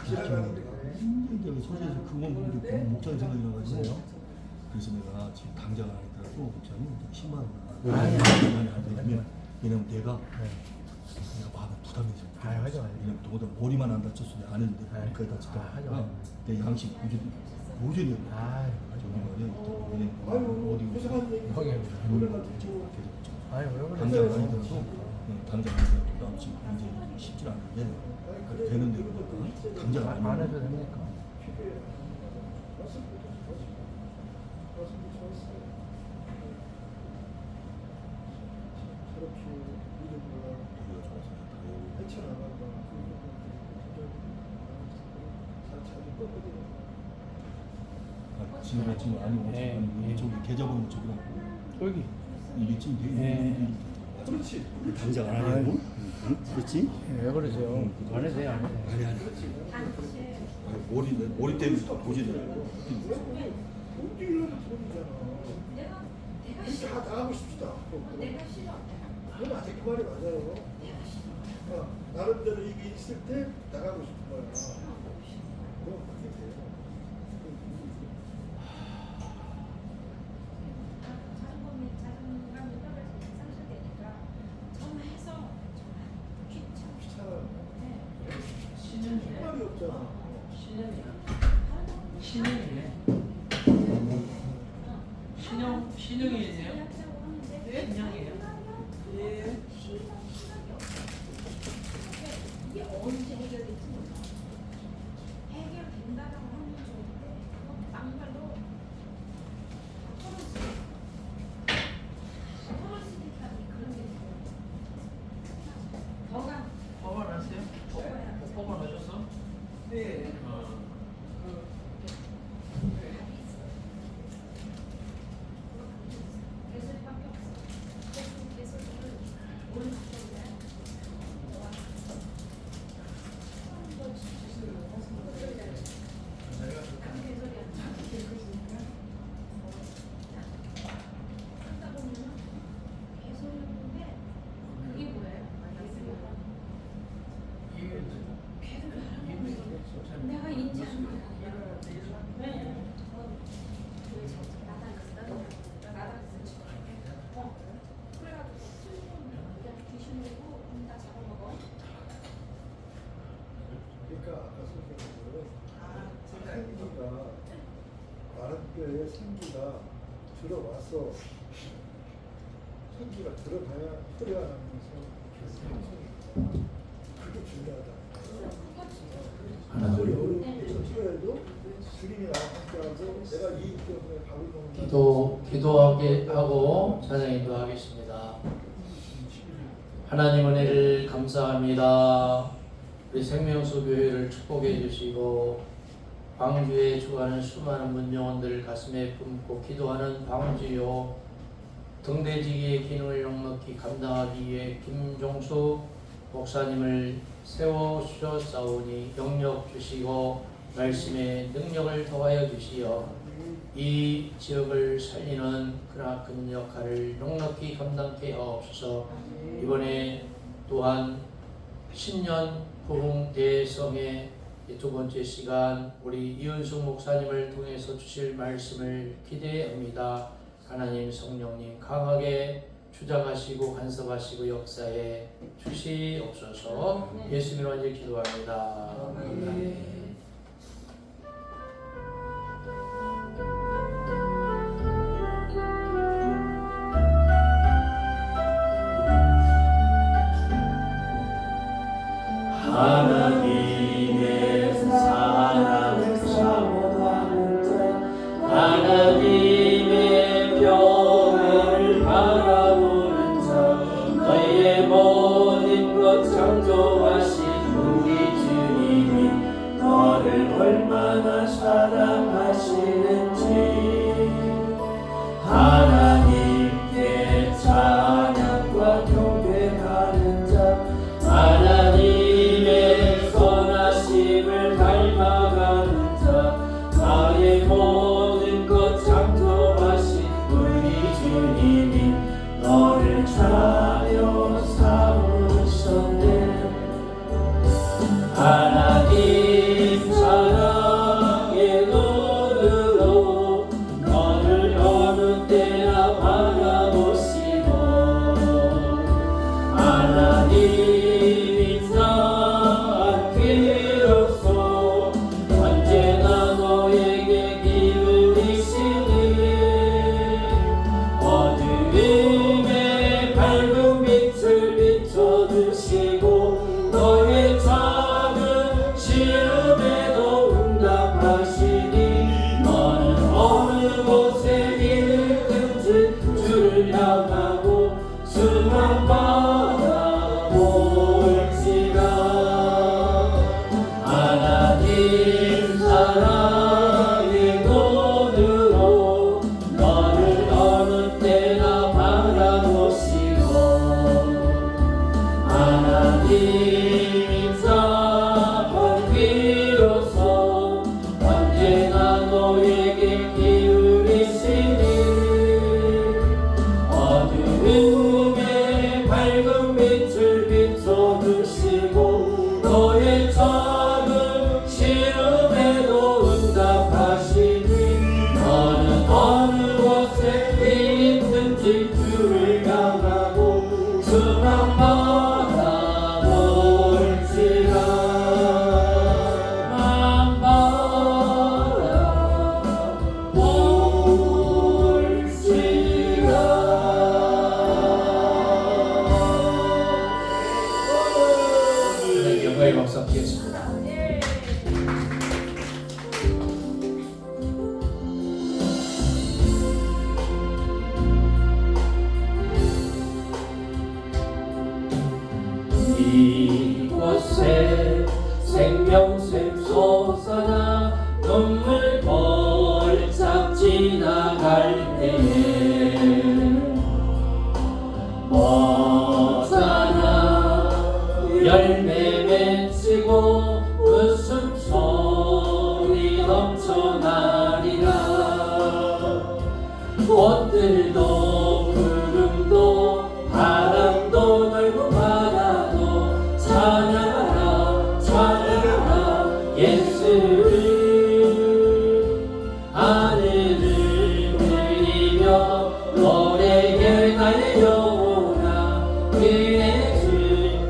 굉장히 소리에서 그건 목장 생각이 나가지고 그래서 내가 지금 당장 안 하더라도 목장이 10만 원 왜냐면 내가 마음에 부담이 있어. 왜냐면 더구나 머리만 안 다쳤으면 안 했는데 머리까지 다쳤다니까 내 양식 모조리 저기 말이야 어디 당장 아니더라도 당장 아니더라도 지금 굉장히 쉽지 않은데 되는데 당장 안 해도 됩니까? 지금 아니 저기 계좌번호 저기라고 여기 이게 지금 돼 그렇지 당장 안 하냐고 그렇지 왜 그러세요? 안 해도 돼요, 안 해도 돼요. 아니 머리 때문에 보지 다 나가고 싶다. 내가 싫어. 그건 아직 그 말이 맞아요. 나름대로 이게 있을 때 나가고 싶은 거야. 그럼 그게 돼요. 말이 없잖아. 신형이네. 신형이네요? 신형이에요? 예. 이게 언제 해결될지 몰라. 해결된다라고 하면 좋은데 막말로 털어쓰기까지 그런 게 있어요. 법안 하세요? 법안 하셨어? 네. 개소리밖에 없어. 개소리를 오른쪽으로 내가 인지하는 거야. 네. 그래가지고 그냥 귀신이고 다 잡아먹어. 그러니까 아까 설명한 생기가 마른 뼈에 생기가 들어와서 생기가 들어가야 뿌리가 나면서 그게 중요하다. 아무리 어려운 처해도 주님이 나와 함께하고 내가 이 때문에 밥을 먹는 기도하게 하고 찬양 인도하겠습니다. 하나님 은혜를 감사합니다. 우리 생명수 교회를 축복해 주시고 광주에 주하는 수많은 문영원들 가슴에 품고 기도하는 방주요 등대지기의 기능을 넉넉히 감당하기 위해 김종수 목사님을 세워주셨사오니 영력 주시고 말씀의 능력을 더하여 주시어 이 지역을 살리는 크나큰 역할을 넉넉히 감당케 하옵소서. 이번에 또한 신년 부흥 대성의 두 번째 시간 우리 이은숙 목사님을 통해서 주실 말씀을 기대합니다. 하나님 성령님 강하게 주장하시고 간섭하시고 역사에 주시옵소서. 예수님으로 이제 기도합니다. 아멘. 하나님의 사랑을 사모하는 자 하나님의 평화를 바라보는 자 너희의 모든 것 창조하신 우리 주님이 너를 얼마나 사랑하시는지 하나님께 찬양과 경배하는 자 하나님의 선하심을 닮아가는 자 나의 모든 것 창조하신 우리 주님이 너를 자녀 삼으셨네. 하나님 드리겠습니다. 예. 이곳에 생명샘 솟아나 눈물 벌짝 지나갈 때에 머잖아 열매 맺히고 웃음소리 넘쳐나리라. 꽃들도 구름도 바람도 넓은 바다도 찬양하라 찬양하라 예수를. 하늘을 들리며 노래해 나의 영혼아 은혜 주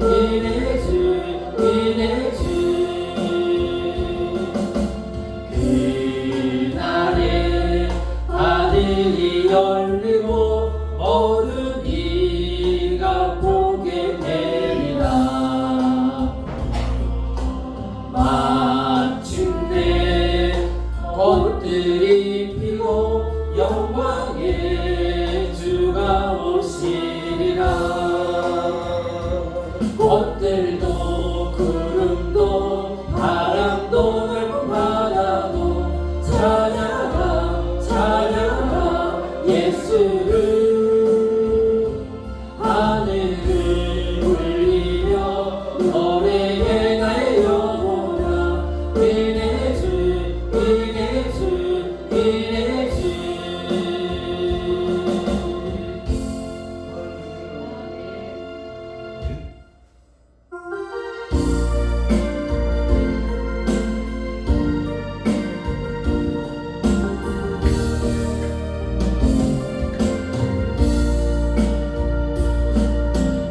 은혜 주 은혜 주. 그날에 하늘이 열리고 모든 이가 보게 되리라. 마침내 꽃들이 피고 영광의 주가 오시리라. 꽃들도 구름도 바람도 넓은 바다도 찬양하라 찬양하라 예수를. 하늘을 울리며 노래해 나의 영혼아 은혜 주 은혜 주 은혜 주.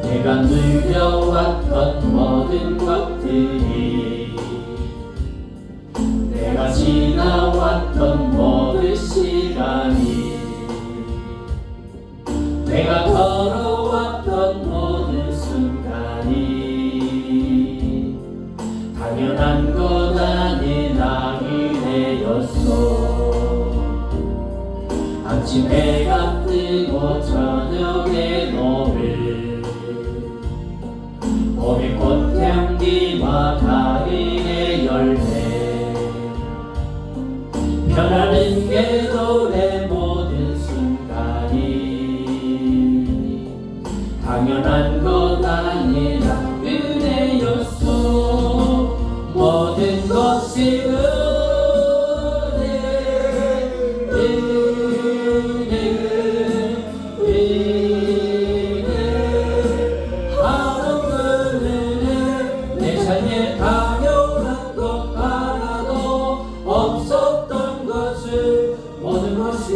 내가 누려왔던 모든 것들이 내가 지나왔던 모든 시간이 내가 걸어왔던 모든 순간이 당연한 것 아니라 은혜였소. 아침 해가 뜨고 저녁에 노을 봄의 꽃향기와 가을의 열매 변하는 게 노래 모든 순간이 당연한 것 아니라 은혜였소. 모든 것이 내 삶에 당연한 것 하나도 없었던 것을 모든 것이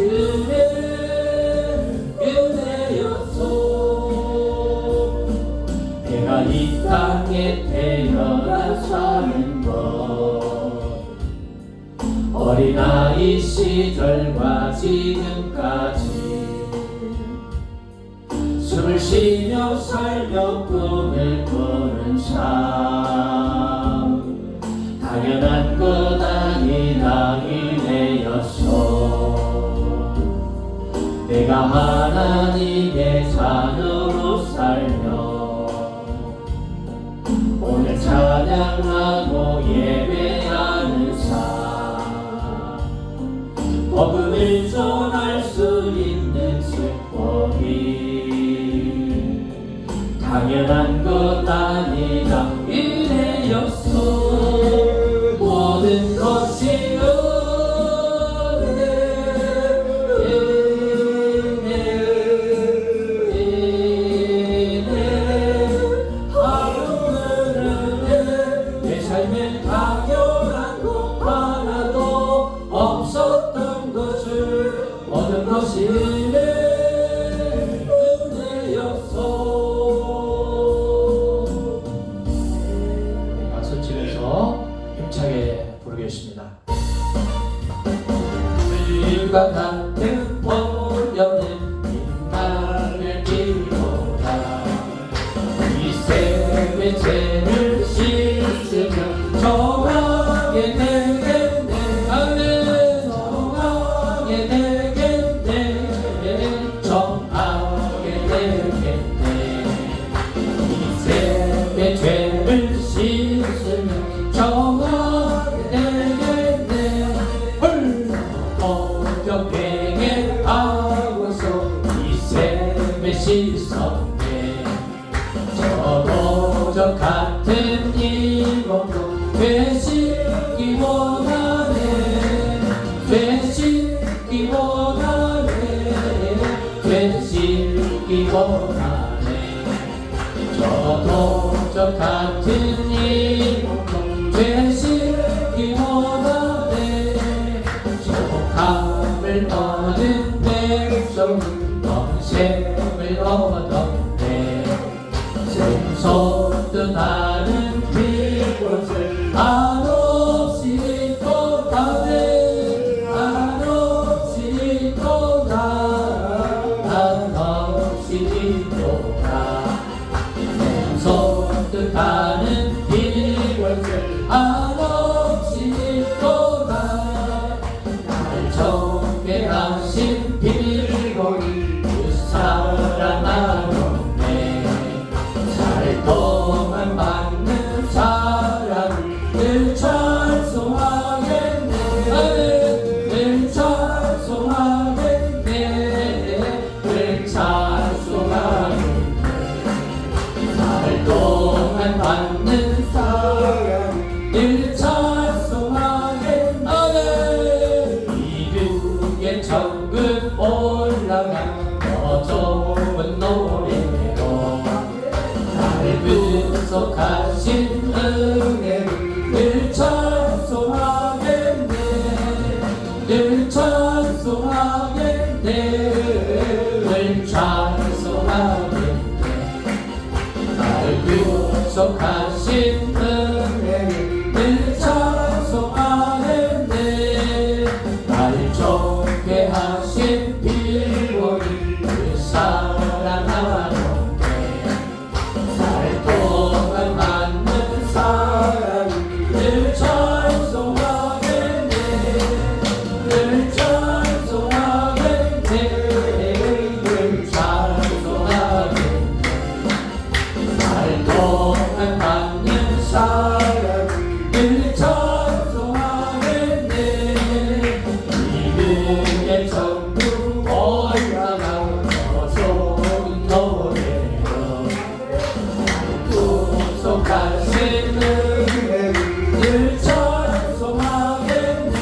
은혜였소. 내가 이 땅에 태어나 사는 것 어린아이 시절과 지금까지 숨을 쉬며 살며 꿈을 꾸는 삶 당연한 것 아니라 은혜였소. 내가 하나님의 자녀로 살며 오늘 찬양하고 예배하는 삶 복음을 전할 수 있는 축복이 당연한 것 아니라 은혜였소. 모든 것이 당연한 것 하나도 없었던 것을 모든 것이 은혜였소. 박수 치면서 힘차게 부르겠습니다. 불과 같은 보려는 빛나를 비로다 이 셈의 죄를 씻으며 정하게 되겠네. 아멘. 정하게 되겠네. 정하게 되겠네. 이생의 죄를 씻으면 정하게 되겠네. 홀로 뱅에 하고서 이생을 씻었네. 저도 저 같은 이몸도 되시기 원하네. 되시기 원하네. 되시기 원하네. 저도 저 같은 이몸도 되시기 원하네. 소함을 얻은 백성은 영생을 얻었네. 생소도 나는 그곳을 한없이 떠나네. 한없이 떠나. 한없이 떠나. 생소도 나는 그곳을 한없이 떠나. 날 정죄하신 빌고리 그 사랑하였네. 살 동안 받는 사랑을 늘 찬송하겠네. 늘 찬송하겠네. 늘 찬송하겠네. 살 동안 받는 사랑을 늘 찬송하겠네. 이륙의 천국 올라간 더 좋은 노래로 날 구속하신 은혜를 늘 찬송하겠네. 늘 찬송하겠네. 늘 찬송하겠네. 날 구속하신 은혜를 늘 찬송하겠네. 날 좋게 하신 빌고리 그 사랑하였네. 살 동안 맞는 사랑을 늘 찬송하겠네. 늘 찬송하겠네. 늘 찬송하겠네. 살 동안 맞는 사랑을 늘 찬송하겠네. 이름의 천국 올라가고 좋은 노래로 구속하신 은혜를 늘 찬송하겠네.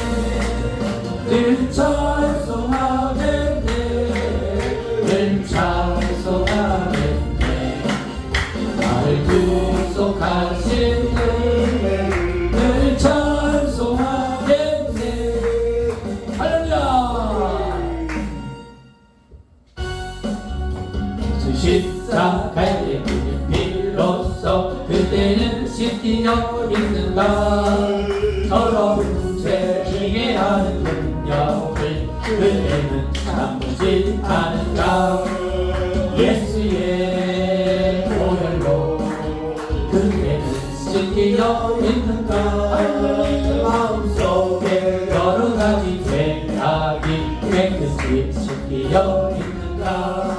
늘 찬송하겠네. 늘 찬송하겠네. 날 구속하신 은혜를 늘 찬송하겠네. 할렐루야. 십자가의 비로소 그대는 씻기려 있는가. 더러운 죄 지게 하는 능력을 그대는 참지 않은가. 예수의 보혈로 그대는 씻기려 있는가. 마음속에 여러 가지 죄악이 깨끗이 씻기려 있는가.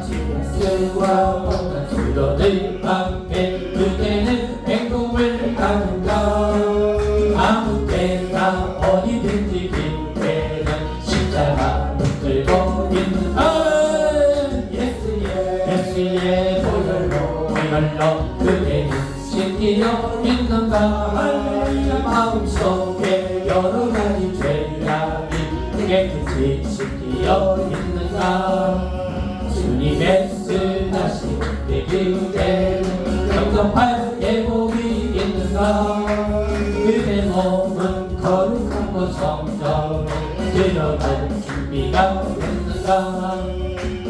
지금과 온갖 수로들 앞에 그대는 행동을 하는가. 아무 때나 어디든지 그대는 십자가 붙들고 있는가. 예수의 보혈로 그대는 씻기려 있는가. 마음속에 여러 가지 죄악이 깨끗이 씻기려 있는가. 주님의 쓰나신 내 그대는 영접할 예복이 있는가. 그대 몸은 거룩하고 성전에 들어갈 준비가 됐는가.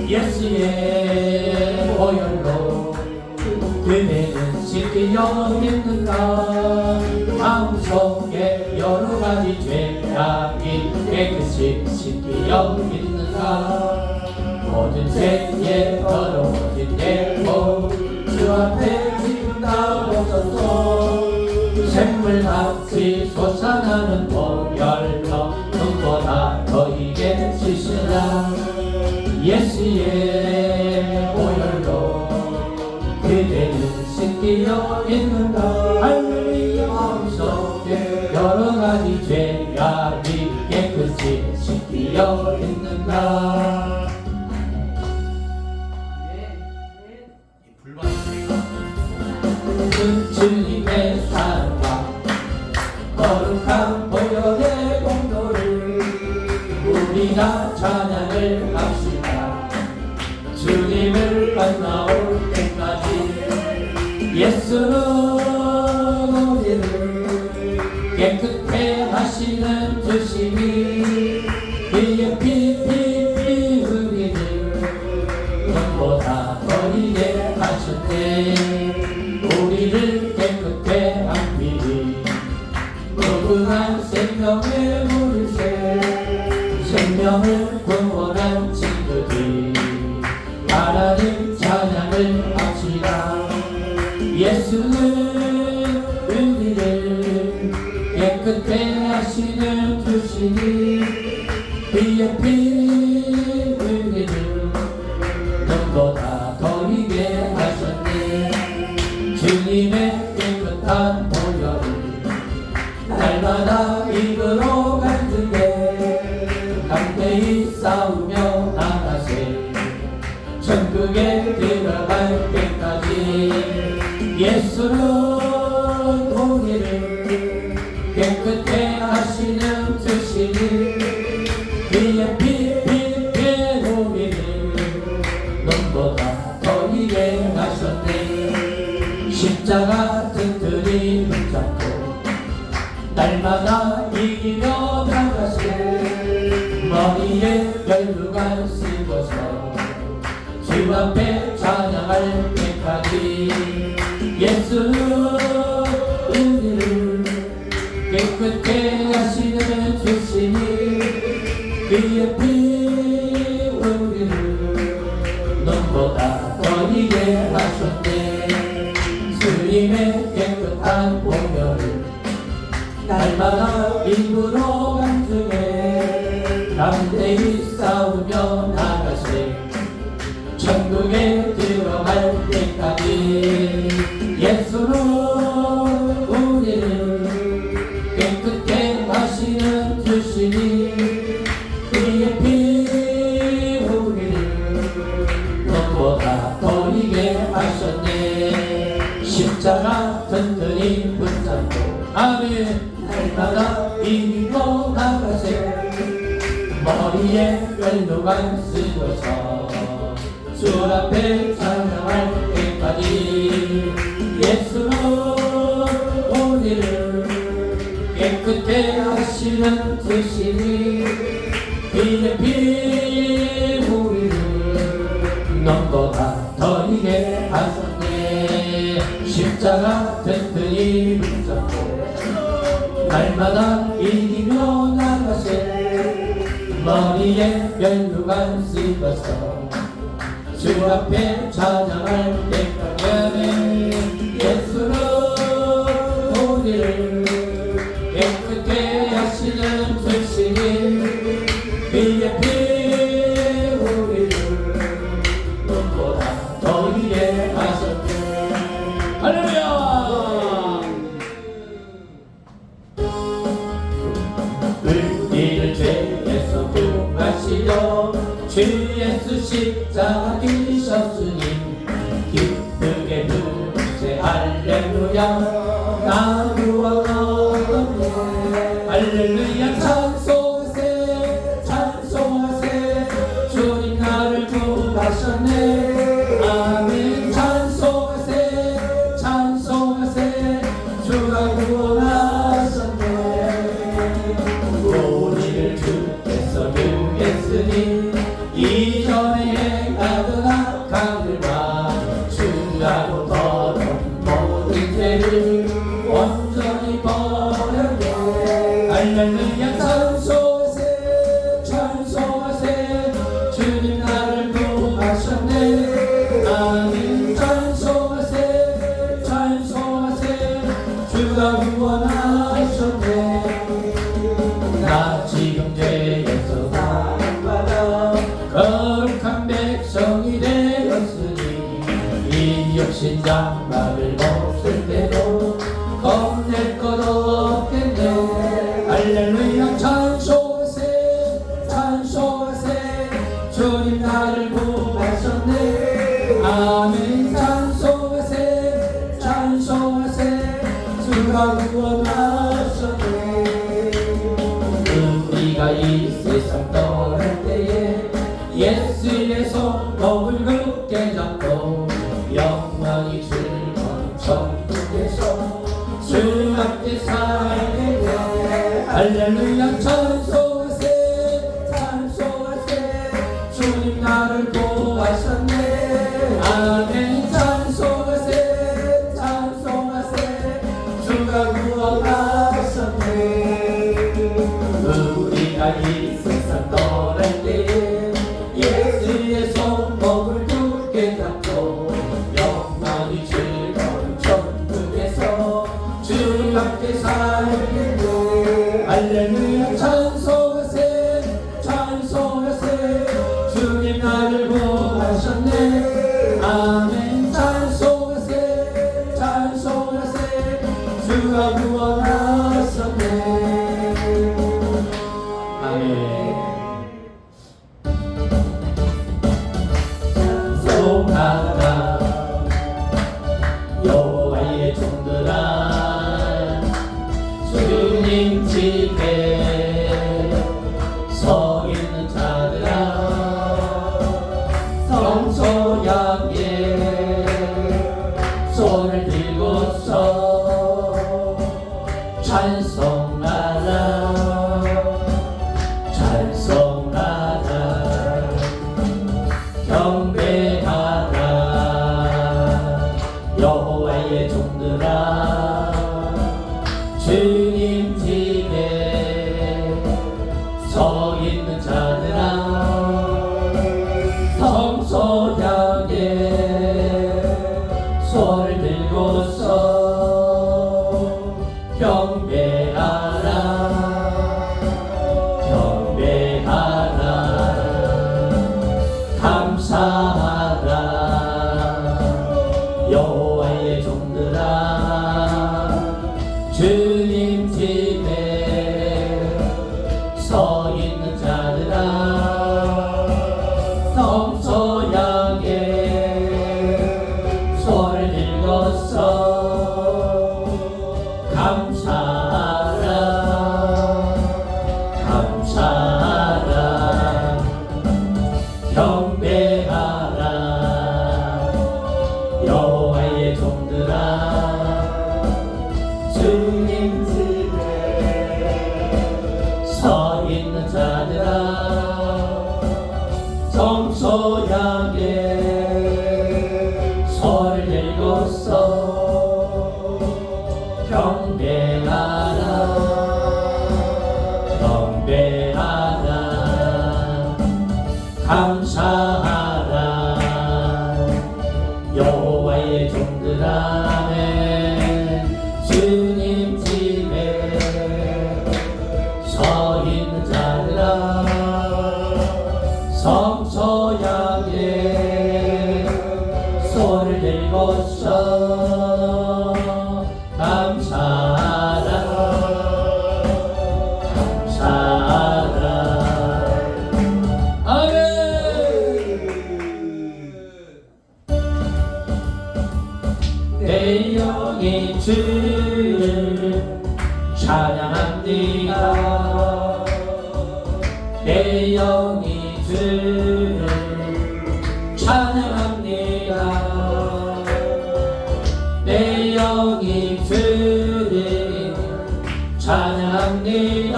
예수의 보혈로 그대는 씻기려 있는가. 마음속에 여러 가지 죄악이 깨끗이 씻기려 있는가. 모든 죄에 더러워진 내 몸 주 앞에 지금 다 벗어서 샘물같이 솟아나는 보혈로 눈보다 더이게 지시라. 예수의 보혈로 그대는 씻기어 있는가. 할렐루야. 마음속에 여러가지 죄악이 깨끗이 씻기어 있는가. 그 주님의 사랑과 거룩한 보혈의 공로를 우리가 찬양을 합시다. 주님을 만나올 때까지 예수는 우리를 깨끗해 하시는 주시니 그의 피 우리를 눈보다 더이게 하셨네. 우리를 깨끗해 한 피리 무궁한 생명의 물새 생명을 구원한 친구들 하나님 찬양을 합시다. 예수는 우리를 깨끗해 하시는 주시니 그의 피 우리를 눈보다 더이게 하셨네. 주님의 깨끗한 보혈을 날마다 입으로 간증해 담대히 싸우며 나가세. 천국에 들어갈 때까지 예수는 우리를 깨끗해 하시는 주시니 그의 피 우리를 눈보다 더이게 하셨네. 십자가 튼튼히 붙잡고 날마다 이기며 나가세. 머리에 멸루관 쓰고서 주 앞에 찬양할 때까지 예수는 우리를 깨끗해 하시는 주시니 그의 피 우리를 눈보다 더이게 하셨네. 주님의 깨끗한 보혈을 날마다 입으로 간증해 담대히 싸우며 나가세. 천국에 들어갈 때까지 예수는 우리를 깨끗해 하시는 주시니 그의 피 우리를 눈보다 더이게 하셨네. 십자가 튼튼히 붙잡고 아멘 날마다 이기고 나가세. 머리에 멜로간 쓰고서 주 앞에 찬양할 때까지 예수는 우리를 깨끗해 하시는 주시니 그의 피 우리를 눈보다 더이게 하셨네. 십자가 튼튼히 붙잡고 날마다 이기며 나가세. 머리에 멸루관 쓰고서 주 앞에 찬양할 때까지 예수는 우리를 깨끗게 하시는 주시니 그의 피 우리를 눈보다 더이게 하셨네. 할렐루야. 우리를 죄에서 구하시려 주 예수 십자가 지셨으니 기쁘게 부르세 할렐루야. 나 구원하네. 할렐루야. 찬송하세 찬송하세 주님 나를 구하셨네. 아멘. 찬송하세 찬송하세 주가 구원하셨네. 우리를 주께서 구했으니 이전에 행하던 악한 일과 주하고 더러운 모든 죄를 온전히 버렸네. 할렐루야. 찬송하세 찬송하세 주님 나를 구하셨네. 아멘. 찬송하세 찬송하세 주가 구원 구하셨네. 나 지금 죄에서 사함받아 거룩한 백성이 되었으니 이 육신 장막을 벗을 때도 겁낼 것도 없겠네. 할렐루야 찬송하세 찬송하세 주님 나를 구하셨네. 아멘 찬송하세 찬송하세 주가 구원하셨네. 우리가 이 세상 떠날 때에 예수의 손목을 굳게 잡고 영광이 즐거운 천국에서 주 함께 살게 돼. 할렐루야 찬송하세 찬송하세 주님 나를 구하셨네. 아멘 찬송하세 찬송하세 주가 구원하셨네. 우리가 이 세상 떠날 때에 예수의 손목을 굳게 잡고 영광이 즐거운 천국에서 주 함께 살게 돼. 할렐루야 찬송하세 찬송하세 주님 나를 구하셨네. 아멘 찬송하세 찬송하세 주가 구원하셨네. 찬송하라 여호와의 종들아 주님 집에 서 있는 자들아 성소 향해 손을 들고서 찬송하라 찬송하라 경배하라 여호와의 종들아 주님 집에 서 있는 자들아 성소 향해 손을 들고서 경배하라 경배하라 감사하라 여호와의 종들아 주님 집에 서 있는 자들아 성소 향해 손을 들고서 감사하라 감사하라 경배하라 여호와의 종들아 주님 집에 서 있는 자들아 성소 향해 손을 들고서 경배하라 경배하라 감사하라 여호와의 종들아 주님 집에 서 있는 자들아 성소 향해 손을 들고서 감사하라 감사하라 아멘. 내 영이 주를 찬양합니다. 내 영이 주를 찬양합니다. 내 영이 주를 찬양합니다.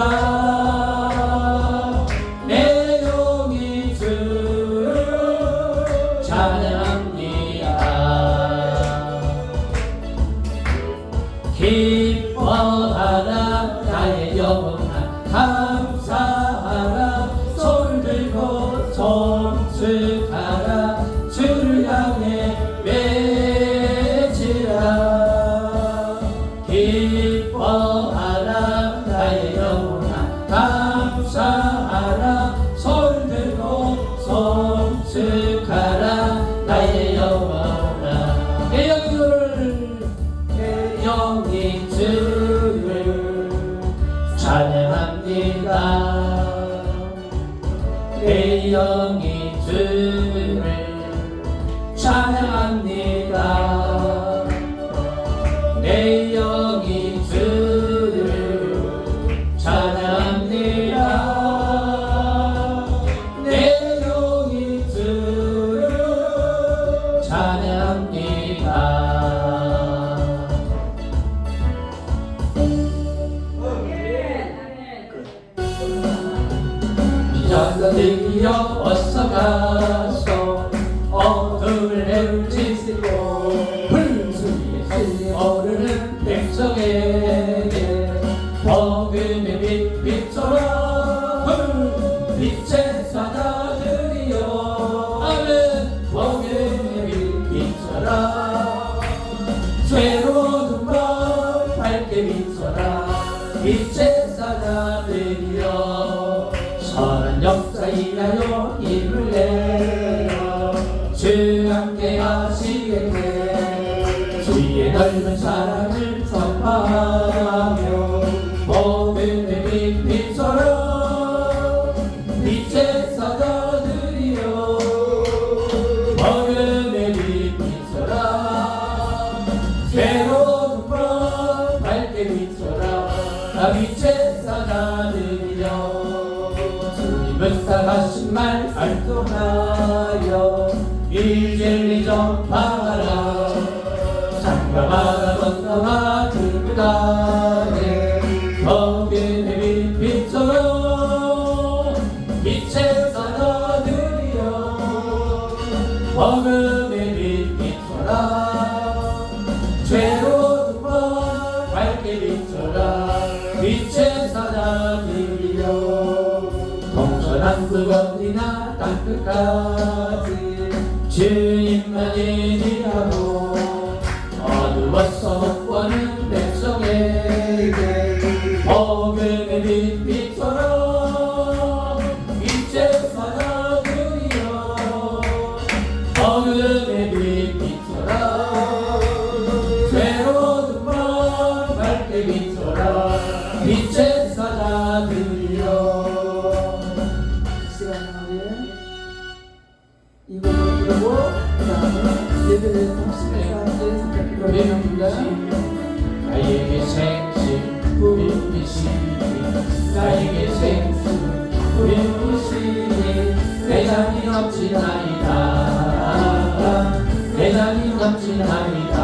내 영이 주를 찬양합니다. 기뻐하라 나의 영혼아 감사하라 손을 들고 송축하라 주를 향해 외치라 기뻐하라 찬양합니다. 내 영이 주를 찬양합니다. 내 영이 주를 찬양합니다. 내 영이 주를 찬양합니다. 자들이여 어서 가서 어둠을 헤치시고 불수에 오르는 백성에게 복음의 빛 비춰라 빛의 사자들이여 아멘 복음의 빛 비춰라 죄로운 밤 밝게 비춰라 빛의 사자들이여 선한 역사 일하여 힘을 내어 주 함께 하시겠네 주의 넓은 사랑을 선포하며 복음의 빛 비춰라 빛의 사자들이여 복음의 빛 비춰라 새로운 밤 밝게 비춰라 빛의 사자들이여 주님을 따라하신 말 알통하여 일제리 전파하라 장가마라 건너마 들구다에 복음의 빛 비춰라 빛의 사자들이여 복음의 빛 비춰라 죄로운 밤 밝게 비춰라 빛의 사자들이여 동서남 그건이나 땅끝까지 주님만 인이하고 어두워서 못 보는 백성에게 복음의 빛 비춰라 빛의 사자들이여 복음의 빛 비춰라 새로운 밤 밝게 비춰라 빛의 사자들이여 이 곡을 부르고 그 다음에 예배를 통신해서 기도를 드립니다. 나에게 생수 부으시니 나에게 생수 부으시니 내 잔이 넘치나이다 내 잔이 넘치나이다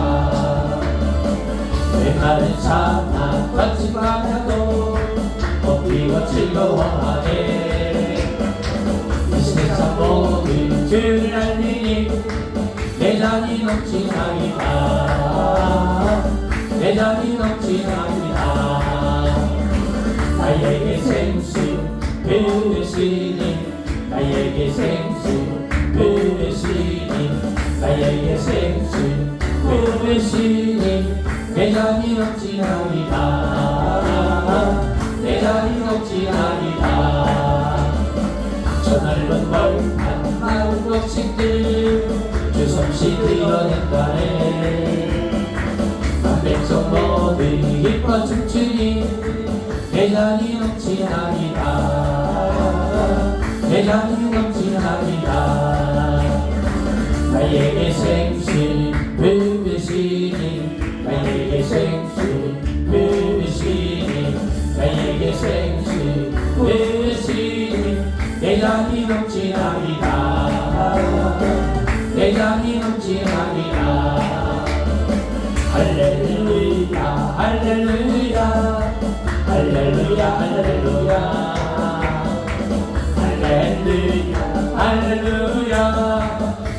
내 마른 사막 거칠까 하도 걷기가 즐거워하네 이 세상 모든 죄를 알리니 내 잔이 넘치나이다 내 잔이 넘치나이다 나에게 생수 부으시니 나에게 생수 부으시니 나에게 생수 부으시니 내 잔이 넘치나이다 내 잔이 넘치나이다 저 넓은 벌판 마을 곡식들 주 솜씨 드러낸다네 백성 모두 기뻐 춤추니 내 잔이 넘치나이다 내 잔이 넘치나이다 나에게 생수 부으시니 나에게 생수 부으시니 나에게 생수 부으시니 내 잔이 넘치나이다 내 잔이 넘치나이다 할렐루야 할렐루야 할렐루야 할렐루야 할렐루야 할렐루야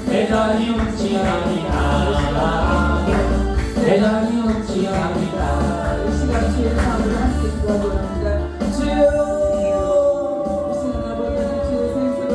내 잔이 넘치나이다 내 잔이 넘치나이다 이 시간 주의 마음으로 함께 기도하고 합니다. 주여 이 시간 아버지 주의 생수를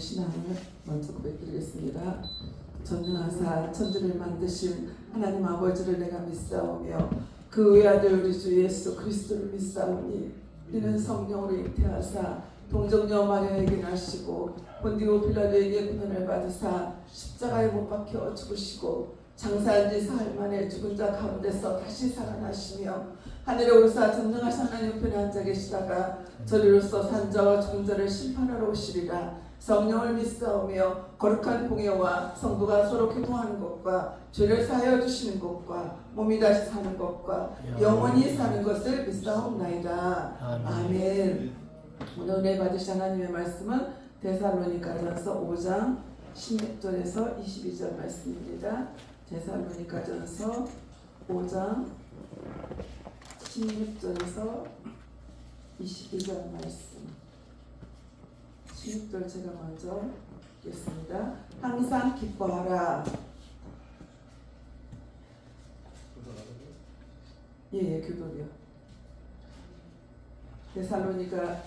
신앙을 먼저 고백드리겠습니다. 전능하사 천지를 만드신 하나님 아버지를 내가 믿사오며 그 외아들 우리 주 예수 그리스도를 믿사오니 이는 성령으로 잉태하사 동정녀 마리아에게 나시고 본디오 빌라도에게 고난을 받으사 십자가에 못 박혀 죽으시고 장사한 지 사흘 만에 죽은 자 가운데서 다시 살아나시며 하늘에 오르사 전능하신 하나님 편에 앉아 계시다가 저리로서 산자와 죽은 자를 심판하러 오시리라. 성령을 믿사오며 거룩한 공예와 성도가 서로 교통하는 것과 죄를 사하여 주시는 것과 몸이 다시 사는 것과 영원히 사는 것을 믿사옵나이다. 아멘. 오늘 은혜 받으신 하나님의 말씀은 데살로니가전서 5장 16절에서 22절 말씀입니다. 데살로니가전서 5장 16절에서 22절 말씀. 16절 제가 먼저 읽겠습니다. 항상 기뻐하라. 예, 교독이요. 데살로니가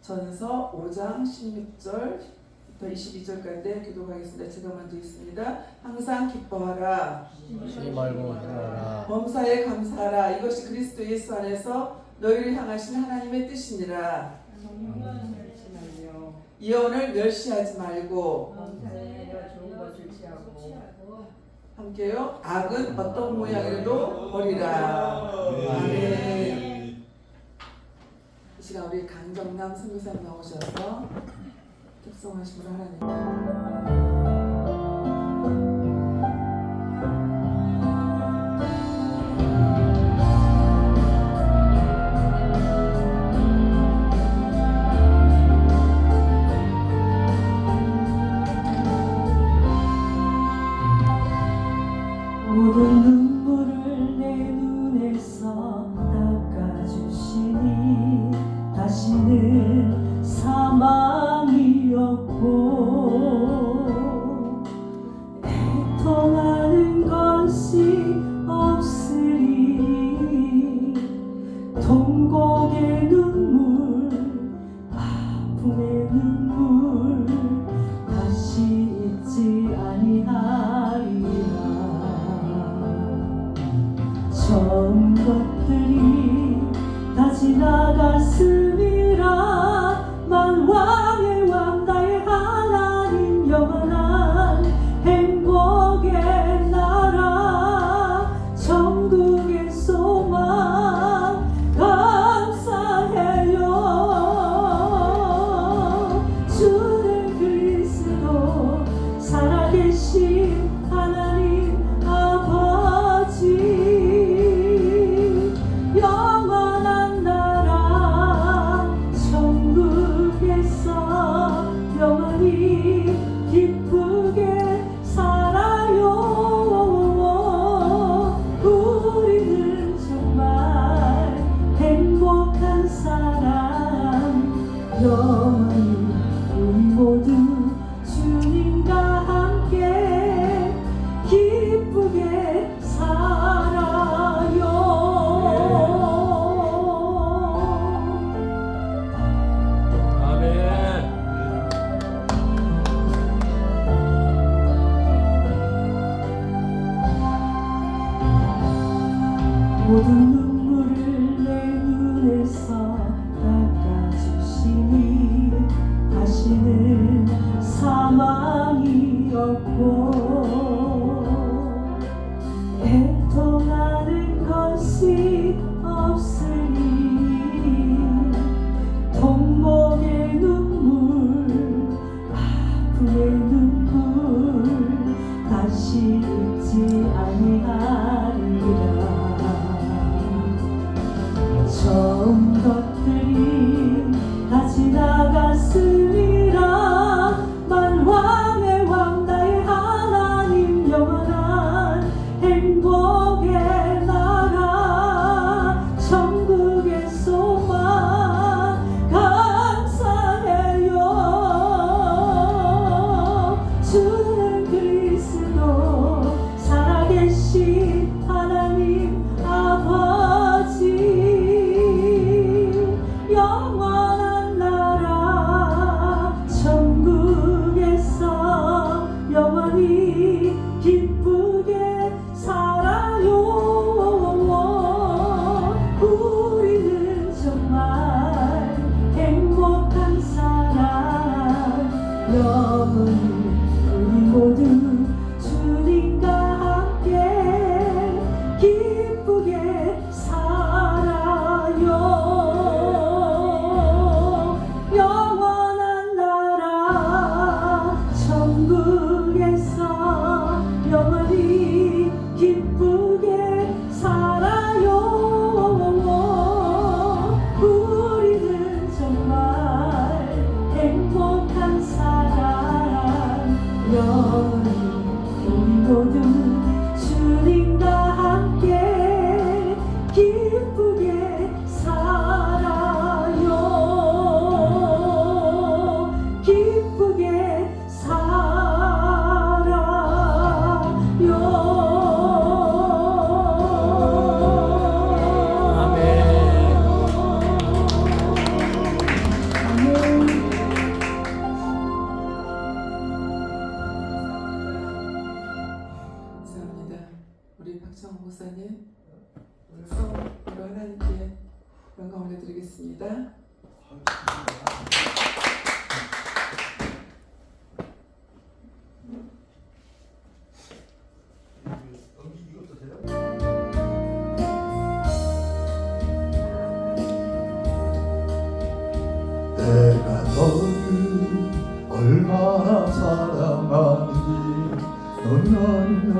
전서 5장 16절부터 22절까지 교독하겠습니다. 제가 먼저 읽습니다. 항상 기뻐하라. 쉬지 말고 행하라. 범사에 감사하라. 이것이 그리스도 예수 안에서 너희를 향하신 하나님의 뜻이니라. 예언을 멸시하지 말고 함께요. 악은 어떤 모양이라도 버리라. 아멘. 이 시간 우리 강정남 선교사님 나오셔서 특성하심으로 하나님. 모든 눈물을 내 눈에서 닦아주시니 다시는 사망이 없고 우리 모두 주님과 함께 기쁘게 살아요. 영원한 나라 천국에서 영원히 기쁘게 살아요. 우리는 정말 행복한 사람. 영원히 우리 모두 주님과 함께 기쁘게 살아요. 기쁘게 감사합니다. 우리 박정호 목사님, 우리 하나님께 영광 올려드리겠습니다. 내가 너를 얼마나 사랑하는지 너는 아냐.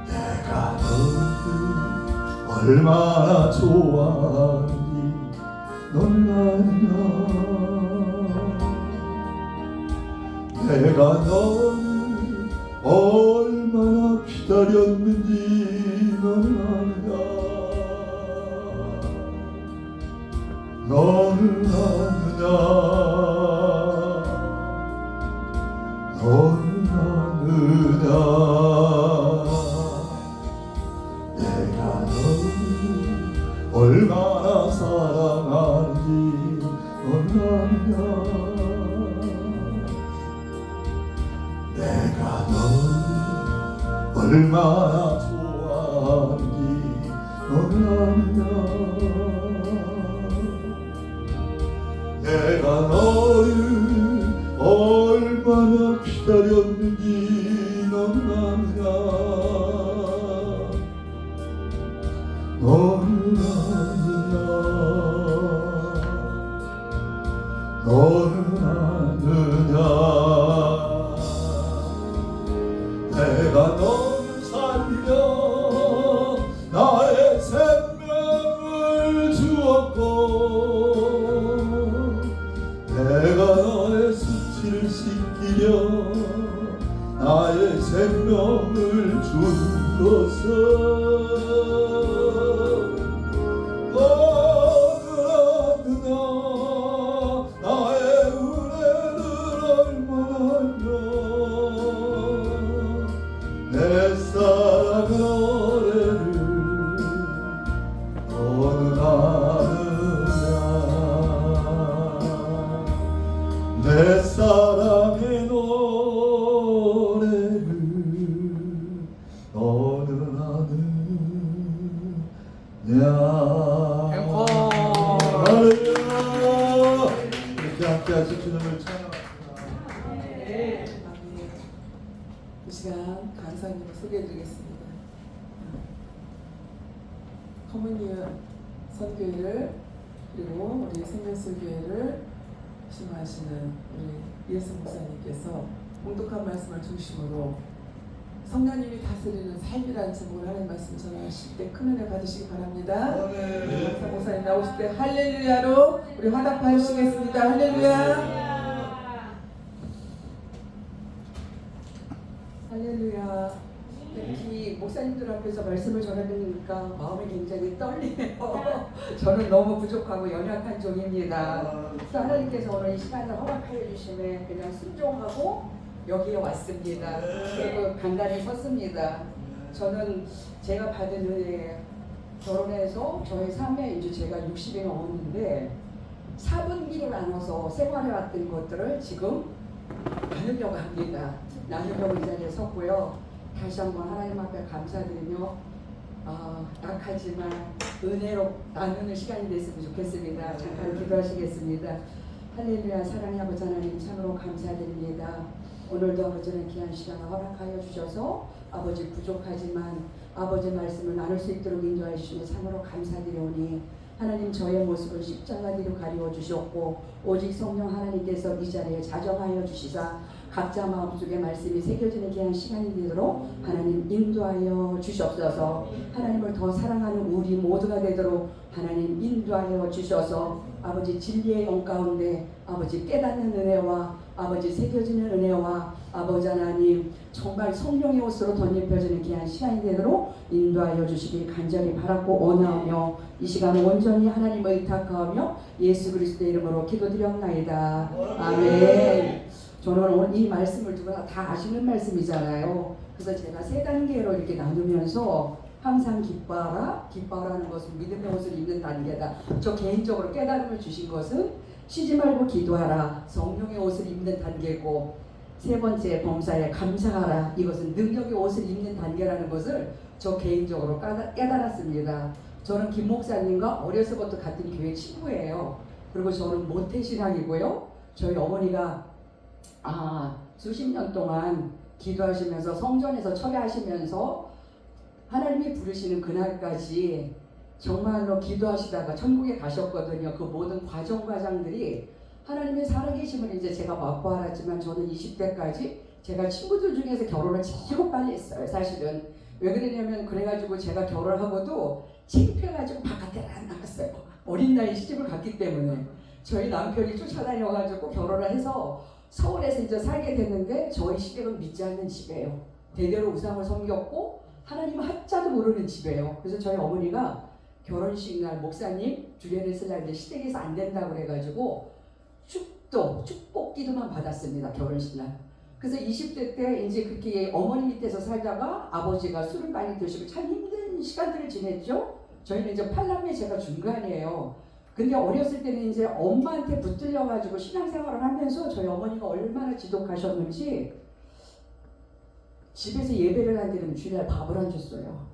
내가 너를 얼마나 좋아하는지 너는 아냐. 내가 너를 얼마나 기다렸는지 너는 아냐. 너는 아느냐. 너는 아느냐. 내가 너를 얼마나 사랑하는지 너는 아느냐. 내가 너를 얼마나 좋아하는지 너는 아느냐. 내가 너를 얼마나 기다렸는지 너는 아느냐. 너는 아느냐. 너는 아느냐. 내가 너를 살리려 나의 생명을 주었고 내가 너의 수치를 씻기려 나의 생명을 준 것은 너는 아느냐. 나의 은혜를 얼마나 알며 내 사랑의 노래를 너는 아느냐. 내 사랑의 노래를 너는 아느냐. 할렐루야. 이렇게 함께 하실 주님을 찬양합니다. 이 시간 간사님을 소개해드리겠습니다. 커뮤니언 선교회를 그리고 우리 생명술교회를 심화하시는 우리 이혜성 목사님께서 봉독한 말씀을 중심으로 성령님이 다스리는 삶이라는 제목으로 하나님 말씀 전하실 때 큰 은혜 받으시기 바랍니다. 이혜성 목사님 나오실 때 할렐루야로 우리 화답하여 주시겠습니다. 할렐루야. 할렐루야. 특히 목사님들 앞에서 말씀을 전하니까 마음이 굉장히 떨리네요. 저는 너무 부족하고 연약한 종입니다. 그래서 하나님께서 오늘 이 시간을 허락하여 주심에 그냥 순종하고 여기에 왔습니다. 그리고 간단히 섰습니다. 저는 제가 받은 은혜, 결혼해서 저희 삶에 이제 제가 60이 넘었는데 4분기를 나눠서 생활해왔던 것들을 지금 나누려고 합니다. 나누려고 이 자리에 섰고요. 다시 한번 하나님 앞에 감사드리며 약하지만 은혜로 나누는 시간이 됐으면 좋겠습니다. 잠깐 기도하시겠습니다. 할렐루야. 사랑의 아버지 하나님 참으로 감사드립니다. 오늘도 아버지는 귀한 시간을 허락하여 주셔서 아버지 부족하지만 아버지 말씀을 나눌 수 있도록 인도해 주시니 참으로 감사드리오니 하나님 저의 모습을 십자가 뒤로 가리워 주셨고 오직 성령 하나님께서 이 자리에 자정하여 주시사 각자 마음속에 말씀이 새겨지는 귀한 시간이 되도록 하나님 인도하여 주시옵소서. 하나님을 더 사랑하는 우리 모두가 되도록 하나님 인도하여 주셔서 아버지 진리의 영 가운데 아버지 깨닫는 은혜와 아버지 새겨지는 은혜와 아버지 하나님 정말 성령의 옷으로 덧입혀지는 귀한 시간이 되도록 인도하여 주시길 간절히 바라고 원하오며 이 시간 온전히 하나님을 의탁하며 예수 그리스도의 이름으로 기도드렸나이다. 아멘. 저는 오늘 이 말씀을 누구나 다 아시는 말씀이잖아요. 그래서 제가 세 단계로 이렇게 나누면서 항상 기뻐하라. 기뻐하라는 것은 믿음의 옷을 입는 단계다. 저 개인적으로 깨달음을 주신 것은 쉬지 말고 기도하라. 성령의 옷을 입는 단계고 세 번째 범사에 감사하라. 이것은 능력의 옷을 입는 단계라는 것을 저 개인적으로 깨달았습니다. 저는 김 목사님과 어려서부터 같은 교회 친구예요. 그리고 저는 모태신앙이고요. 저희 어머니가 수십 년 동안 기도하시면서 성전에서 철회하시면서 하나님이 부르시는 그날까지 정말로 기도하시다가 천국에 가셨거든요. 그 모든 과정들이 하나님의 살아계심을 이제 제가 맛보 알았지만 저는 20대까지 제가 친구들 중에서 결혼을 제일 빨리 했어요. 사실은 왜 그러냐면 그래가지고 제가 결혼하고도 창피해가지고 바깥에 안 나갔어요. 어린 나이 시집을 갔기 때문에 저희 남편이 쫓아다녀가지고 결혼을 해서 서울에서 이제 살게 됐는데 저희 시댁은 믿지 않는 집이에요. 대대로 우상을 섬겼고 하나님 한자도 모르는 집이에요. 그래서 저희 어머니가 결혼식 날 목사님 주례를 쓰려는데 시댁에서 안 된다고 그래가지고 축복기도만 받았습니다. 결혼식 날. 그래서 20대 때 이제 그렇게 어머니 밑에서 살다가 아버지가 술을 많이 드시고 참 힘든 시간들을 지냈죠. 저희는 이제 8남매 제가 중간이에요. 근데 어렸을 때는 이제 엄마한테 붙들려가지고 신앙생활을 하면서 저희 어머니가 얼마나 지독하셨는지 집에서 예배를 한 뒤는 주일날 밥을 안 줬어요.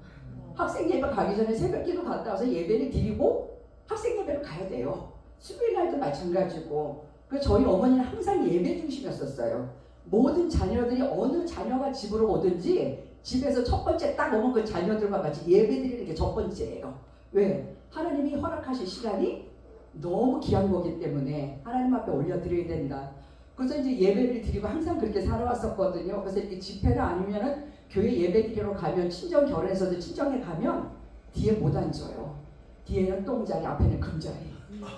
학생 예배 가기 전에 새벽기도 갔다 와서 예배를 드리고 학생 예배를 가야 돼요. 수요일 날도 마찬가지고. 그래서 저희 어머니는 항상 예배 중심이었었어요. 모든 자녀들이 어느 자녀가 집으로 오든지 집에서 첫 번째 딱 오면 그 자녀들과 같이 예배 드리는 게 첫 번째예요. 왜? 하나님이 허락하실 시간이 너무 귀한 거기 때문에 하나님 앞에 올려드려야 된다. 그래서 이제 예배를 드리고 항상 그렇게 살아왔었거든요. 그래서 이렇게 집회나 아니면은 교회 예배 드리러 가면 친정 결혼해서도 친정에 가면 뒤에 못 앉아요. 뒤에는 똥자리, 앞에는 금자리.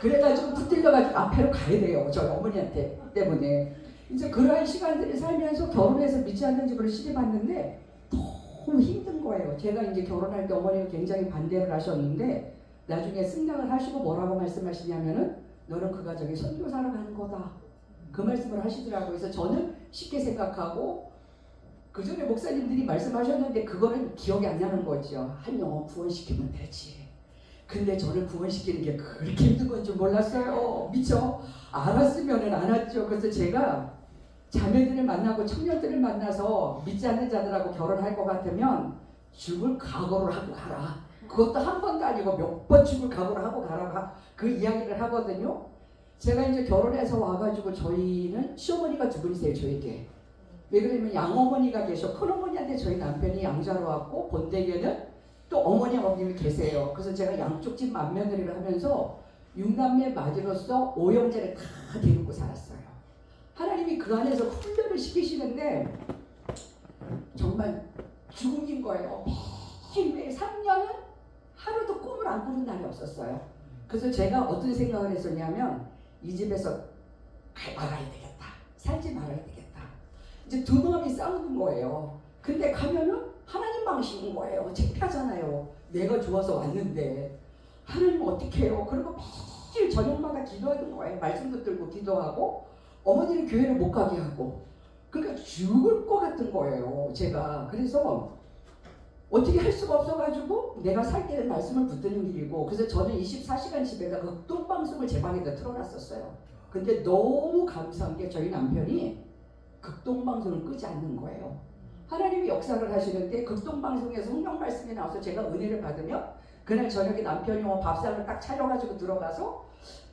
그래가지고 붙들려가지고 앞에로 가야 돼요. 저희 어머니한테 때문에. 이제 그러한 시간들을 살면서 결혼해서 믿지 않는 집으로 시집왔는데 너무 힘든 거예요. 제가 이제 결혼할 때 어머니가 굉장히 반대를 하셨는데 나중에 승낙을 하시고 뭐라고 말씀하시냐면은 너는 그 가정에 선교사로 가는 거다. 그 말씀을 하시더라고요. 그래서 저는 쉽게 생각하고 그 전에 목사님들이 말씀하셨는데 그거는 기억이 안 나는 거죠. 한 영혼 구원시키면 되지. 근데 저를 구원시키는 게 그렇게 힘든 건 줄 몰랐어요. 미쳐. 알았으면 안 왔죠. 그래서 제가 자매들을 만나고 청년들을 만나서 믿지 않는 자들하고 결혼할 것 같으면 죽을 각오를 하고 가라. 그것도 한 번도 아니고 몇 번 죽을 각오를 하고 가라. 그 이야기를 하거든요. 제가 이제 결혼해서 와가지고 저희는 시어머니가 두 분이세요. 저에게. 왜 그러냐면 양어머니가 계셔. 큰어머니한테 저희 남편이 양자로 왔고 본댁에는 또 어머니 아버님이 계세요. 그래서 제가 양쪽 집 맏며느리를 하면서 6남매 맞이로서 5형제를 다 데리고 살았어요. 하나님이 그 안에서 훈련을 시키시는데 정말 죽음인 거예요. 매일 3년은 하루도 꿈을 안 꾸는 날이 없었어요. 그래서 제가 어떤 생각을 했었냐면 이 집에서 말아야 되겠다. 살지 말아야 되겠다. 이제 두 마음이 싸우는 거예요. 근데 가면은 하나님 방식인 거예요. 창피하잖아요. 내가 좋아서 왔는데 하나님 어떻게 해요? 그리고 매일 저녁마다 기도하는 거예요. 말씀 붙들고 기도하고 어머니는 교회를 못 가게 하고 그러니까 죽을 것 같은 거예요. 제가 그래서 어떻게 할 수가 없어가지고 내가 살 때는 말씀을 붙드는 길이고 그래서 저는 24시간 집에다 극동방송을 제 방에다 틀어놨었어요. 근데 너무 감사한 게 저희 남편이 극동방송을 끄지 않는 거예요. 하나님이 역사를 하시는데 극동방송에서 성경 말씀이 나와서 제가 은혜를 받으면 그날 저녁에 남편이 밥상을 딱 차려가지고 들어가서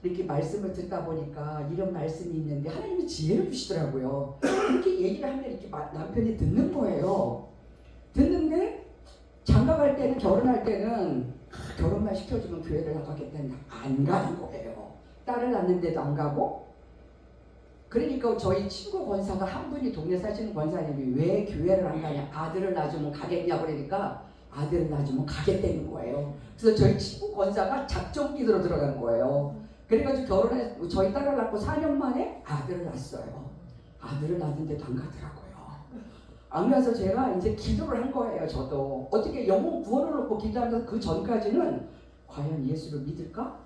이렇게 말씀을 듣다 보니까 이런 말씀이 있는데 하나님이 지혜를 주시더라고요. 이렇게 얘기를 하면 이렇게 남편이 듣는 거예요. 듣는데 장가갈 때는, 결혼할 때는 결혼만 시켜주면 교회를 나가겠다는데 안 가는 거예요. 딸을 낳는데도 안 가고. 그러니까 저희 친구 권사가 한 분이, 동네 사시는 권사님이 왜 교회를 안 가냐, 아들을 낳아주면 가겠냐 그러니까 아들을 낳아주면 가겠다는 거예요. 그래서 저희 친구 권사가 작정 기도로 들어간 거예요. 그래가지고 결혼해, 저희 딸을 낳고 4년 만에 아들을 낳았어요. 아들을 낳았는데도 안 가더라고요. 안 가서 제가 이제 기도를 한 거예요. 저도 어떻게 영혼 구원을 놓고 기도하면서 그 전까지는 과연 예수를 믿을까?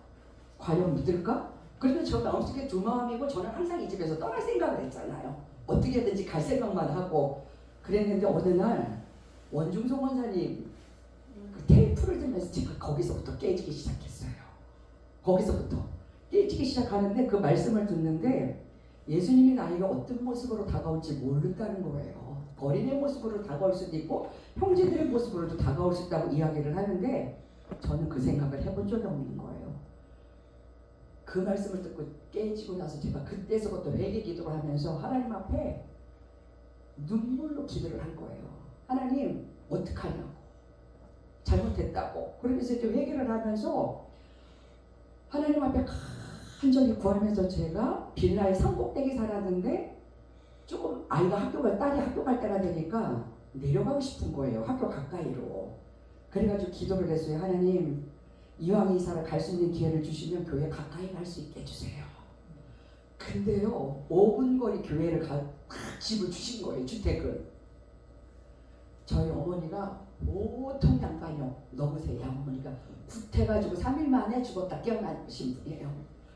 과연 믿을까? 그러면 저 마음속에 두 마음이고, 저는 항상 이 집에서 떠날 생각을 했잖아요. 어떻게든지 갈 생각만 하고 그랬는데 어느 날 원중성 원사님 그 테이프를 들면서 제가 거기서부터 깨지기 시작했어요. 거기서부터 깨지기 시작하는데 그 말씀을 듣는데 예수님이 나에게 어떤 모습으로 다가올지 모른다는 거예요. 어린의 모습으로 다가올 수도 있고 형제들의 모습으로도 다가올 수 있다고 이야기를 하는데 저는 그 생각을 해본 적이 없는 거예요. 그 말씀을 듣고 깨지고 나서 제가 그때서부터 회개 기도를 하면서 하나님 앞에 눈물로 기도를 한 거예요. 하나님 어떡하냐고, 잘못했다고. 그러면서 이제 회개를 하면서 하나님 앞에 간절히 구하면서 제가 빌라에 산꼭대기 살았는데 조금 딸이 학교 갈 때가 되니까 내려가고 싶은 거예요. 학교 가까이로. 그래가지고 기도를 했어요. 하나님, 이왕 이사를 갈 수 있는 기회를 주시면 교회 가까이 갈 수 있게 해주세요. 근데요, 5분 거리 교회를 집을 주신 거예요. 주택을. 저희 어머니가 보통 양반이요. 넘으세요. 어머니가 구태가지고 3일 만에 죽었다 깨어나신 분이에요.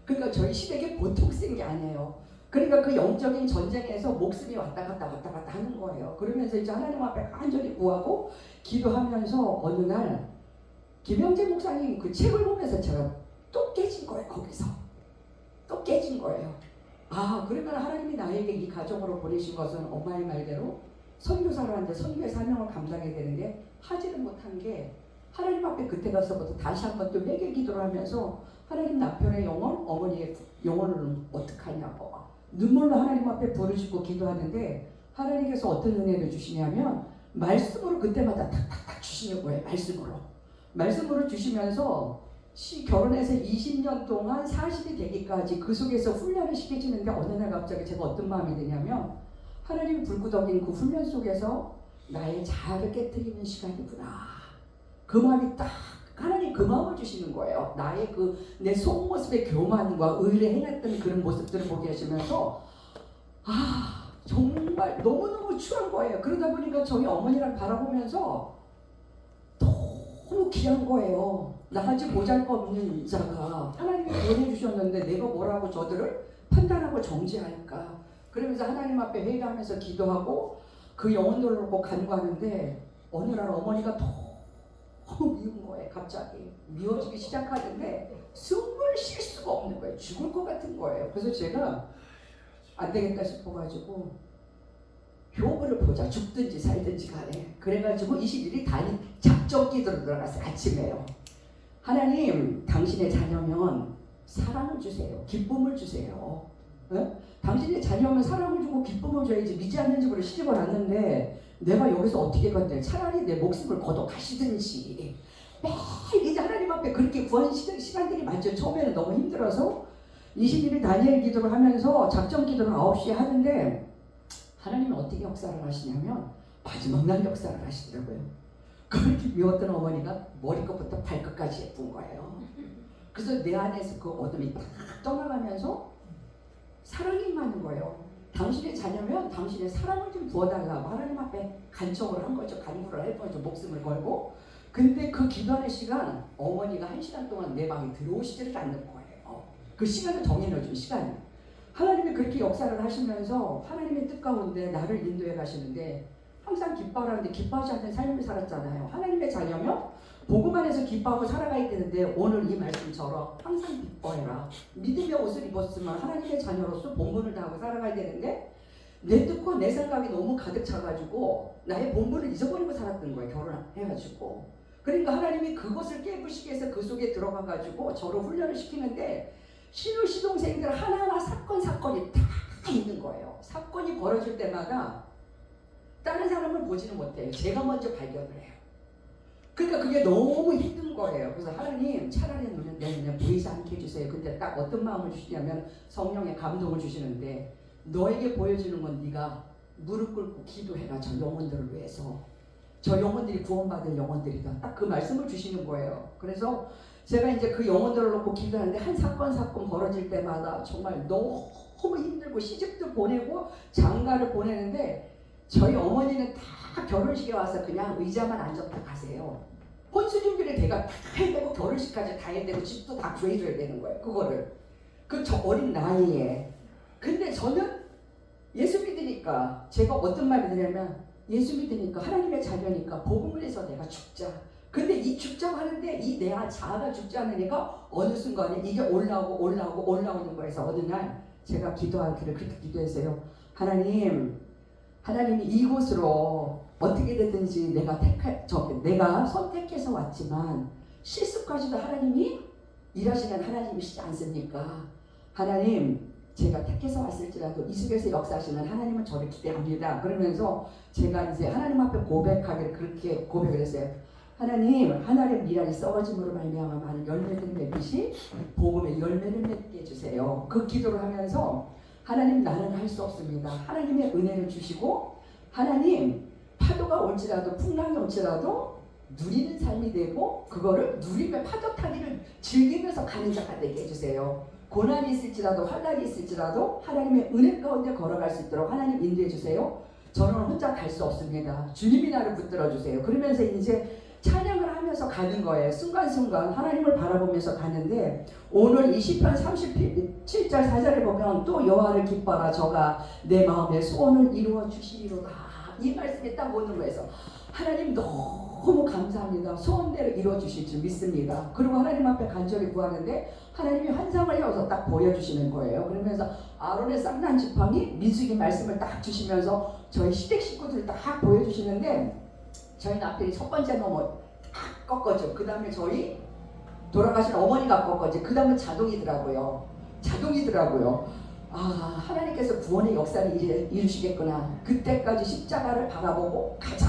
그러니까 저희 시댁에 보통 쓴 게 아니에요. 그러니까 그 영적인 전쟁에서 목숨이 왔다 갔다 하는 거예요. 그러면서 이제 하나님 앞에 간절히 구하고 기도하면서 어느 날 김영재 목사님 그 책을 보면서 제가 또 깨진 거예요. 거기서 또 깨진 거예요. 아, 그러면 하나님이 나에게 이 가정으로 보내신 것은 엄마의 말대로 선교사를 하는데 선교의 사명을 감당해야 되는데 하지를 못한 게, 하나님 앞에 그때 가서부터 다시 한번 또 회개 기도를 하면서 하나님, 남편의 영혼, 어머니의 영혼을 어떡하냐고 눈물로 하나님 앞에 부르짖고 기도하는데 하나님께서 어떤 은혜를 주시냐면 말씀으로 그때마다 탁탁탁 주시는 거예요. 말씀으로 주시면서 결혼해서 20년 동안 40이 되기까지 그 속에서 훈련을 시켜주는데 어느 날 갑자기 제가 어떤 마음이 드냐면 하나님이 불구덩인 그 훈련 속에서 나의 자아를 깨트리는 시간이구나. 그 마음이 딱, 하나님 그 마음을 주시는 거예요. 나의 내 속모습의 교만과 의를 행했던 그런 모습들을 보게 하시면서 정말 너무너무 추한 거예요. 그러다 보니까 저희 어머니랑 바라보면서 너무 귀한 거예요. 나같이 보잘것없는 자가 하나님이 보내주셨는데 내가 뭐라고 저들을 판단하고 정죄할까. 그러면서 하나님 앞에 회개하면서 기도하고 그 영혼들을 놓고 간구하는데 어느 날 어머니가 너무 미운 거예요. 갑자기 미워지기 시작하는데 숨을 쉴 수가 없는 거예요. 죽을 것 같은 거예요. 그래서 제가 안 되겠다 싶어가지고 교부를 보자. 죽든지 살든지 간에. 그래가지고 21일 작정 기도로 들어갔어요. 아침에요. 하나님, 당신의 자녀면 사랑을 주세요. 기쁨을 주세요. 네? 당신의 자녀면 사랑을 주고 기쁨을 줘야지. 믿지 않는 집으로 시집을 왔는데 내가 여기서 어떻게 건데, 차라리 내 목숨을 걷어 가시든지. 매일 이제 하나님 앞에 그렇게 구하는 시간들이 많죠. 처음에는 너무 힘들어서 21일 다니엘 기도를 하면서 작정 기도를 9시에 하는데 하나님은 어떻게 역사를 하시냐면 마지막 날 역사를 하시더라고요. 그렇게 미웠던 어머니가 머리끝부터 발끝까지 예쁜 거예요. 그래서 내 안에서 그 어둠이 딱 떠나가면서 사랑이 임하는 거예요. 당신의 자녀면 당신의 사랑을 좀 부어달라고 하나님 앞에 간청을 한 거죠. 간구를 할 거죠. 목숨을 걸고. 근데 그 기도하는 시간, 어머니가 1시간 동안 내 방에 들어오시지를 않는 거예요. 그 시간을 정해놓은 시간이. 하나님이 그렇게 역사를 하시면서 하나님의 뜻 가운데 나를 인도해 가시는데 항상 기뻐하라는데 기뻐하지 않는 삶을 살았잖아요. 하나님의 자녀면 복음 안에서 기뻐하고 살아가야 되는데 오늘 이 말씀처럼 항상 기뻐해라. 믿음의 옷을 입었으면 하나님의 자녀로서 본분을 다하고 살아가야 되는데 내 뜻과 내 생각이 너무 가득 차가지고 나의 본분을 잊어버리고 살았던 거예요. 결혼해가지고. 그러니까 하나님이 그것을 깨부시기 위해서 그 속에 들어가가지고 저를 훈련을 시키는데 신우 시동생들 하나하나 사건이 다 있는 거예요. 사건이 벌어질 때마다 다른 사람을 보지는 못해요. 제가 먼저 발견을 해요. 그러니까 그게 너무 힘든 거예요. 그래서 하나님 차라리 눈에 내 눈에 보이지 않게 해주세요. 근데 딱 어떤 마음을 주시냐면 성령의 감동을 주시는데 너에게 보여주는 건 네가 무릎 꿇고 기도해라. 저 영혼들을 위해서. 저 영혼들이 구원받을 영혼들이다. 딱 그 말씀을 주시는 거예요. 그래서 제가 이제 그 영혼들을 놓고 기도하는데 한 사건 벌어질 때마다 정말 너무 힘들고 시집도 보내고 장가를 보내는데 저희 어머니는 다 결혼식에 와서 그냥 의자만 앉았다 가세요. 혼수 준비를 내가 다 해야 되고 결혼식까지 다 해야 되고 집도 다 구해줘야 되는 거예요. 그거를. 그 저 어린 나이에. 근데 저는 예수 믿으니까 제가 어떤 말이 드냐면 예수 믿으니까 하나님의 자녀니까 복음을 해서 내가 죽자. 근데 이 죽자고 하는데 이 내 자아가 죽지 않으니까 어느 순간에 이게 올라오는 거에서 어느 날 제가 기도하기를 그렇게 기도했어요. 하나님이 이곳으로 어떻게 되든지 내가 선택해서 왔지만 실수까지도 하나님이 일하시는 하나님이시지 않습니까? 하나님 제가 택해서 왔을지라도 이 속에서 역사하시는 하나님은 저를 기대합니다. 그러면서 제가 이제 하나님 앞에 고백하기를 그렇게 고백을 했어요. 하나님 미랄이 썩어짐으로 말미암아 많은 열매들을 맺듯이 복음의 열매를 맺게 해주세요. 그 기도를 하면서 하나님 나는 할 수 없습니다. 하나님의 은혜를 주시고 하나님 파도가 올지라도 풍랑이 올지라도 누리는 삶이 되고 그거를 누리며 파도 타기를 즐기면서 가는 자가 되게 해주세요. 고난이 있을지라도 환난이 있을지라도 하나님의 은혜 가운데 걸어갈 수 있도록 하나님 인도해 주세요. 저는 혼자 갈 수 없습니다. 주님이 나를 붙들어 주세요. 그러면서 이제 찬양을 하면서 가는 거예요. 순간순간 하나님을 바라보면서 가는데 오늘 20편 37절 4절에 보면 또 여호와를 기뻐하라 저가 내 마음의 소원을 이루어 주시리로다. 이 말씀이 딱 오는 거에서 하나님 너무 감사합니다. 소원대로 이루어 주실 줄 믿습니다. 그리고 하나님 앞에 간절히 구하는데 하나님이 환상을 이어서 딱 보여주시는 거예요. 그러면서 아론의 쌍난 지팡이 민수기 말씀을 딱 주시면서 저희 시댁 식구들을 딱 보여주시는데 저희는 앞에 첫 번째 넘어 딱 꺾어져. 그 다음에 저희 돌아가신 어머니가 꺾어지. 그 다음은 자동이더라고요. 아 하나님께서 구원의 역사를 이루시겠구나. 그때까지 십자가를 바라보고 가자.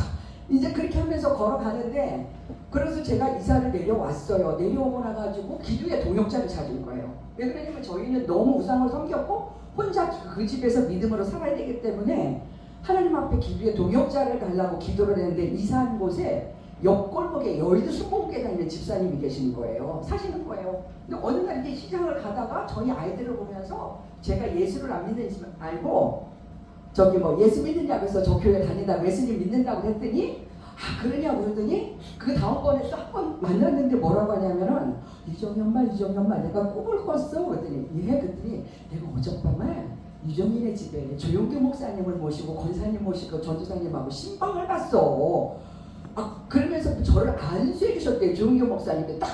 이제 그렇게 하면서 걸어가는데 그래서 제가 이사를 내려왔어요. 내려오고 나가지고 기도의 동역자를 찾은 거예요. 왜 그러냐면 저희는 너무 우상을 섬겼고 혼자 그 집에서 믿음으로 살아야 되기 때문에 하나님 앞에 기도의 동역자를 달라고 기도를 했는데 이사한 곳에 옆골목에 여의도 수목에 다니는 집사님이 계시는 거예요. 사시는 거예요. 근데 어느 날 이제 시장을 가다가 저희 아이들을 보면서 제가 예수를 안 믿는지 알고 저기 뭐 예수 믿느냐고 해서 저 교회 다니다가 예수님 믿는다고 했더니 아 그러냐고 그러더니 그 다음번에 또 한 번 만났는데 뭐라고 하냐면은 이정희 엄마 내가 꿈을 꿨어 그랬더니 예 그랬더니 내가 어젯밤에 유정민의 집에 조용규 목사님을 모시고 권사님 모시고 전도사님하고 신방을 갔어. 아 그러면서 저를 안수해 주셨대요. 조용규 목사님이 딱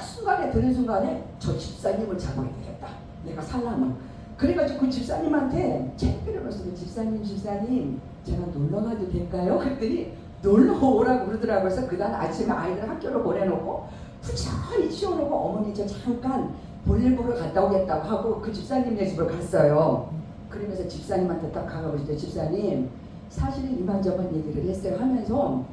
드는 순간에 저 집사님을 잡아야 되겠다. 내가 살라면. 그래가지고 그 집사님한테 책들을 봤어요. 집사님 제가 놀러 가도 될까요? 그랬더니 놀러 오라고 그러더라고요. 그래서 그날 아침에 아이들 학교로 보내놓고 부천히 치워놓고 어머니 저 잠깐 볼일 보러 갔다 오겠다고 하고 그 집사님네 집을 갔어요. 그러면서 집사님한테 딱 가가지고 집사님 사실은 이만저만 얘기를 했어요 하면서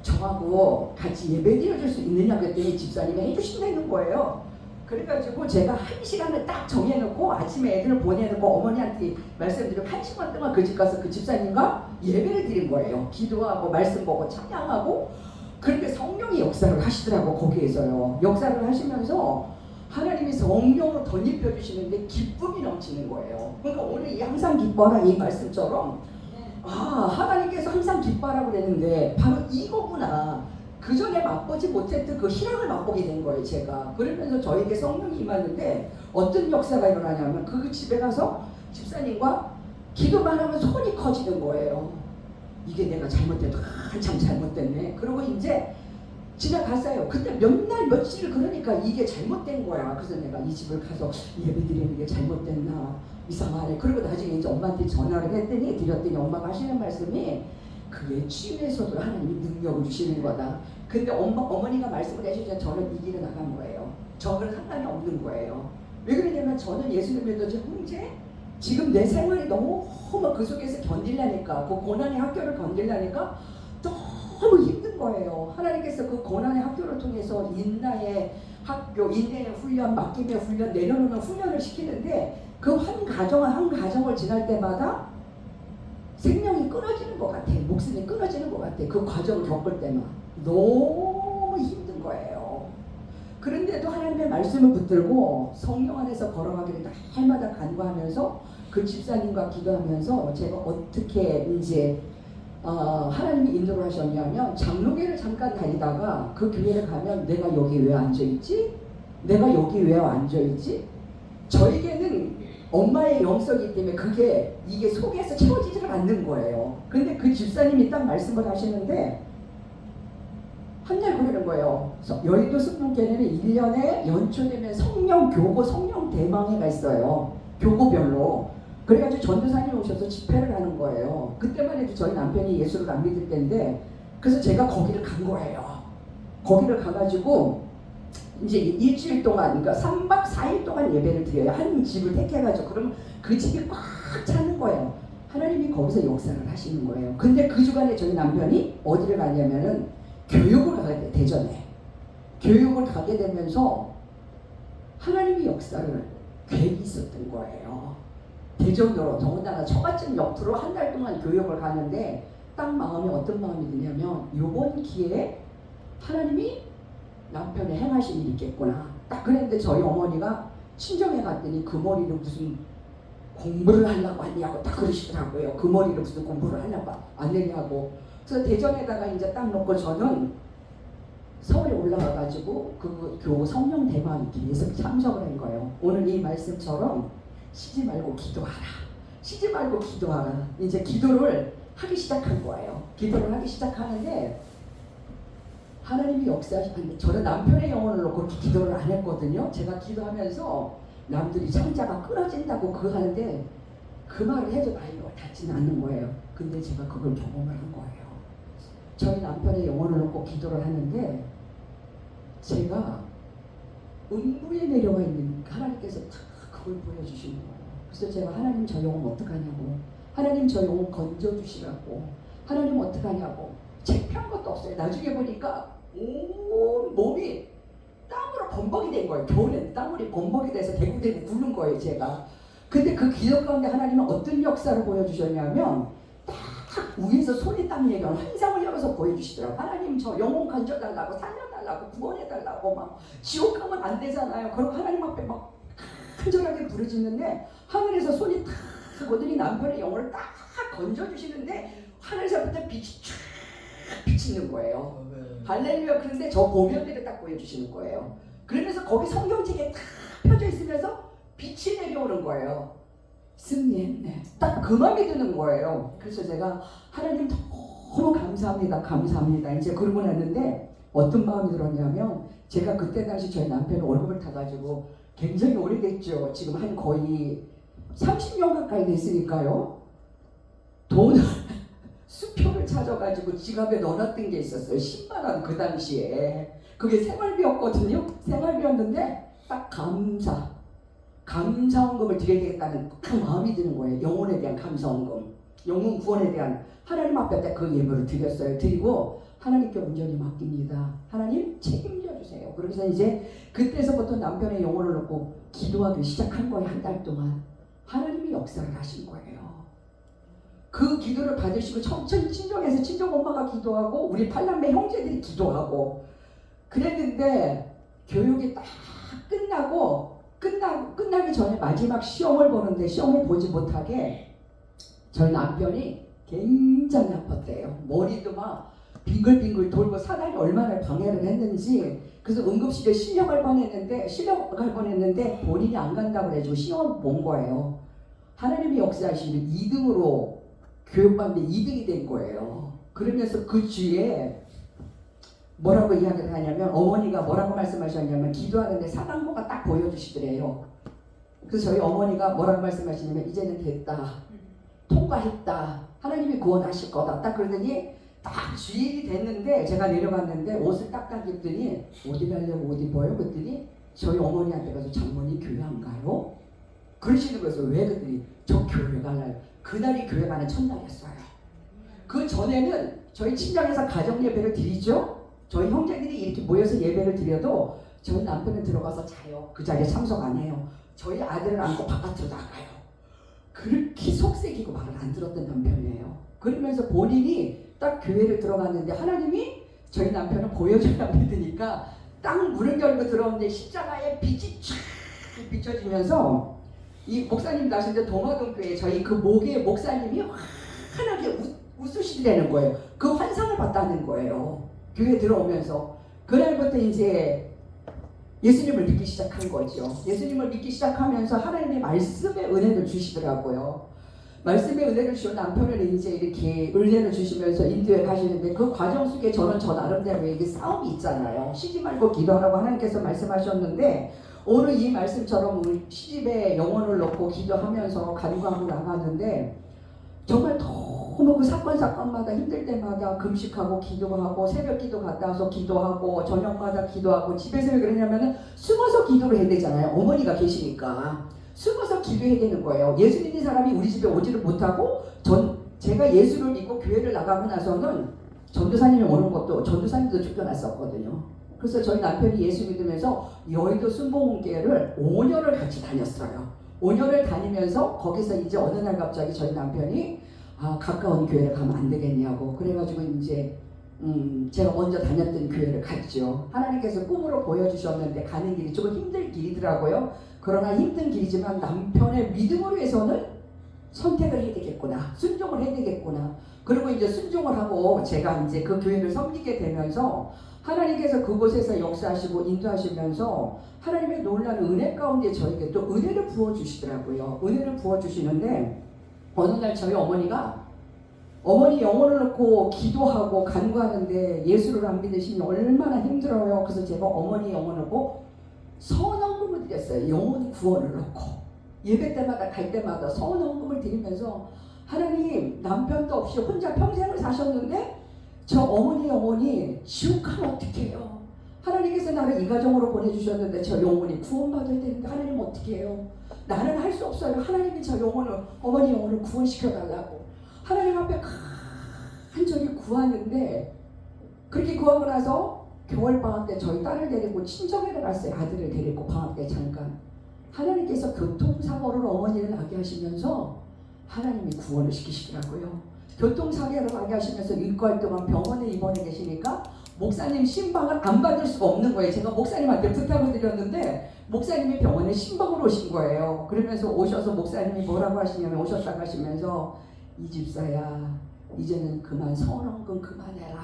저하고 같이 예배 드려줄 수 있느냐 그랬더니 집사님이 해주신다는 거예요. 그래가지고 제가 1시간을 딱 정해놓고 아침에 애들을 보내놓고 어머니한테 말씀드리고 1시간 동안 그 집 가서 그 집사님과 예배를 드린 거예요. 기도하고 말씀 보고 찬양하고 그런데 성령이 역사를 하시더라고. 거기에서요. 역사를 하시면서 하나님이 성령으로 덧입혀 주시는데 기쁨이 넘치는 거예요. 그러니까 오늘 이 항상 기뻐라 이 말씀처럼 아 하나님께서 항상 기뻐하라고 그랬는데 바로 이거구나. 그 전에 맛보지 못했던 그 희락을 맛보게 된 거예요 제가. 그러면서 저에게 성령이 임하는데 어떤 역사가 일어나냐면 그 집에 가서 집사님과 기도만 하면 손이 커지는 거예요. 이게 내가 잘못됐다. 한참 잘못됐네. 그리고 이제 지나갔어요. 근데 몇 날 며칠 그러니까 이게 잘못된 거야. 그래서 내가 이 집을 가서 예배드리는 게 잘못됐나 이상하네. 그리고 나중에 이제 엄마한테 전화를 드렸더니 엄마가 하시는 말씀이 그게 치유에서도 하나님이 능력을 주시는 거다. 근데 어머니가 말씀을 해주셔서 저는 이 길을 나간 거예요. 저는 상관이 없는 거예요. 왜 그러냐면 저는 예수님 믿어도 형제 지금 내 생활이 너무 그 속에서 견디려니까 그 고난의 학교를 견디려니까 너무 힘든 거예요. 하나님께서 그 고난의 학교를 통해서 인내의 학교, 인내의 훈련, 맡김의 훈련, 내려놓는 훈련을 시키는데 그 한 가정을 지날 때마다 생명이 끊어지는 것 같아. 목숨이 끊어지는 것 같아. 그 과정을 겪을 때만 너무 힘든 거예요. 그런데도 하나님의 말씀을 붙들고 성령 안에서 걸어가기를 날마다 간구하면서 그 집사님과 기도하면서 제가 어떻게 이제 하나님이 인도를 하셨냐면 장로교를 잠깐 다니다가 그 교회를 가면 내가 여기 왜 앉아있지? 내가 여기 왜 앉아있지? 저에게는 엄마의 영성이기 때문에 이게 속에서 채워지지가 않는 거예요. 근데 그 집사님이 딱 말씀을 하시는데 한 날 그러는 거예요. 여의도 승문교회는 1년에 연초되면 성령 교고 성령 대망회가 있어요. 교구별로. 그래가지고 전도사님이 오셔서 집회를 하는 거예요. 그때만 해도 저희 남편이 예수를 안 믿을 때인데 그래서 제가 거기를 간 거예요. 거기를 가가지고 이제 일주일 동안 그러니까 3박 4일 동안 예배를 드려요. 한 집을 택해가지고 그러면 그 집이 꽉 차는 거예요. 하나님이 거기서 역사를 하시는 거예요. 근데 그 주간에 저희 남편이 어디를 가냐면은 교육을 가게 돼. 대전에 교육을 가게 되면서 하나님의 역사를 계획이 있었던 거예요. 대전으로 더군다나 처갓집 옆으로 한 달 동안 교육을 가는데 딱 마음이 어떤 마음이 드냐면 요번 기회에 하나님이 남편의 행하신 일이 있겠구나. 딱 그랬는데 저희 어머니가 친정에 갔더니 그 머리를 무슨 공부를 하려고 하냐고 딱 그러시더라고요. 그 머리를 무슨 공부를 하려고 안 되냐고. 그래서 대전에다가 이제 딱 놓고 저는 서울에 올라와가지고 그 교우 성령 대망 기회에서 참석을 한 거예요. 오늘 이 말씀처럼 쉬지 말고 기도하라. 쉬지 말고 기도하라. 이제 기도를 하기 시작한 거예요. 기도를 하기 시작하는데 하나님이 역사하시는데 저는 남편의 영혼을 놓고 기도를 안 했거든요. 제가 기도하면서 남들이 창자가 끊어진다고 그거 하는데 그 말을 해도 나이가 닿지는 않는 거예요. 근데 제가 그걸 경험을 한 거예요. 저희 남편의 영혼을 놓고 기도를 하는데 제가 음부에 내려와 있는 하나님께서 다 그걸 보여주시는 거예요. 그래서 제가 하나님 저 영혼 어떡하냐고, 하나님 저 영혼 건져주시라고, 하나님 어떡하냐고. 창피한 것도 없어요. 나중에 보니까 온 몸이 땀으로 범벅이 된 거예요. 겨울에 땀물이 범벅이 돼서 대구대구 굴른 거예요 제가. 근데 그 기도 가운데 하나님은 어떤 역사를 보여주셨냐면 딱 위에서 손이 땀 내려 환상을 열어서 보여주시더라고요. 하나님 저 영혼 건져달라고, 살려달라고, 구원해달라고. 막 지옥 가면 안 되잖아요. 그리고 하나님 앞에 막 간절하게 부르짖는데 하늘에서 손이 탁 하거든요. 남편의 영혼을 딱 건져주시는데 하늘에서부터 빛이 쫙 비치는 거예요. 할렐루야. 그런데 저 보면들을 딱 보여주시는 거예요. 그러면서 거기 성경책에 딱 펴져 있으면서 빛이 내려오는 거예요. 승리했네. 딱 그 마음이 드는 거예요. 그래서 제가 하나님 너무 감사합니다. 감사합니다. 이제 그러고 났는데 어떤 마음이 들었냐면 제가 그때 당시 저희 남편 월급을 타가지고 굉장히 오래됐죠. 지금 한 거의 30년 가까이 됐으니까요. 돈을 수표를 찾아가지고 지갑에 넣어놨던 게 있었어요. 10만 원 그 당시에. 그게 생활비였거든요. 생활비였는데 딱 감사원금을 드려야 되겠다는 그 마음이 드는 거예요. 영혼에 대한 감사원금, 영혼 구원에 대한 하나님 앞에 그 예물을 드렸어요. 드리고 하나님께 온전히 맡깁니다. 하나님 책임져 주세요. 그러면서 이제 그때서부터 남편의 영혼을 놓고 기도하기 시작한 거예요. 한 달 동안 하나님이 역사를 하신 거예요. 그 기도를 받으시고 천천히 친정에서 친정 엄마가 기도하고 우리 팔남매 형제들이 기도하고 그랬는데 교육이 딱 끝나기 전에 마지막 시험을 보는데 시험을 보지 못하게 저희 남편이 굉장히 아팠대요. 머리도 막 빙글빙글 돌고 사단이 얼마나 방해를 했는지. 그래서 응급실에 실려갈 뻔했는데 본인이 안 간다고 그래가지고 시험을 본 거예요. 하나님이 역사하시는 2등으로 교육받는데 2등이 된 거예요. 그러면서 그 주에 뭐라고 이야기를 하냐면 어머니가 뭐라고 말씀하셨냐면 기도하는데 사단고가 딱 보여주시더래요. 그래서 저희 어머니가 뭐라고 말씀하시냐면 이제는 됐다. 통과했다. 하나님이 구원하실 거다. 딱 그러더니 딱 주일이 됐는데 제가 내려갔는데 옷을 딱 입더니 어디 가려고 옷 입어요? 그랬더니 저희 어머니한테 가서 장모님 교회 안 가요? 그러시는 거예요. 왜 그랬더니 저 교회 갈래요. 그날이 교회 가는 첫날이었어요. 그 전에는 저희 친정에서 가정 예배를 드리죠. 저희 형제들이 이렇게 모여서 예배를 드려도 저희 남편은 들어가서 자요. 그 자리에 참석 안 해요. 저희 아들을 안고 바깥으로 나가요. 그렇게 속색이고 말을 안 들었던 남편이에요. 그러면서 본인이 딱 교회를 들어갔는데 하나님이 저희 남편은 보여줘야 믿으니까 딱 문을 열고 들어오는데 십자가의 빛이 쫙 비춰지면서 이 목사님 나신데 동화동교회 저희 그 목의 목사님이 환하게 웃으시더라는 거예요. 그 환상을 봤다는 거예요. 교회 들어오면서 그날부터 이제 예수님을 믿기 시작한 거죠. 예수님을 믿기 시작하면서 하나님의 말씀의 은혜를 주시더라고요. 말씀의 은혜를 주신 남편을 이제 이렇게 은혜를 주시면서 인도에 가시는데 그 과정 속에 저는 저 나름대로 이게 싸움이 있잖아요. 쉬지 말고 기도하라고 하나님께서 말씀하셨는데 오늘 이 말씀처럼 우리 시집에 영혼을 넣고 기도하면서 간구하고 나가는데 정말 너무 그 사건마다 힘들 때마다 금식하고 기도하고 새벽 기도 갔다 와서 기도하고 저녁마다 기도하고 집에서 왜 그러냐면은 숨어서 기도를 해야 되잖아요. 어머니가 계시니까 숨어서 기도해야 되는 거예요. 예수 믿는 사람이 우리 집에 오지를 못하고 제가 예수를 믿고 교회를 나가고 나서는 전도사님이 오는 것도 전도사님도 쫓겨났었거든요. 그래서 저희 남편이 예수 믿으면서 여의도 순복음교회를 5년을 같이 다녔어요. 5년을 다니면서 거기서 이제 어느 날 갑자기 저희 남편이 가까운 교회를 가면 안 되겠냐고 그래가지고 이제 제가 먼저 다녔던 교회를 갔죠. 하나님께서 꿈으로 보여주셨는데 가는 길이 조금 힘든 길이더라고요. 그러나 힘든 길이지만 남편의 믿음으로 해서는 선택을 해야 되겠구나, 순종을 해야 되겠구나. 그리고 이제 순종을 하고 제가 이제 그 교회를 섬기게 되면서 하나님께서 그곳에서 역사하시고 인도하시면서 하나님의 놀라운 은혜 가운데 저에게 또 은혜를 부어주시더라고요. 은혜를 부어주시는데 어느 날 저희 어머니가 어머니 영혼을 넣고 기도하고 간구하는데 예수를 안 믿으시면 얼마나 힘들어요. 그래서 제가 어머니 영혼을 넣고 선언금을 드렸어요. 영혼 구원을 넣고 예배 때마다 갈 때마다 선언금을 드리면서 하나님 남편도 없이 혼자 평생을 사셨는데 저 어머니 영혼이 지옥 가면 어떻게 해요? 하나님께서 나를 이 가정으로 보내주셨는데 저 영혼이 구원받아야 되는데 하나님 어떻게 해요? 나는 할 수 없어요. 하나님이 저 영혼을 어머니 영혼을 구원시켜달라고 하나님 앞에 간절히 구하는데 그렇게 구하고 나서 겨울방학 때 저희 딸을 데리고 친정에 갔어요. 아들을 데리고 방학 때 잠깐. 하나님께서 교통사고를 어머니를 나게 하시면서 하나님이 구원을 시키시더라고요. 교통사고를 나게 하시면서 6개월 동안 병원에 입원해 계시니까 목사님 신방을 안 받을 수가 없는 거예요. 제가 목사님한테 부탁을 드렸는데 목사님이 병원에 신방으로 오신 거예요. 그러면서 오셔서 목사님이 뭐라고 하시냐면 오셨다고 하시면서 이 집사야 이제는 그만 선언금 그만해라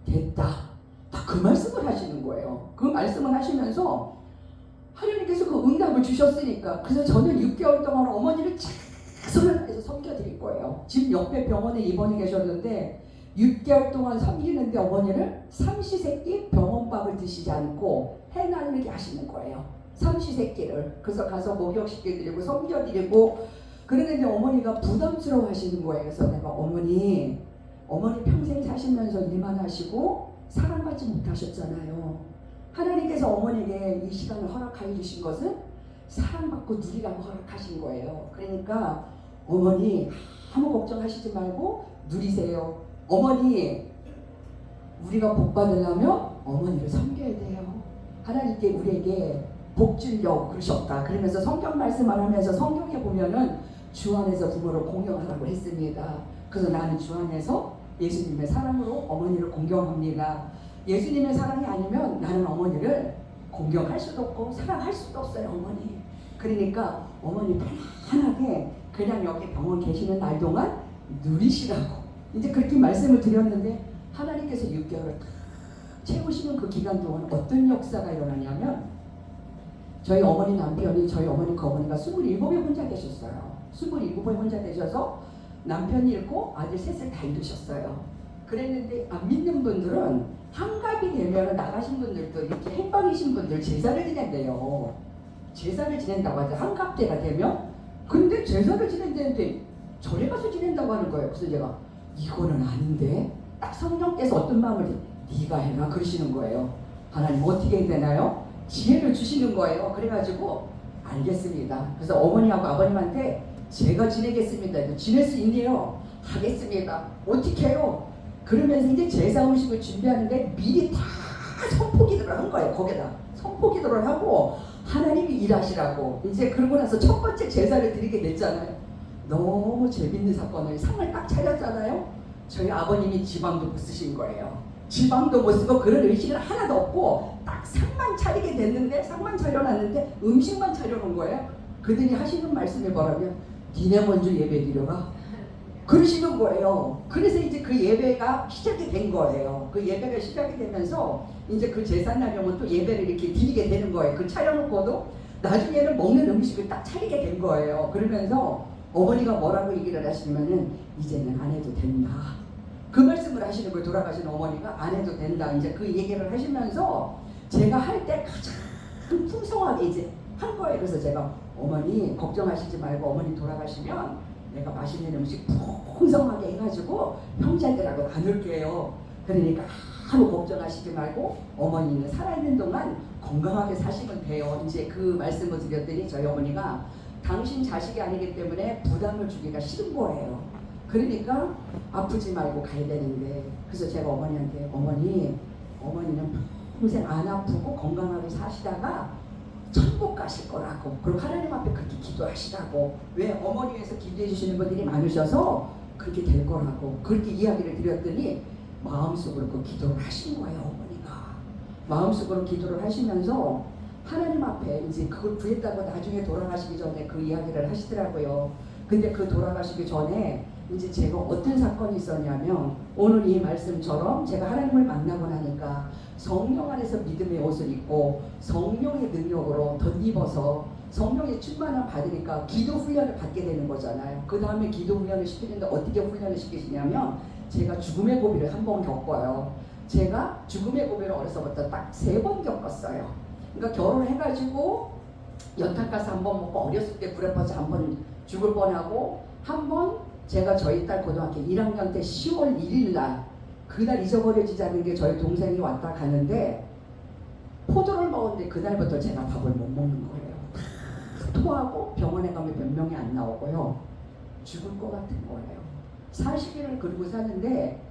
됐다. 다 그 말씀을 하시는 거예요. 그 말씀을 하시면서 하나님께서 그 응답을 주셨으니까 그래서 저는 6개월 동안 어머니를 최선을 다해서 섬겨드릴 거예요. 지금 옆에 병원에 입원해 계셨는데 6개월 동안 섬기는데 어머니를 삼시세끼 병원밥을 드시지 않고 해날리게 하시는 거예요. 삼시세끼를. 그래서 가서 목욕시켜드리고 섬겨드리고 그러는데 어머니가 부담스러워 하시는 거예요. 그래서 내가 어머니 평생 사시면서 일만 하시고 사랑받지 못하셨잖아요. 하나님께서 어머니에게 이 시간을 허락하여 주신 것은 사랑받고 누리라고 허락하신 거예요. 그러니까 어머니 아무 걱정하시지 말고 누리세요. 어머니 우리가 복 받으려면 어머니를 섬겨야 돼요. 하나님께 우리에게 복 주려고 그러셨다. 그러면서 성경 말씀을 하면서 성경에 보면은 주 안에서 부모를 공경하라고 했습니다. 그래서 나는 주 안에서 예수님의 사랑으로 어머니를 공경합니다. 예수님의 사랑이 아니면 나는 어머니를 공경할 수도 없고 사랑할 수도 없어요. 어머니. 그러니까 어머니 편안하게 그냥 여기 병원 계시는 날 동안 누리시라고 이제 그렇게 말씀을 드렸는데 하나님께서 6개월을 채우시는 그 기간 동안 어떤 역사가 일어나냐면 저희 어머니 남편이 저희 어머니 그 어머니가 27에 혼자 계셨어요. 27에 혼자 되셔서 남편이 잃고 아들 셋을 다 잃으셨어요. 그랬는데 안 믿는 분들은 한갑이 되면 나가신 분들도 이렇게 행방이신 분들 제사를 지낸대요. 제사를 지낸다고 하죠. 한갑 때가 되면. 근데 제사를 지낸다는데 절에 가서 지낸다고 하는 거예요. 그래서 제가 이거는 아닌데 딱 성령께서 어떤 마음을 네가 해라 그러시는 거예요. 하나님 어떻게 해야 되나요? 지혜를 주시는 거예요. 그래가지고 알겠습니다. 그래서 어머니하고 아버님한테 제가 지내겠습니다. 지낼 수 있네요. 하겠습니다. 어떻게 해요? 그러면서 이제 제사 음식을 준비하는데 미리 다 선포기도를 한 거예요. 거기다 선포기도를 하고 하나님이 일하시라고. 이제 그러고 나서 첫 번째 제사를 드리게 됐잖아요. 너무 재밌는 사건을 상을 딱 차렸잖아요. 저희 아버님이 지방도 못 쓰신 거예요. 지방도 못 쓰고 그런 의식은 하나도 없고 딱 상만 차리게 됐는데, 상만 차려놨는데 음식만 차려놓은 거예요. 그들이 하시는 말씀이 뭐라면 니네 먼저 예배 드려가 그러시는 거예요. 그래서 이제 그 예배가 시작이 된 거예요. 그 예배가 시작이 되면서 이제 그 제사날 오면 또 예배를 이렇게 드리게 되는 거예요. 그 차려놓고도 나중에는 먹는 음식을 딱 차리게 된 거예요. 그러면서 어머니가 뭐라고 얘기를 하시냐면은 이제는 안 해도 된다. 그 말씀을 하시는 거예요. 돌아가신 어머니가 안 해도 된다. 이제 그 얘기를 하시면서 제가 할 때 가장 풍성하게 이제 한 거예요. 그래서 제가 어머니 걱정하시지 말고 어머니 돌아가시면 내가 맛있는 음식 풍성하게 해가지고 형제들하고 나눌게요. 그러니까 아무 걱정하시지 말고 어머니는 살아있는 동안 건강하게 사시면 돼요. 이제 그 말씀을 드렸더니 저희 어머니가 당신 자식이 아니기 때문에 부담을 주기가 싫은 거예요. 그러니까 아프지 말고 가야 되는데, 그래서 제가 어머니한테 어머니는 평생 안 아프고 건강하게 사시다가 천국 가실 거라고, 그리고 하나님 앞에 그렇게 기도하시라고. 왜 어머니 위해서 기도해 주시는 분들이 많으셔서 그렇게 될 거라고 그렇게 이야기를 드렸더니 마음속으로 그 기도를 하신 거예요. 어머니가 마음속으로 기도를 하시면서 하나님 앞에 이제 그걸 구했다고 나중에 돌아가시기 전에 그 이야기를 하시더라고요. 근데 그 돌아가시기 전에 이제 제가 어떤 사건이 있었냐면, 오늘 이 말씀처럼 제가 하나님을 만나고 나니까 성령 안에서 믿음의 옷을 입고 성령의 능력으로 덧입어서 성령의 충만함 받으니까 기도 훈련을 받게 되는 거잖아요. 그 다음에 기도 훈련을 시키는데 어떻게 훈련을 시키시냐면, 제가 죽음의 고비를 한 번 겪어요. 제가 죽음의 고비를 어려서부터 딱 3번 겪었어요. 그러니까 결혼해가지고 연탄 가스 한 번 먹고 어렸을 때 불에 빠져 한 번 죽을 뻔하고, 한 번 제가 저희 딸 고등학교 1학년 때 10월 1일 날, 그날 잊어버려지지 않는 게 저희 동생이 왔다 가는데 포도를 먹었는데 그날부터 제가 밥을 못 먹는 거예요. 토하고 병원에 가면 몇 명이 안 나오고요. 죽을 것 같은 거예요. 40일을 그러고 사는데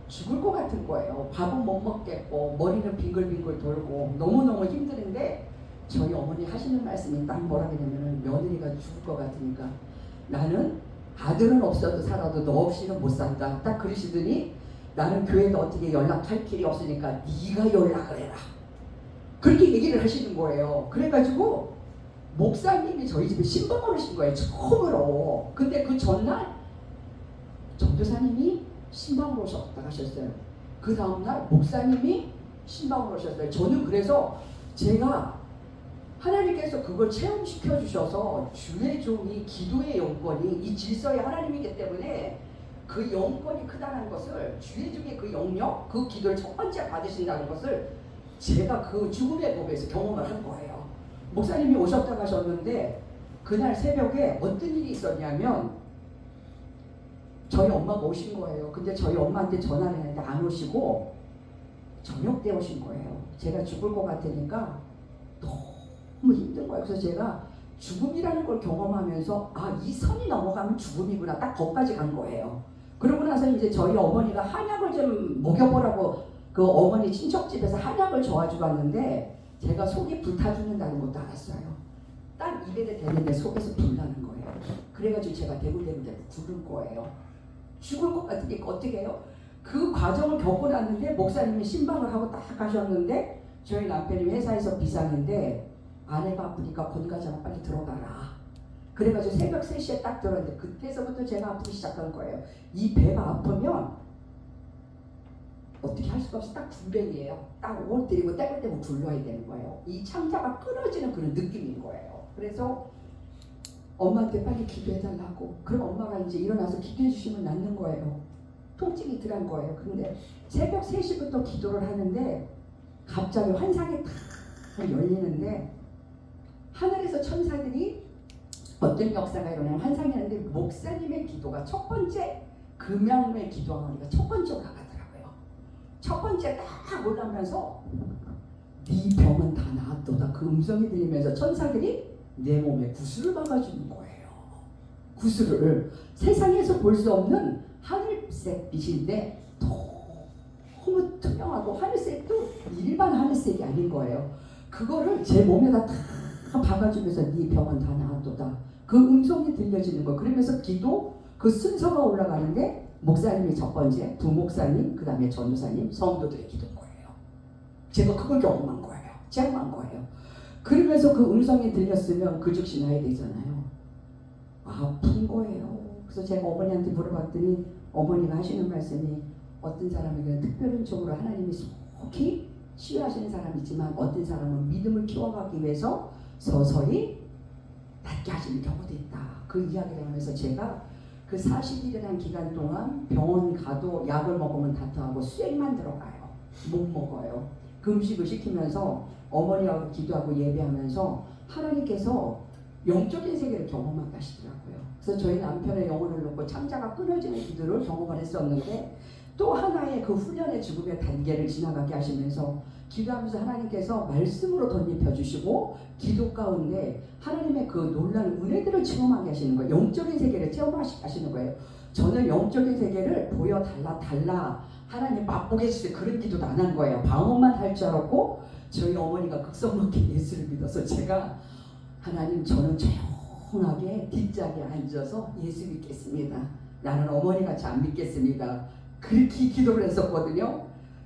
죽을 것 같은 거예요. 밥은 못 먹겠고 머리는 빙글빙글 돌고 너무너무 힘드는데, 저희 어머니 하시는 말씀이 딱 뭐라 그러냐면, 며느리가 죽을 것 같으니까 나는 아들은 없어도 살아도 너 없이는 못 산다. 딱 그러시더니, 나는 교회도 어떻게 연락할 길이 없으니까 네가 연락을 해라. 그렇게 얘기를 하시는 거예요. 그래가지고 목사님이 저희 집에 신방을 오신 거예요. 처음으로. 근데 그 전날 전도사님이 신방으로 오셨다 하셨어요. 그 다음날 목사님이 신방으로 오셨어요. 저는 그래서 제가 하나님께서 그걸 체험시켜 주셔서 주의 종이 기도의 영권이 이 질서의 하나님이기 때문에 그 영권이 크다는 것을, 주의 종의 그 영역, 그 기도를 첫 번째 받으신다는 것을 제가 그 죽음의 법에서 경험을 한 거예요. 목사님이 오셨다 가셨는데 그날 새벽에 어떤 일이 있었냐면, 저희 엄마가 오신 거예요. 근데 저희 엄마한테 전화를 했는데 안 오시고 저녁 때 오신 거예요. 제가 죽을 것 같으니까 너무 힘든 거예요. 그래서 제가 죽음이라는 걸 경험하면서 이 선이 넘어가면 죽음이구나, 딱 거기까지 간 거예요. 그러고 나서 이제 저희 어머니가 한약을 좀 먹여보라고 그 어머니 친척집에서 한약을 저어주고 왔는데, 제가 속이 불타 죽는다는 것도 알았어요. 딱 입에 대는데 속에서 불나는 거예요. 그래가지고 제가 대구대구대구 죽을 거예요. 죽을 것 같으니까 어떻게 해요? 그 과정을 겪고 났는데 목사님이 신방을 하고 딱 가셨는데, 저희 남편이 회사에서 비상인데 아내가 아프니까 권가장 빨리 들어가라. 그래가지고 새벽 3시에 딱 들었는데 그때서부터 제가 아프기 시작한 거예요. 이 배가 아프면 어떻게 할 수가 없어. 딱 군뱅이에요. 딱 옷 들이고 떼고 떼고 굴러야 되는 거예요. 이 창자가 끊어지는 그런 느낌인 거예요. 그래서 엄마한테 빨리 기도해달라고. 그럼 엄마가 이제 일어나서 기도해 주시면 낫는 거예요. 통증이 덜한 거예요. 근데 새벽 3시부터 기도를 하는데 갑자기 환상이 탁 열리는데, 하늘에서 천사들이 어떤 역사가 일어나는 환상이었는데, 목사님의 기도가 첫 번째, 금양로에 기도하니까 첫 번째 올라가더라고요. 첫 번째 딱 올라오면서 네 병은 다 나았도다. 그 음성이 들리면서 천사들이 내 몸에 구슬을 박아주는 거예요. 구슬을 세상에서 볼 수 없는 하늘색 빛인데 너무 투명하고 하늘색도 일반 하늘색이 아닌 거예요. 그거를 제 몸에다 다 박아주면서 네 병은 다 나았도다. 그 음성이 들려지는 거. 그러면서 기도 그 순서가 올라가는 게 목사님이 첫 번째, 부목사님, 그 다음에 전도사님, 성도들의 기도인 거예요. 제가 그걸 경험한 거예요. 체험한 거예요. 그러면서 그 음성이 들렸으면 그 즉시 나야 되잖아요. 아픈 거예요. 그래서 제가 어머니한테 물어봤더니 어머니가 하시는 말씀이 어떤 사람에게는 특별한 쪽으로 하나님이 속히 치유하시는 사람이 있지만 어떤 사람은 믿음을 키워가기 위해서 서서히 낫게 하시는 경우도 있다. 그 이야기를 하면서 제가 그 40일이라는 기간 동안 병원 가도 약을 먹으면 다투하고 수액만 들어가요. 못 먹어요. 금식을 시키면서 어머니하고 기도하고 예배하면서 하나님께서 영적인 세계를 경험하게 하시더라고요. 그래서 저희 남편의 영혼을 놓고 창자가 끊어지는 기도를 경험을 했었는데 또 하나의 그 훈련의 죽음의 단계를 지나가게 하시면서 기도하면서 하나님께서 말씀으로 덧입혀 주시고 기도 가운데 하나님의 그 놀라운 은혜들을 체험하게 하시는 거예요. 영적인 세계를 체험하시게 하시는 거예요. 저는 영적인 세계를 보여달라 하나님 맛보게 해주세요. 그런 기도도 안 한 거예요. 방언만 할 줄 알았고 저희 어머니가 극성롭게 예수를 믿어서 제가 하나님 저는 조용하게 뒷자리에 앉아서 예수 믿겠습니다. 나는 어머니같이 안 믿겠습니다. 그렇게 기도를 했었거든요.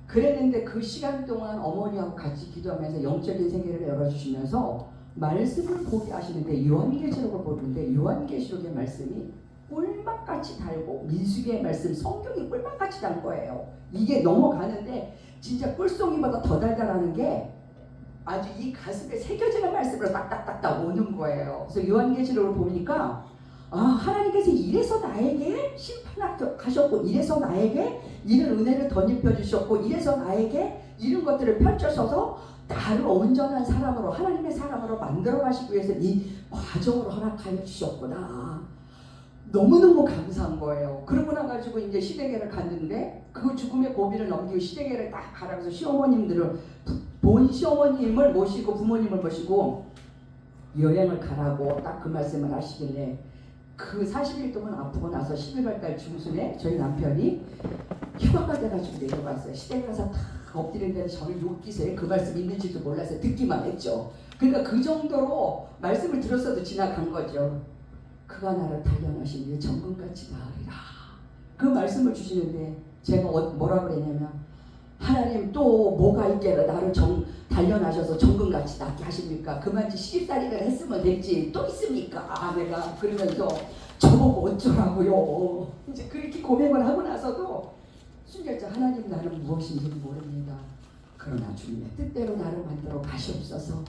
그랬는데 그 시간 동안 어머니하고 같이 기도하면서 영적인 세계를 열어주시면서 말씀을 보게 하시는데 요한계시록을 보는데 요한계시록의 말씀이 꿀맛같이 달고 민수기의 말씀 성경이 꿀맛같이 달 거예요. 이게 넘어가는데 진짜 꿀송이보다 더 달달하는 게 아주 이 가슴에 새겨지는 말씀으로 딱딱딱딱 오는 거예요. 그래서 요한계시록을 보니까 하나님께서 이래서 나에게 심판하셨고 이래서 나에게 이런 은혜를 덧입혀 주셨고 이래서 나에게 이런 것들을 펼쳐서서 나를 온전한 사람으로 하나님의 사람으로 만들어 가시기 위해서 이 과정으로 허락하여 주셨구나. 너무너무 감사한 거예요. 그러고 나가지고 이제 시댁에를 갔는데 그 죽음의 고비를 넘기고 시댁에를 딱 가라면서 시어머님들을 본 시어머님을 모시고 부모님을 모시고 여행을 가라고 딱 그 말씀을 하시길래 그 40일 동안 아프고 나서 11월달 중순에 저희 남편이 휴가가 돼가지고 내려갔어요. 시댁에 가서 탁 엎드린 데는 저는 욕기서에 그 말씀 있는지도 몰라서 듣기만 했죠. 그러니까 그 정도로 말씀을 들었어도 지나간 거죠. 그가 나를 단련하시니 정금같이 나으리라. 그 말씀을 주시는데 제가 뭐라 그랬냐면 하나님 또 뭐가 있게라 나를 단련하셔서 정금같이 낫게 하십니까? 그만 시집살이를 했으면 됐지 또 있습니까? 내가 그러면서 저보고 어쩌라고요. 이제 그렇게 고백을 하고 나서도 순결자 하나님 나는 무엇인지 모릅니다. 그러나 주님의 뜻대로 나를 만들어 가시옵소서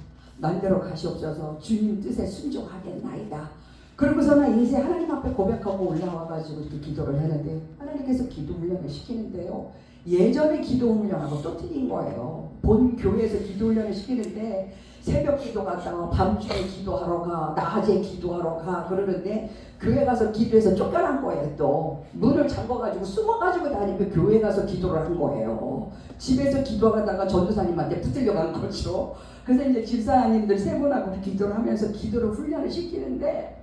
주님 뜻에 순종하겠나이다. 그러고서는 이제 하나님 앞에 고백하고 올라와가지고 이렇게 기도를 하는데 하나님께서 기도 훈련을 시키는데요. 예전에 기도 훈련하고 또 틀린 거예요. 본 교회에서 기도 훈련을 시키는데 새벽 기도 갔다가 밤중에 기도하러 가, 낮에 기도하러 가 그러는데 교회 가서 기도해서 쫓겨난 거예요. 또 문을 잠궈가지고 숨어가지고 다니면 교회 가서 기도를 한 거예요. 집에서 기도하다가 전도사님한테 붙들려 간 거죠. 그래서 이제 집사님들 세 분하고 기도를 하면서 기도를 훈련을 시키는데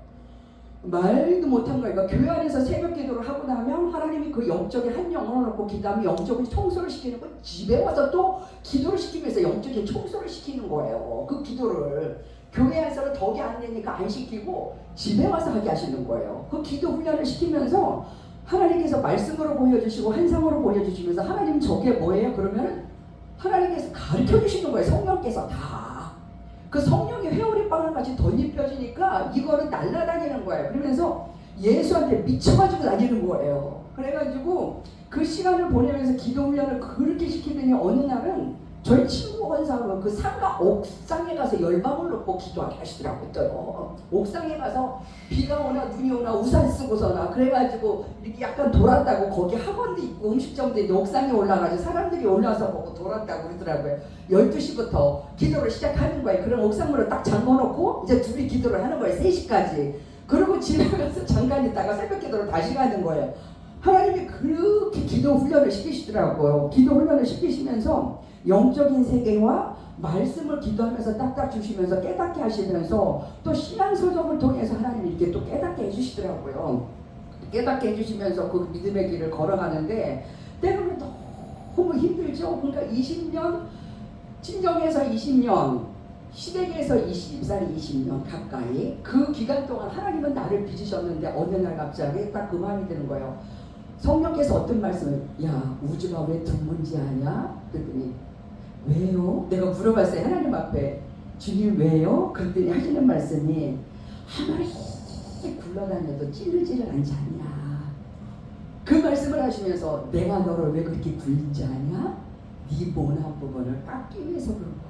말도 못한 거예요. 그러니까 교회 안에서 새벽 기도를 하고 나면 하나님이 그 영적인 한 영혼을 놓고 기도하면 영적인 청소를 시키는 거 집에 와서 또 기도를 시키면서 영적인 청소를 시키는 거예요. 그 기도를 교회에서는 덕이 안 되니까 안 시키고 집에 와서 하게 하시는 거예요. 그 기도 훈련을 시키면서 하나님께서 말씀으로 보여주시고 환상으로 보여주시면서 하나님 저게 뭐예요? 그러면 하나님께서 가르쳐 주시는 거예요. 성령께서 다. 그 성령이 회오리 빵을같이 덧입혀지니까 이거는 날아다니는 거예요. 그러면서 예수한테 미쳐가지고 다니는 거예요. 그래가지고 그 시간을 보내면서 기도 훈련을 그렇게 시키더니 어느 날은 저희 친구 원사로 그 상가 옥상에 가서 열방을 놓고 기도하게 하시더라고요. 또 옥상에 가서 비가 오나 눈이 오나 우산 쓰고서나 그래가지고 이렇게 약간 돌았다고 거기 학원도 있고 음식점도 있는데 옥상에 올라가서 사람들이 올라와서 보고 돌았다고 그러더라고요. 12시부터 기도를 시작하는 거예요. 그럼 옥상문을 딱 잠궈놓고 이제 둘이 기도를 하는 거예요. 3시까지. 그리고 집에 가서 잠깐 있다가 새벽 기도를 다시 가는 거예요. 하나님이 그렇게 기도 훈련을 시키시더라고요. 기도 훈련을 시키시면서 영적인 세계와 말씀을 기도하면서 딱딱 주시면서 깨닫게 하시면서 또 신앙서적을 통해서 하나님이 이렇게 또 깨닫게 해주시더라고요. 깨닫게 해주시면서 그 믿음의 길을 걸어가는데 때로는 너무 힘들죠. 그러니까 20년, 친정에서 20년, 시댁에서 20년 가까이 그 기간 동안 하나님은 나를 빚으셨는데 어느 날 갑자기 딱 그 마음이 드는 거예요. 성령께서 어떤 말씀을, 야, 우주가 왜 둥문지하냐? 그랬더니 왜요? 내가 물어봤어요. 하나님 앞에, 주님 왜요? 그랬더니 하시는 말씀이, 하늘이 굴러다녀도 찌르지를 않지 않냐. 그 말씀을 하시면서 내가 너를 왜 그렇게 굴린지 아냐? 네 모난 부분을 깎기 위해서 그런 거다.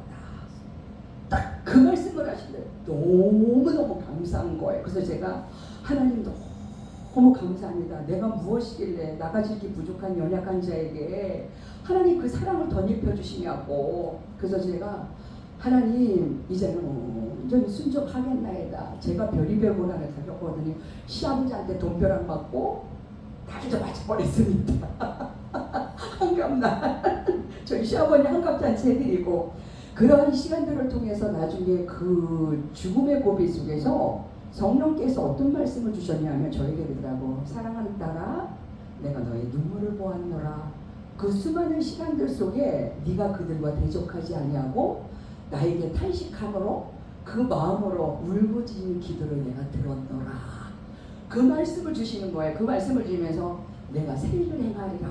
딱 그 말씀을 하시는데 너무너무 감사한 거예요. 그래서 제가 하나님 너무 감사합니다. 내가 무엇이길래 나같이 이렇게 부족한 연약한 자에게 하나님 그 사랑을 덧입혀 주시냐고. 그래서 제가 하나님 이제는 온전히 순종하겠나이다. 제가 별의별 고난을 다 겪거든요. 시아버지한테 돈벼락 맞고 다리도 맞아버렸습니다. 한갑날 저희 시아버지 한갑잔치 해드리고 그러한 시간들을 통해서 나중에 그 죽음의 고비 속에서 성령께서 어떤 말씀을 주셨냐면 저에게 그러더라고. 사랑하는 딸아, 내가 너의 눈물을 보았노라. 그 수많은 시간들 속에 네가 그들과 대적하지 아니하고 나에게 탄식함으로 그 마음으로 울부짖는 기도를 내가 들었노라. 그 말씀을 주시는 거예요. 그 말씀을 주면서 내가 세일을 행하리라.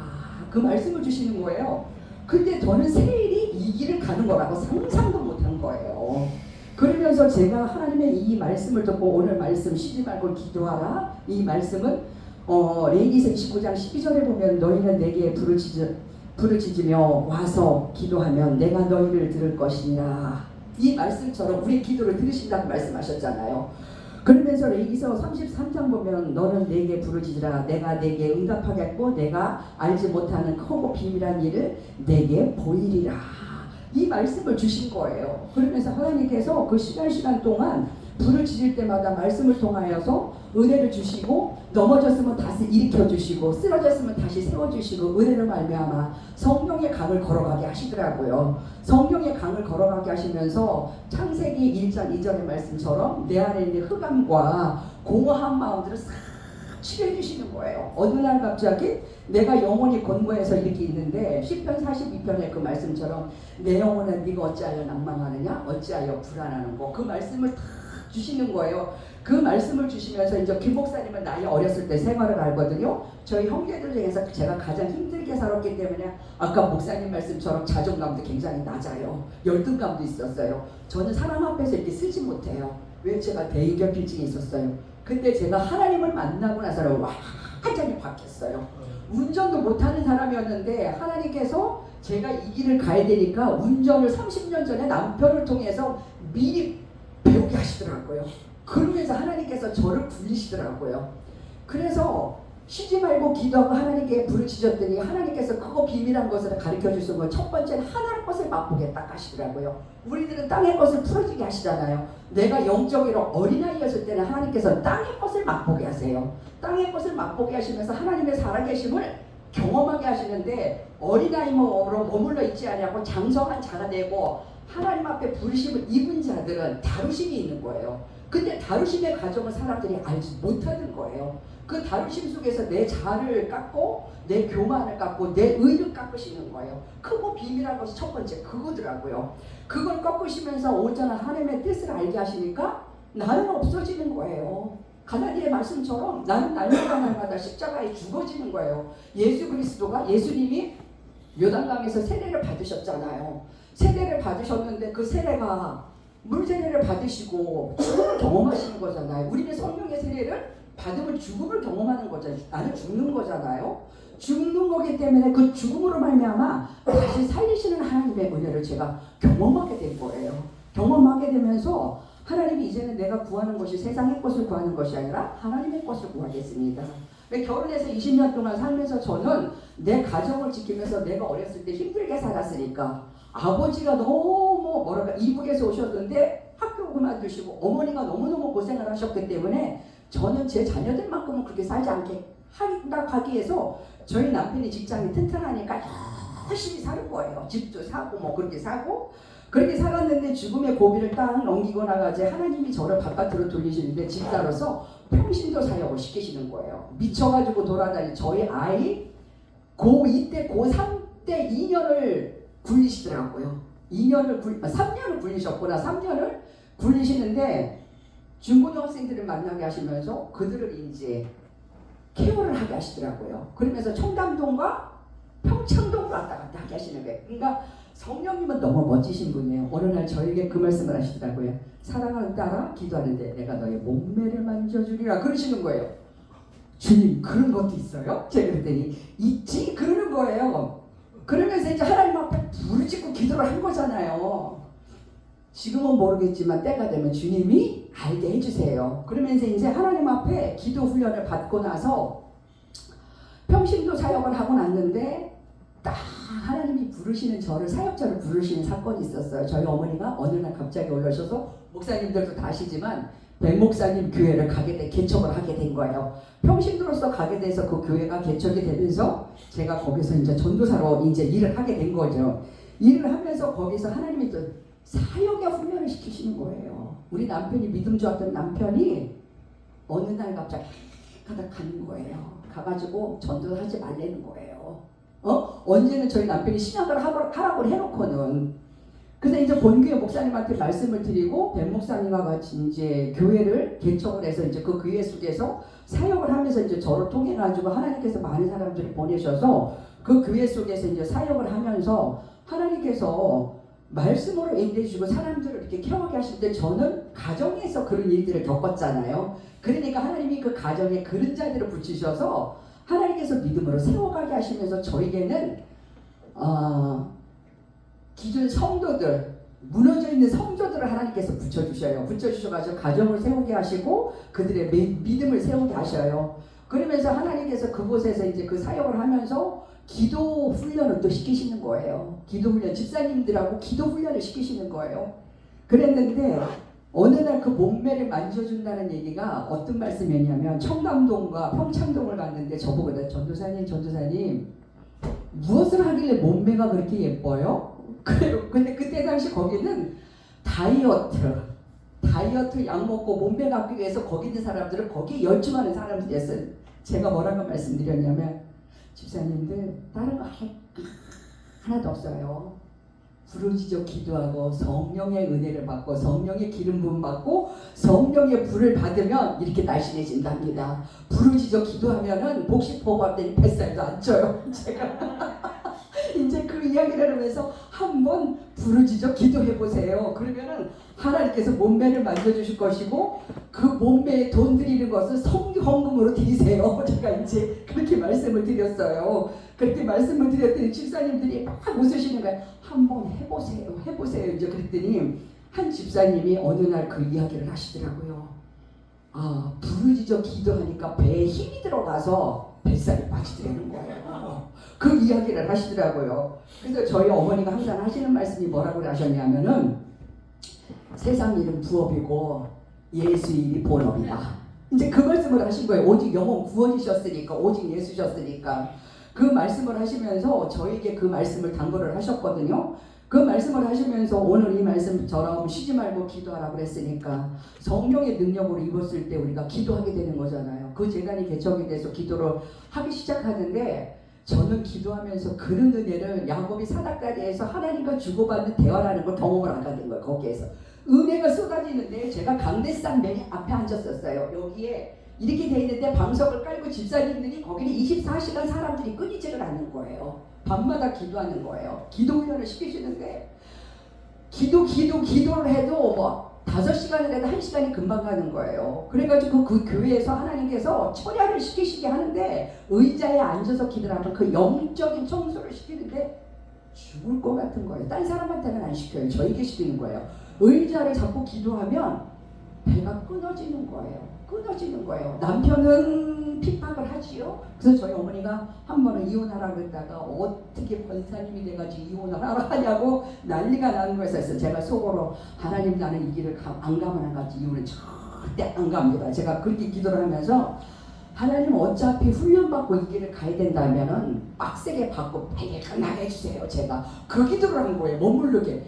그 말씀을 주시는 거예요. 근데 저는 세일이 이 길을 가는 거라고 상상도 못한 거예요. 그러면서 제가 하나님의 이 말씀을 듣고 오늘 말씀 쉬지 말고 기도하라. 이 말씀은 레위기서 29장 12절에 보면 너희는 내게 부르짖으며 와서 기도하면 내가 너희를 들을 것이니라. 이 말씀처럼 우리 기도를 들으신다고 말씀하셨잖아요. 그러면서 레위기서 33장 보면 너는 내게 부르짖으라. 내가 내게 응답하겠고 내가 알지 못하는 크고 비밀한 일을 내게 보이리라. 이 말씀을 주신 거예요. 그러면서 하나님께서 그 시간 동안 부르짖을 때마다 말씀을 통하여서 은혜를 주시고 넘어졌으면 다시 일으켜 주시고 쓰러졌으면 다시 세워주시고 은혜를 말미암아 성령의 강을 걸어가게 하시더라고요. 성령의 강을 걸어가게 하시면서 창세기 1장 2절의 말씀처럼 내 안에 있는 흑암과 공허한 마음들을 싹 치료해 주시는 거예요. 어느 날 갑자기 내가 영혼이 곤고해서 이렇게 있는데 시편 42편의 그 말씀처럼 내 영혼은 네가 어찌하여 낭망하느냐 어찌하여 불안하는고 그 말씀을 다 주시는 거예요. 그 말씀을 주시면서 이제 김 목사님은 나이 어렸을 때 생활을 알거든요. 저희 형제들 중에서 제가 가장 힘들게 살았기 때문에 아까 목사님 말씀처럼 자존감도 굉장히 낮아요. 열등감도 있었어요. 저는 사람 앞에서 이렇게 쓰지 못해요. 왜? 제가 대인결핍증이 있었어요. 근데 제가 하나님을 만나고 나서는 완전히 바뀌었어요. 운전도 못하는 사람이었는데 하나님께서 제가 이 길을 가야 되니까 운전을 30년 전에 남편을 통해서 미리 배우게 하시더라고요. 그러면서 하나님께서 저를 굴리시더라고요. 그래서 쉬지 말고 기도하고 하나님께 부르짖었더니 하나님께서 그거 비밀한 것을 가르쳐 주신 건 첫 번째는 하나님 것을 맛보겠다 하시더라고요. 우리들은 땅의 것을 풀어지게 하시잖아요. 내가 영적으로 어린아이였을 때는 하나님께서 땅의 것을 맛보게 하세요. 땅의 것을 맛보게 하시면서 하나님의 살아계심을 경험하게 하시는데 어린아이로 머물러 있지 않냐고 장성한 자가 되고 하나님 앞에 부르심을 입은 자들은 다루심이 있는 거예요. 근데 다루심의 과정을 사람들이 알지 못하는 거예요. 그 다루심 속에서 내 자아를 깎고 내 교만을 깎고 내 의를 깎으시는 거예요. 크고 비밀한 것이 첫 번째 그거더라고요. 그걸 꺾으시면서 온전한 하나님의 뜻을 알게 하시니까 나는 없어지는 거예요. 가나디의 말씀처럼 나는 날마다 십자가에 죽어지는 거예요. 예수 그리스도가 예수님이 요단강에서 세례를 받으셨잖아요. 세례를 받으셨는데 그 세례가 물 세례를 받으시고 죽음을 경험하시는 거잖아요. 우리는 성령의 세례를 받으면 죽음을 경험하는 거잖아요. 나는 죽는 거잖아요. 죽는 거기 때문에 그 죽음으로 말미암아 다시 살리시는 하나님의 은혜를 제가 경험하게 된 거예요. 경험하게 되면서 하나님이 이제는 내가 구하는 것이 세상의 것을 구하는 것이 아니라 하나님의 것을 구하겠습니다. 결혼해서 20년 동안 살면서 저는 내 가정을 지키면서 내가 어렸을 때 힘들게 살았으니까 아버지가 너무 이북에서 오셨는데 학교 그만두시고 어머니가 너무너무 고생을 하셨기 때문에 저는 제 자녀들만큼은 그렇게 살지 않게 하기 위해서 저희 남편이 직장이 튼튼하니까 열심히 사는 거예요. 집도 사고 뭐 그렇게 사고 그렇게 살았는데 죽음의 고비를 딱 넘기고 나가지 하나님이 저를 바깥으로 돌리시는데 집사로서 평신도 사역을 시키시는 거예요. 미쳐가지고 돌아다니 저희 아이 고2 때 고3 때 2년을 굴리시더라고요. 3년을 굴리셨구나. 3년을 굴리시는데 중고등학생들을 만나게 하시면서 그들을 이제 케어를 하게 하시더라고요. 그러면서 청담동과 평창동 왔다 갔다 하게 하시는 거예요. 그러니까 성령님은 너무 멋지신 분이에요. 어느 날 저에게 그 말씀을 하시더라고요. 사랑하는 딸아 기도하는데 내가 너의 몸매를 만져주리라 그러시는 거예요. 주님 그런 것도 있어요? 제가 그랬더니 있지 그러는 거예요. 그러면서 이제 하나님 앞에 부르짖고 기도를 한 거잖아요. 지금은 모르겠지만 때가 되면 주님이 알게 해주세요. 그러면서 이제 하나님 앞에 기도 훈련을 받고 나서 평신도 사역을 하고 났는데 딱 하나님이 부르시는 저를 사역자를 부르시는 사건이 있었어요. 저희 어머니가 어느 날 갑자기 올라오셔서 목사님들도 다 아시지만 백 목사님 교회를 개척을 하게 된 거예요. 평신도로서 가게 돼서 그 교회가 개척이 되면서 제가 거기서 이제 전도사로 이제 일을 하게 된 거죠. 일을 하면서 거기서 하나님이 또 사역의 훈련을 시키시는 거예요. 우리 남편이 믿음 좋았던 남편이 어느 날 갑자기 가다 가는 거예요. 가가지고 전도하지 말라는 거예요. 언제는 저희 남편이 신학을 하라고 해놓고는. 근데 이제 본교회 목사님한테 말씀을 드리고 백 목사님과 같이 이제 교회를 개척을 해서 이제 그 교회 속에서 사역을 하면서 이제 저를 통해 가지고 하나님께서 많은 사람들을 보내셔서 그 교회 속에서 이제 사역을 하면서 하나님께서 말씀으로 인도해 주시고 사람들을 이렇게 케어하게 하실 때 저는 가정에서 그런 일들을 겪었잖아요. 그러니까 하나님이 그 가정에 그런 자들을 붙이셔서 하나님께서 믿음으로 세워가게 하시면서 저에게는 기존 성도들 무너져 있는 성도들을 하나님께서 붙여주셔요. 붙여주셔가지고 가정을 세우게 하시고 그들의 믿음을 세우게 하셔요. 그러면서 하나님께서 그곳에서 이제 그 사역을 하면서 기도 훈련을 또 시키시는 거예요. 기도 훈련, 집사님들하고 기도 훈련을 시키시는 거예요. 그랬는데 어느 날 그 몸매를 만져준다는 얘기가 어떤 말씀이었냐면 청담동과 평창동을 갔는데 저보고 전도사님 무엇을 하길래 몸매가 그렇게 예뻐요? 그래요. 근데 그때 당시 거기는 다이어트 약 먹고 몸매 갖기 위해서 거기 있는 사람들은 거기에 열중하는 사람들이었어요. 제가 뭐라고 말씀드렸냐면 집사님들 다른 거 하나도 없어요. 부르짖어 기도하고 성령의 은혜를 받고 성령의 기름 부음 받고 성령의 불을 받으면 이렇게 날씬해진답니다. 부르짖어 기도하면은 복식호흡할 뱃살도 안 쪄요. 제가 이제 그 이야기를 하면서 한번 부르짖어 기도해 보세요. 그러면은 하나님께서 몸매를 만져주실 것이고 그 몸매에 돈 드리는 것을 성경헌금으로 드리세요. 제가 이제 그렇게 말씀을 드렸어요. 그렇게 말씀을 드렸더니 집사님들이 막 웃으시는 거예요. 한번 해보세요. 이제 그랬더니 한 집사님이 어느 날 그 이야기를 하시더라고요. 부르짖어 기도하니까 배에 힘이 들어가서 뱃살이 빠지더라는 거예요. 그 이야기를 하시더라고요. 그래서 저희 어머니가 항상 하시는 말씀이 뭐라고 하셨냐면은 세상 일은 부업이고 예수 일이 본업이다. 이제 그 말씀을 하신 거예요. 오직 영혼 구원이셨으니까, 오직 예수셨으니까. 그 말씀을 하시면서 저에게 그 말씀을 당부를 하셨거든요. 그 말씀을 하시면서 오늘 이 말씀처럼 쉬지 말고 기도하라 그랬으니까 성령의 능력으로 입었을 때 우리가 기도하게 되는 거잖아요. 그 재단이 개척이 돼서 기도를 하기 시작하는데 저는 기도하면서 그런 은혜를 야곱이 사닥다리에서 하나님과 주고받는 대화라는 걸 경험을 하게 된 거예요. 거기에서 은혜가 쏟아지는데 제가 강대상 맨 앞에 앉았었어요. 여기에 이렇게 돼 있는데 방석을 깔고 집사님들이 거기는 24시간 사람들이 끊이지를 않는 거예요. 밤마다 기도하는 거예요. 기도 훈련을 시키시는데 기도를 해도 뭐 5시간을 해도 1시간이 금방 가는 거예요. 그래가지고 그 교회에서 하나님께서 철야를 시키시게 하는데 의자에 앉아서 기도를 하면 그 영적인 청소를 시키는데 죽을 것 같은 거예요. 딴 사람한테는 안 시켜요. 저에게 시키는 거예요. 의자를 잡고 기도하면 배가 끊어지는 거예요. 남편은 핍박을 하지요. 그래서 저희 어머니가 한 번은 이혼하라고 했다가 어떻게 권사님이 돼가지고 이혼을 하냐고 난리가 나는 거였어요. 그래서 제가 속으로 하나님 나는 이 길을 안 가면 안 가지 이혼은 절대 안 갑니다. 제가 그렇게 기도를 하면서 하나님 어차피 훈련받고 이 길을 가야 된다면은 빡세게 받고 빨리 끝나게 해주세요. 제가 그 기도를 한 거예요. 머무르게.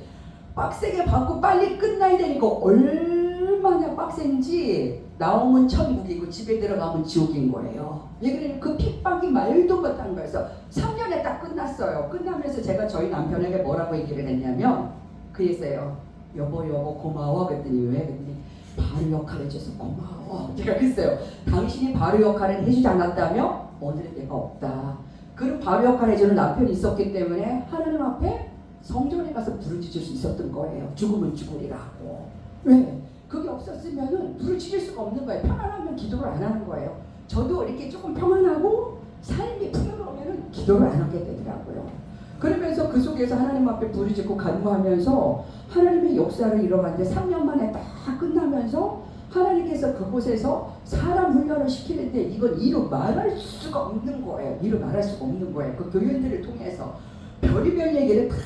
빡세게 받고 빨리 끝나야 되니까 얼마나 빡센지 나오면 천국이고 집에 들어가면 지옥인 거예요. 왜 그러냐면 그 핍박이 말도 못한 거예요. 그래서 3년에 딱 끝났어요. 끝나면서 제가 저희 남편에게 뭐라고 얘기를 했냐면 그랬어요. 여보 고마워. 그랬더니 왜? 그랬더니 바로 역할 해줘서 고마워. 제가 그랬어요. 당신이 바로 역할을 해주지 않았다면 오늘의 내가 없다. 그런 바로 역할 해주는 남편이 있었기 때문에 하나님 앞에 성전에 가서 부르짖을 수 있었던 거예요. 죽으면 죽으리라고. 왜? 그게 없었으면은 부르짖을 수가 없는 거예요. 평안하면 기도를 안 하는 거예요. 저도 이렇게 조금 평안하고 삶이 풍요로우면은 기도를 안 하게 되더라고요. 그러면서 그 속에서 하나님 앞에 부르짖고 간구하면서 하나님의 역사를 이뤄갔는데 3년 만에 딱 끝나면서 하나님께서 그곳에서 사람 훈련을 시키는데 이건 이루 말할 수가 없는 거예요. 이루 말할 수가 없는 거예요. 그 교인들을 통해서 별의별 얘기를 다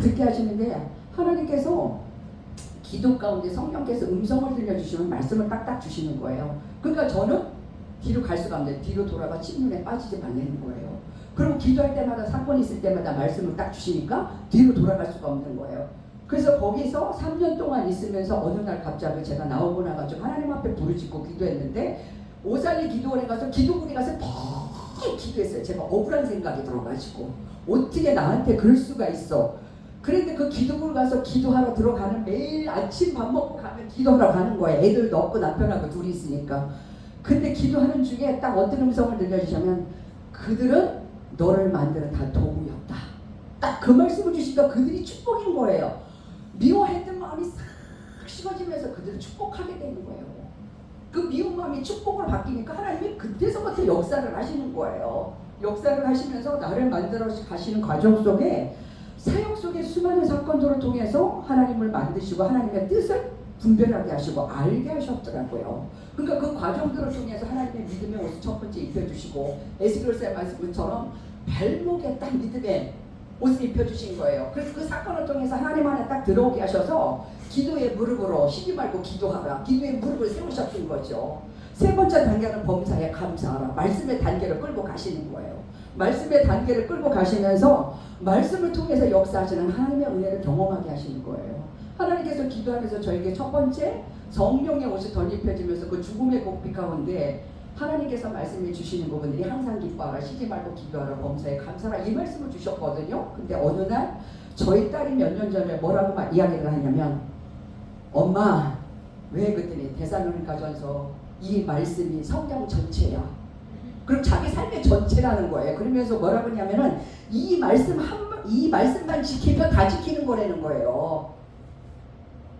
듣게 하시는데 하나님께서 기도 가운데 성령께서 음성을 들려주시면 말씀을 딱딱 주시는 거예요. 그러니까 저는 뒤로 갈 수가 없는데 뒤로 돌아가 침륜에 빠지지 말라는 거예요. 그리고 기도할 때마다 사건이 있을 때마다 말씀을 딱 주시니까 뒤로 돌아갈 수가 없는 거예요. 그래서 거기서 3년 동안 있으면서 어느 날 갑자기 제가 나오고 나가지고 하나님 앞에 부르짖고 기도했는데 오살리 기도원에 가서 기도국에 가서 되게 기도했어요. 제가 억울한 생각이 들어가지고 어떻게 나한테 그럴 수가 있어. 그런데 그 기도국을 가서 기도하러 들어가는 매일 아침 밥 먹고 가면 기도하러 가는 거예요. 애들도 없고 남편하고 둘이 있으니까. 근데 기도하는 중에 딱 어떤 음성을 들려주시면 그들은 너를 만드는 다 도구였다. 딱 그 말씀을 주시니까 그들이 축복인 거예요. 미워했던 마음이 싹 식어지면서 그들을 축복하게 되는 거예요. 그 미운 마음이 축복으로 바뀌니까 하나님이 그때서부터 역사를 하시는 거예요. 역사를 하시면서 나를 만들어 가시는 과정 속에 사역 속에 수많은 사건들을 통해서 하나님을 만드시고 하나님의 뜻을 분별하게 하시고 알게 하셨더라고요. 그러니까 그 과정들을 통해서 하나님의 믿음의 옷을 첫 번째 입혀주시고 에스겔서의 말씀처럼 발목에 딱 믿음의 옷을 입혀주신 거예요. 그래서 그 사건을 통해서 하나님 안에 딱 들어오게 하셔서 기도의 무릎으로 쉬지 말고 기도하라. 기도의 무릎을 세우셨던 거죠. 세 번째 단계는 범사에 감사하라. 말씀의 단계를 끌고 가시는 거예요. 말씀의 단계를 끌고 가시면서 말씀을 통해서 역사하시는 하나님의 은혜를 경험하게 하시는 거예요. 하나님께서 기도하면서 저에게 첫 번째 성령의 옷이 덧입혀지면서 그 죽음의 고삐 가운데 하나님께서 말씀해 주시는 부분들이 항상 기뻐하라, 쉬지 말고 기도하라, 범사에 감사하라 이 말씀을 주셨거든요. 근데 어느 날 저희 딸이 몇 년 전에 뭐라고 이야기를 하냐면 엄마 왜 그랬더니 데살로니가전서 이 말씀이 성경 전체야. 그럼 자기 삶의 전체라는 거예요. 그러면서 뭐라고 하냐면은 이 말씀만 지키면 다 지키는 거라는 거예요.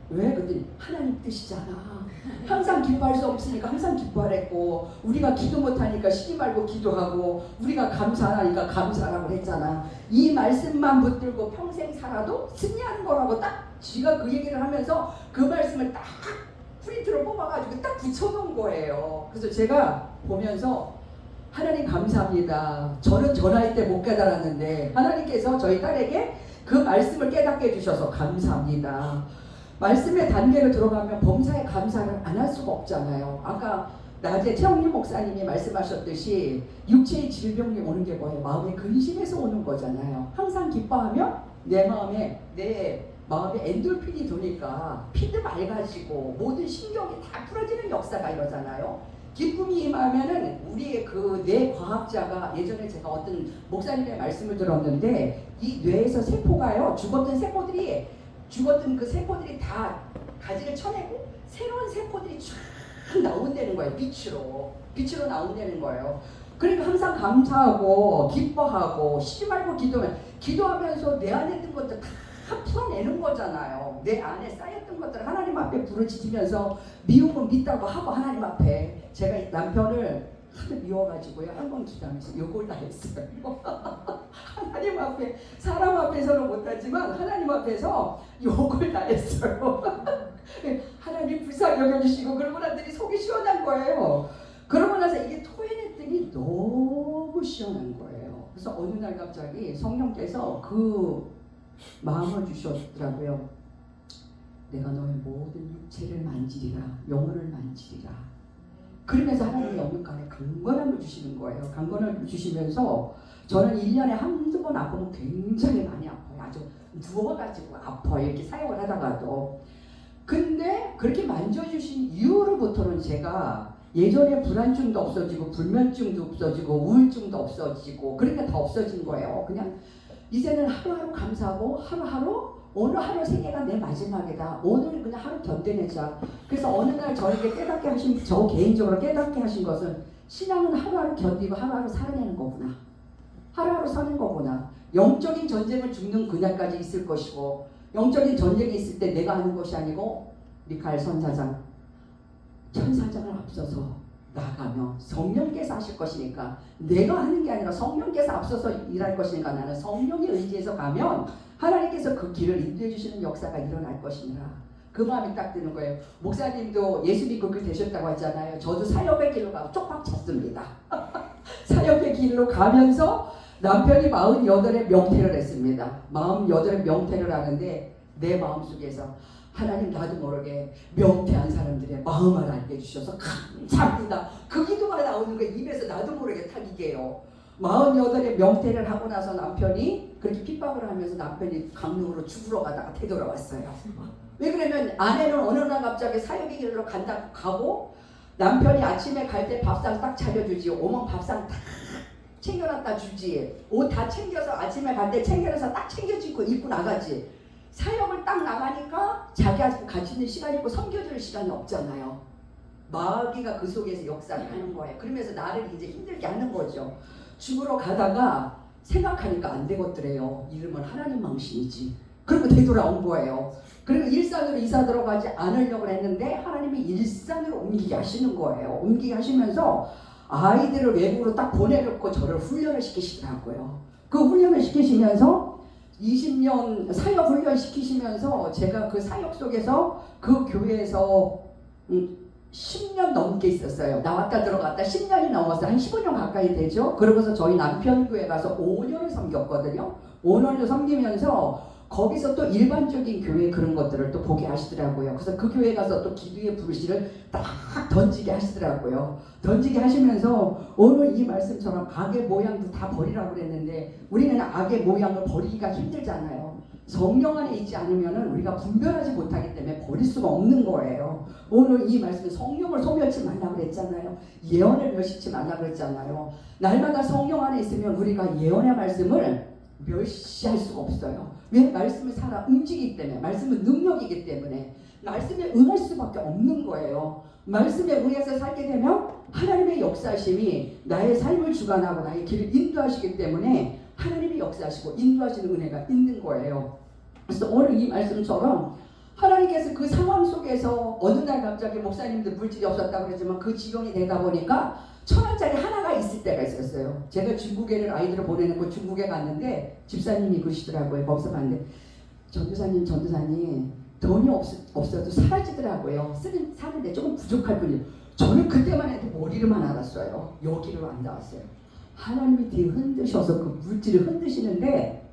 왜? 그랬더니 하나님 뜻이잖아. 항상 기뻐할 수 없으니까 항상 기뻐하랬고 우리가 기도 못하니까 쉬지 말고 기도하고 우리가 감사하니까 감사하라고 했잖아. 이 말씀만 붙들고 평생 살아도 승리하는 거라고 딱 지가 그 얘기를 하면서 그 말씀을 딱 프린트로 뽑아가지고 딱 붙여놓은 거예요. 그래서 제가 보면서 하나님 감사합니다. 저는 저 나이 때 못 깨달았는데 하나님께서 저희 딸에게 그 말씀을 깨닫게 해주셔서 감사합니다. 말씀의 단계로 들어가면 범사에 감사를 안 할 수가 없잖아요. 아까 낮에 최영림 목사님이 말씀하셨듯이 육체의 질병이 오는 게 뭐예요? 마음의 근심에서 오는 거잖아요. 항상 기뻐하면 내 마음에 엔돌핀이 도니까 피도 맑아지고 모든 신경이 다 풀어지는 역사가 이러잖아요. 기쁨이 임하면은 우리의 그 뇌 과학자가 예전에 제가 어떤 목사님의 말씀을 들었는데 이 뇌에서 세포가요 죽었던 그 세포들이 다 가지를 쳐내고 새로운 세포들이 쫙 나온다는 거예요. 빛으로 나온다는 거예요. 그러니까 항상 감사하고 기뻐하고 쉬지 말고 기도하면서 내 안에 있던 것들 다 풀어내는 거잖아요. 내 안에 쌓였던 것들을 하나님 앞에 부르짖으면서 미움은 믿다고 하고 하나님 앞에 제가 남편을 하도 미워가지고요 한 번 기도하면서 욕을 다 했어요. 하나님 앞에 사람 앞에서는 못하지만 하나님 앞에서 욕을 다 했어요. 하나님 불쌍히 여겨주시고 그러고 나더니 속이 시원한 거예요. 그러고 나서 이게 토해냈더니 너무 시원한 거예요. 그래서 어느 날 갑자기 성령께서 그 마음을 주셨더라고요. 내가 너의 모든 육체를 만지리라, 영혼을 만지리라. 그러면서 하나님이 없는 간에 강건함을 주시는 거예요. 강건함을 주시면서 저는 1년에 한두 번 아프면 굉장히 많이 아파요. 아주 누워가지고 아파요. 이렇게 사역을 하다가도. 근데 그렇게 만져주신 이후로부터는 제가 예전에 불안증도 없어지고 불면증도 없어지고 우울증도 없어지고 그러니까 다 없어진 거예요. 그냥 이제는 하루하루 감사하고 하루하루 오늘 하루 생애가 내 마지막이다. 오늘 그냥 하루 견뎌내자. 그래서 어느 날 저에게 깨닫게 하신, 저 개인적으로 깨닫게 하신 것은 신앙은 하루하루 견디고 하루하루 살아내는 거구나. 하루하루 사는 거구나. 영적인 전쟁은 죽는 그날까지 있을 것이고 영적인 전쟁이 있을 때 내가 하는 것이 아니고 미카엘 선사장, 천사장을 앞서서 나가며 성령께서 하실 것이니까 내가 하는 게 아니라 성령께서 앞서서 일할 것이니까 나는 성령에 의지해서 가면 하나님께서 그 길을 인도해 주시는 역사가 일어날 것이니라. 그 마음이 딱 드는 거예요. 목사님도 예수 믿고 그렇게 되셨다고 하잖아요. 저도 사역의 길로 가고 쪽박 찼습니다. 사역의 길로 가면서 남편이 48의 명태를 했습니다. 48의 명태를 하는데 내 마음속에서 하나님 나도 모르게 명태한 사람들의 마음을 알게 해주셔서 감사합니다. 그 기도가 나오는 거 입에서 나도 모르게 타기게요. 48의 명태를 하고 나서 남편이 그렇게 핍박을 하면서 남편이 강릉으로 죽으러 가다가 되돌아왔어요. 왜 그러면 아내는 어느 날 갑자기 사역의 길로 가고 남편이 아침에 갈 때 밥상 딱 차려주지. 오면 밥상 딱 챙겨놨다 주지. 옷 다 챙겨서 아침에 갈 때 챙겨서 딱 챙겨주고 입고 나가지. 사역을 딱 나가니까 자기가 같이 있는 시간이 있고 섬겨줄 시간이 없잖아요. 마귀가 그 속에서 역사를 하는 거예요. 그러면서 나를 이제 힘들게 하는 거죠. 죽으러 가다가 생각하니까 안 되겠더래요. 이름은 하나님 망신이지. 그리고 되돌아온 거예요. 그리고 일산으로 이사 들어가지 않으려고 했는데 하나님이 일산으로 옮기게 하시는 거예요. 옮기게 하시면서 아이들을 외국으로 딱 보내놓고 저를 훈련을 시키시더라고요. 그 훈련을 시키시면서 20년 사역 훈련 시키시면서 제가 그 사역 속에서 그 교회에서 10년 넘게 있었어요. 나왔다 들어갔다 10년이 넘었어요. 한 15년 가까이 되죠. 그러고서 저희 남편 교회 가서 5년을 섬겼거든요. 5년을 섬기면서 거기서 또 일반적인 교회 그런 것들을 또 보게 하시더라고요. 그래서 그 교회 가서 또 기도의 불씨를 딱 던지게 하시더라고요. 던지게 하시면서 오늘 이 말씀처럼 악의 모양도 다 버리라고 그랬는데 우리는 악의 모양을 버리기가 힘들잖아요. 성령 안에 있지 않으면 우리가 분별하지 못하기 때문에 버릴 수가 없는 거예요. 오늘 이 말씀은 성령을 소멸치 말라고 그랬잖아요. 예언을 멸시치 말라고 그랬잖아요. 날마다 성령 안에 있으면 우리가 예언의 말씀을 멸시할 수가 없어요. 왜? 말씀을 살아 움직이기 때문에, 말씀은 능력이기 때문에 말씀에 응할 수밖에 없는 거예요. 말씀에 의해서 살게 되면 하나님의 역사심이 나의 삶을 주관하고 나의 길을 인도하시기 때문에 하나님의 역사하시고 인도하시는 은혜가 있는 거예요. 그래서 오늘 이 말씀처럼 하나님께서 그 상황 속에서 어느 날 갑자기 목사님들 물질이 없었다고 그랬지만 그 지경이 되다 보니까 1,000원짜리 하나가 있을 때가 있었어요. 제가 중국에를 아이들을 보내놓고 중국에 갔는데 집사님이 그러시더라고요. 거기서 봤는데 전도사님 돈이 없어도 사라지더라고요. 사는데 조금 부족할 뿐이에요. 저는 그때만 해도 머리로만 알았어요. 여기로 안 닿았어요. 하나님이 뒤에 흔드셔서 그 물질을 흔드시는데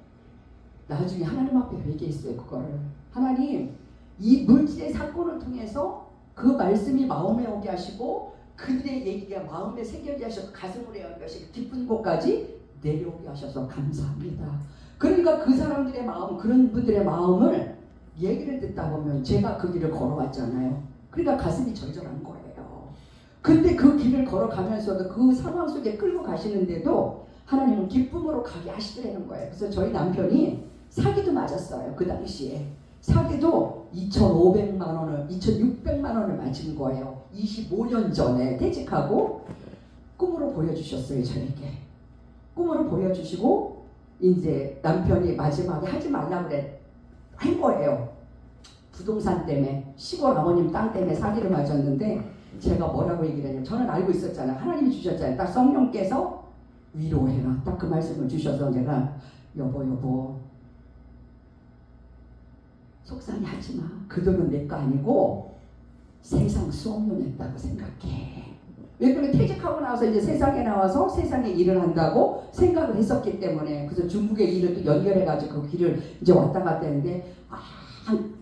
나중에 하나님 앞에 회개했어요. 그거를 하나님 이 물질의 사건을 통해서 그 말씀이 마음에 오게 하시고 그들의 얘기가 마음에 새겨지게 하셔서 가슴으로 오게 하시고 깊은 곳까지 내려오게 하셔서 감사합니다. 그러니까 그 사람들의 마음, 그런 분들의 마음을 얘기를 듣다 보면 제가 그 길을 걸어왔잖아요. 그러니까 가슴이 절절한 거예요. 근데 그 길을 걸어가면서도 그 상황 속에 끌고 가시는데도 하나님은 기쁨으로 가게 하시더라는 거예요. 그래서 저희 남편이 사기도 맞았어요. 그 당시에. 사기도 2,500만 원을, 2,600만 원을 맞은 거예요. 25년 전에 퇴직하고 꿈으로 보여주셨어요. 저에게. 꿈으로 보여주시고 이제 남편이 마지막에 하지 말라고 한 거예요. 부동산 때문에 시골 아버님 땅 때문에 사기를 맞았는데 제가 뭐라고 얘기를 했냐면 저는 알고 있었잖아요. 하나님이 주셨잖아요. 딱 성령께서 위로해라. 딱 그 말씀을 주셔서 제가 여보 속상해 하지마. 그 돈은 내 거 아니고 세상 수업료 냈다고 생각해. 왜 그러면 퇴직하고 나서 이제 세상에 나와서 세상에 일을 한다고 생각을 했었기 때문에 그래서 중국의 일을 또 연결해가지고 그 길을 이제 왔다 갔다 했는데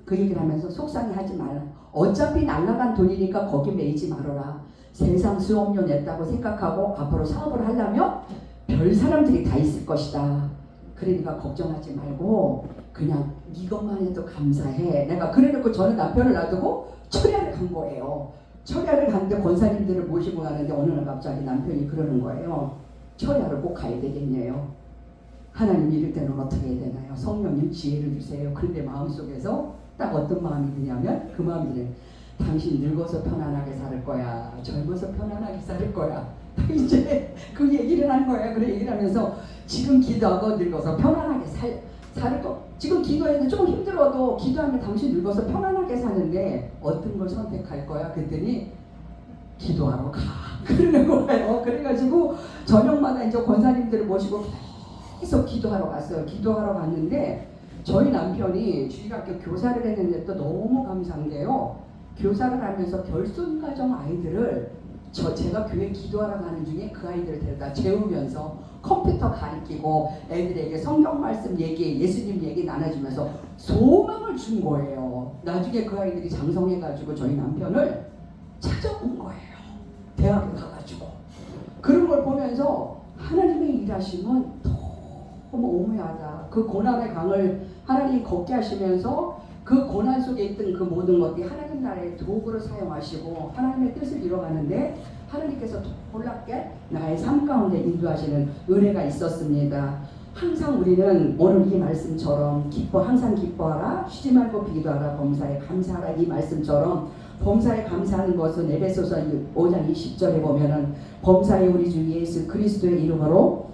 그 얘기를 하면서 속상해 하지 말라. 어차피 날라간 돈이니까 거기 매이지 말아라. 세상 수업료 냈다고 생각하고 앞으로 사업을 하려면 별 사람들이 다 있을 것이다. 그러니까 걱정하지 말고 그냥 이것만 해도 감사해. 내가 그래놓고 저는 남편을 놔두고 철야를 간 거예요. 철야를 갔는데 권사님들을 모시고 가는데 어느 날 갑자기 남편이 그러는 거예요. 철야를 꼭 가야 되겠네요. 하나님 이럴 때는 어떻게 해야 되나요? 성령님 지혜를 주세요. 근데 마음속에서 딱 어떤 마음이 드냐면 그 마음이 드네. 당신 늙어서 편안하게 살 거야. 젊어서 편안하게 살 거야. 이제 그 얘기를 한 거야. 그래 얘기를 하면서 지금 기도하고 늙어서 편안하게 살 거. 지금 기도했는데 조금 힘들어도 기도하면 당신 늙어서 편안하게 사는데 어떤 걸 선택할 거야? 그랬더니 기도하러 가. 그러는 거예요. 그래가지고 저녁마다 이제 권사님들을 모시고 계속 기도하러 갔어요. 기도하러 갔는데 저희 남편이 주일학교 교사를 했는데 또 너무 감사한 게요. 교사를 하면서 결손가정 아이들을 제가 교회 기도하러 가는 중에 그 아이들을 데려다 재우면서 컴퓨터 가르치고 애들에게 성경 말씀 얘기, 예수님 얘기 나눠주면서 소망을 준 거예요. 나중에 그 아이들이 장성해가지고 저희 남편을 찾아온 거예요. 대학에 가가지고. 그런 걸 보면서 하나님의 일하심은 너무 오묘하다. 그 고난의 강을 하나님이 걷게 하시면서 그 고난 속에 있던 그 모든 것들이 하나님 나라의 도구로 사용하시고 하나님의 뜻을 이뤄가는데 하나님께서 놀랍게 나의 삶 가운데 인도하시는 은혜가 있었습니다. 항상 우리는 오늘 이 말씀처럼 항상 기뻐하라, 쉬지 말고 기도하라, 범사에 감사하라 이 말씀처럼 범사에 감사하는 것은 에베소서 5장 20절에 보면은 범사에 우리 주 예수 그리스도의 이름으로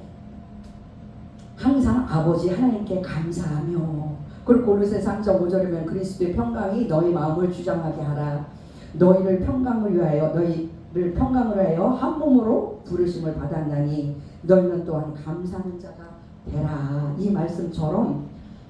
항상 아버지 하나님께 감사하며 그리고 골로새서 3장 5절이면 그리스도의 평강이 너희 마음을 주장하게 하라. 너희를 평강을 위하여 한 몸으로 부르심을 받았나니 너희는 또한 감사하는 자가 되라. 이 말씀처럼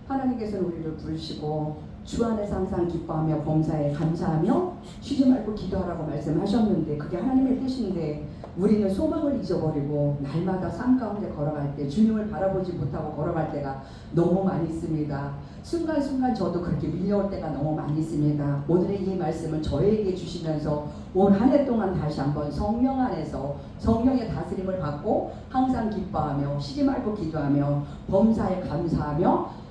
하나님께서는 우리를 부르시고 주 안에서 항상 기뻐하며 범사에 감사하며 쉬지 말고 기도하라고 말씀하셨는데 그게 하나님의 뜻인데 우리는 소망을 잊어버리고 날마다 삶 가운데 걸어갈 때 주님을 바라보지 못하고 걸어갈 때가 너무 많이 있습니다. 순간순간 저도 그렇게 밀려올 때가 너무 많이 있습니다. 오늘의 이 말씀을 저에게 주시면서 올 한 해 동안 다시 한번 성령 안에서 성령의 다스림을 받고 항상 기뻐하며 쉬지 말고 기도하며 범사에 감사하며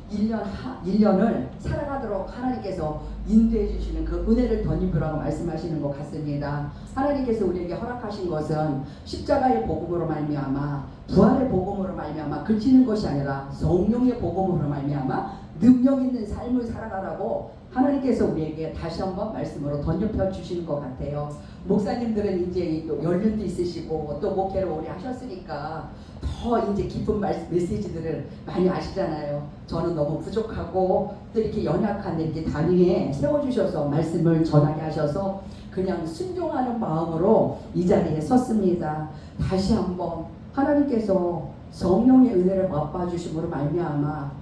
1년을 살아가도록 하나님께서 인도해 주시는 그 은혜를 덧입으라고 말씀하시는 것 같습니다. 하나님께서 우리에게 허락하신 것은 십자가의 복음으로 말미암아 부활의 복음으로 말미암아 그치는 것이 아니라 성령의 복음으로 말미암아 능력 있는 삶을 살아가라고 하나님께서 우리에게 다시 한번 말씀으로 덧입혀 주시는 것 같아요. 목사님들은 이제 또 연륜도 있으시고 또 목회를 오래 하셨으니까 더 이제 깊은 메시지들을 많이 아시잖아요. 저는 너무 부족하고 또 이렇게 연약한데 이렇게 단위에 세워주셔서 말씀을 전하게 하셔서 그냥 순종하는 마음으로 이 자리에 섰습니다. 다시 한번 하나님께서 성령의 은혜를 맛봐 주심으로 말미암아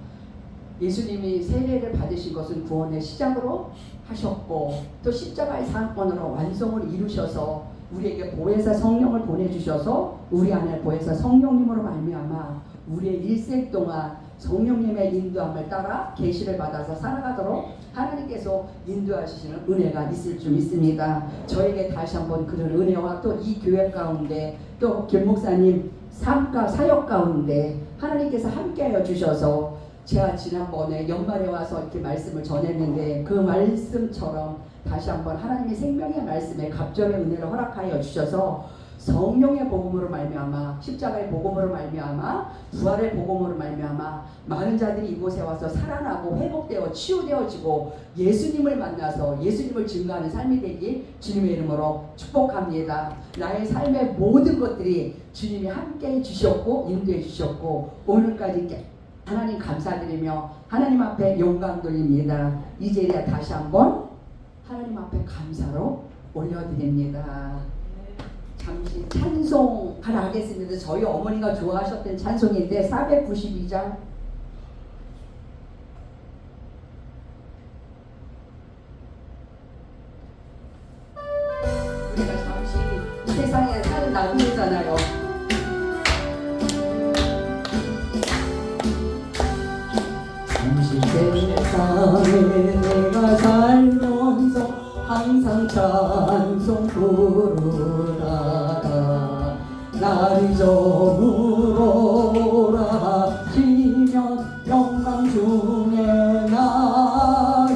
예수님이 세례를 받으신 것은 구원의 시작으로 하셨고 또 십자가의 사건으로 완성을 이루셔서 우리에게 보혜사 성령을 보내주셔서 우리 안에 보혜사 성령님으로 말미암아 우리의 일생 동안 성령님의 인도함을 따라 계시를 받아서 살아가도록 하나님께서 인도하시는 은혜가 있을 줄 믿습니다. 저에게 다시 한번 그런 은혜와 또 이 교회 가운데 또 김 목사님 삶과 사역 가운데 하나님께서 함께하여 주셔서 제가 지난번에 연말에 와서 이렇게 말씀을 전했는데 그 말씀처럼 다시 한번 하나님의 생명의 말씀에 갑절의 은혜를 허락하여 주셔서 성령의 복음으로 말미암아 십자가의 복음으로 말미암아 부활의 복음으로 말미암아 많은 자들이 이곳에 와서 살아나고 회복되어 치유되어지고 예수님을 만나서 예수님을 증거하는 삶이 되길 주님의 이름으로 축복합니다. 나의 삶의 모든 것들이 주님이 함께해 주셨고 인도해 주셨고 오늘까지 하나님 감사드리며 하나님 앞에 영광 돌립니다. 이 자리에 다시 한번 하나님 앞에 감사로 올려드립니다. 잠시 찬송 하나 하겠습니다. 저희 어머니가 좋아하셨던 찬송인데 492장 우리가 잠시 세상에 사는 나그네잖아요. 잠시 세상에 내가 살면서 항상 찬송 부르라 머무로라 시면 영광 중에 나가리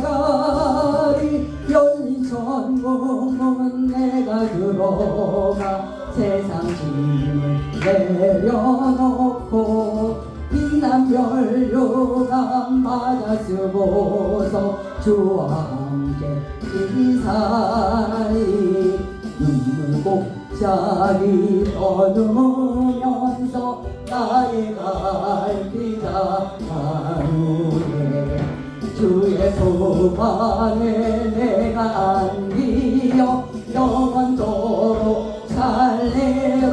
열린 천국문 내가 들어가 세상 짐을 내려놓고 빛난 별유감 받아 쓰고서 주와 함께 인사리 눈물 곡자리 떠누면서 나의 갈 길가 가누네 주의 손 안에 내가 안기어 영원토록 살래로다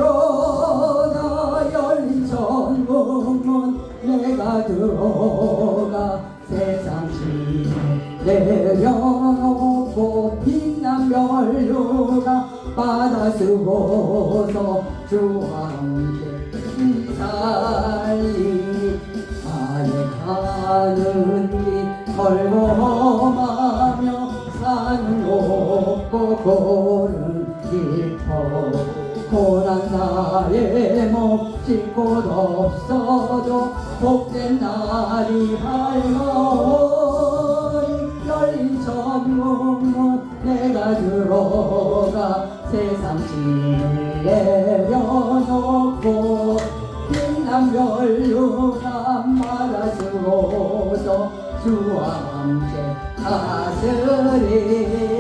열린 천국문 내가 들어가 세상 짐을 내려놓고 빛난 별유가 받아 쓰고서 주와 함께 살리 나의 가는 길 멀고하며 산은 높고 고른 길터 고난 나의 몫이 곧 없어도 복된 날이 밝아오니 열린 천국문 내가 들어가 세상 짐을 내려놓고 빛난 별유감 받아 쓰고서 주와 함께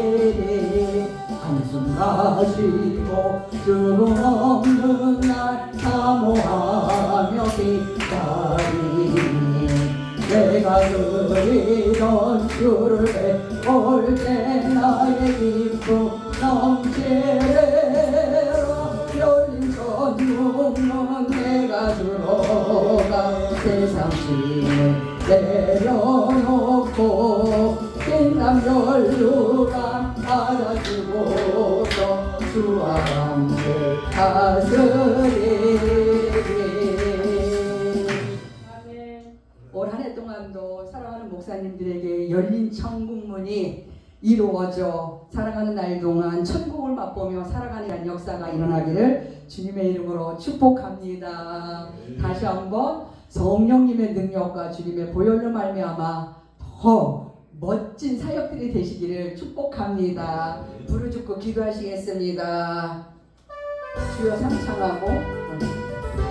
가스리리 한숨 가시고 주름 없는 날 사모하며 기다리니 내가 그리던 주를 볼 때 나의 기쁨 넘치리라 열린 천국문 내가 들어가 세상 짐을 내려놓고 빛난 별유감 받아주고서 주와 함께 가스리리 올 한 해 동안도 사랑하는 목사님들에게 열린 천국문이 이루어져 살아가는 날 동안 천국을 맛보며 살아가는 역사가 일어나기를 주님의 이름으로 축복합니다. 다시 한번 성령님의 능력과 주님의 보혈로 말미암아 더 멋진 사역들이 되시기를 축복합니다. 부르짖고 기도하시겠습니다. 주여 삼창하고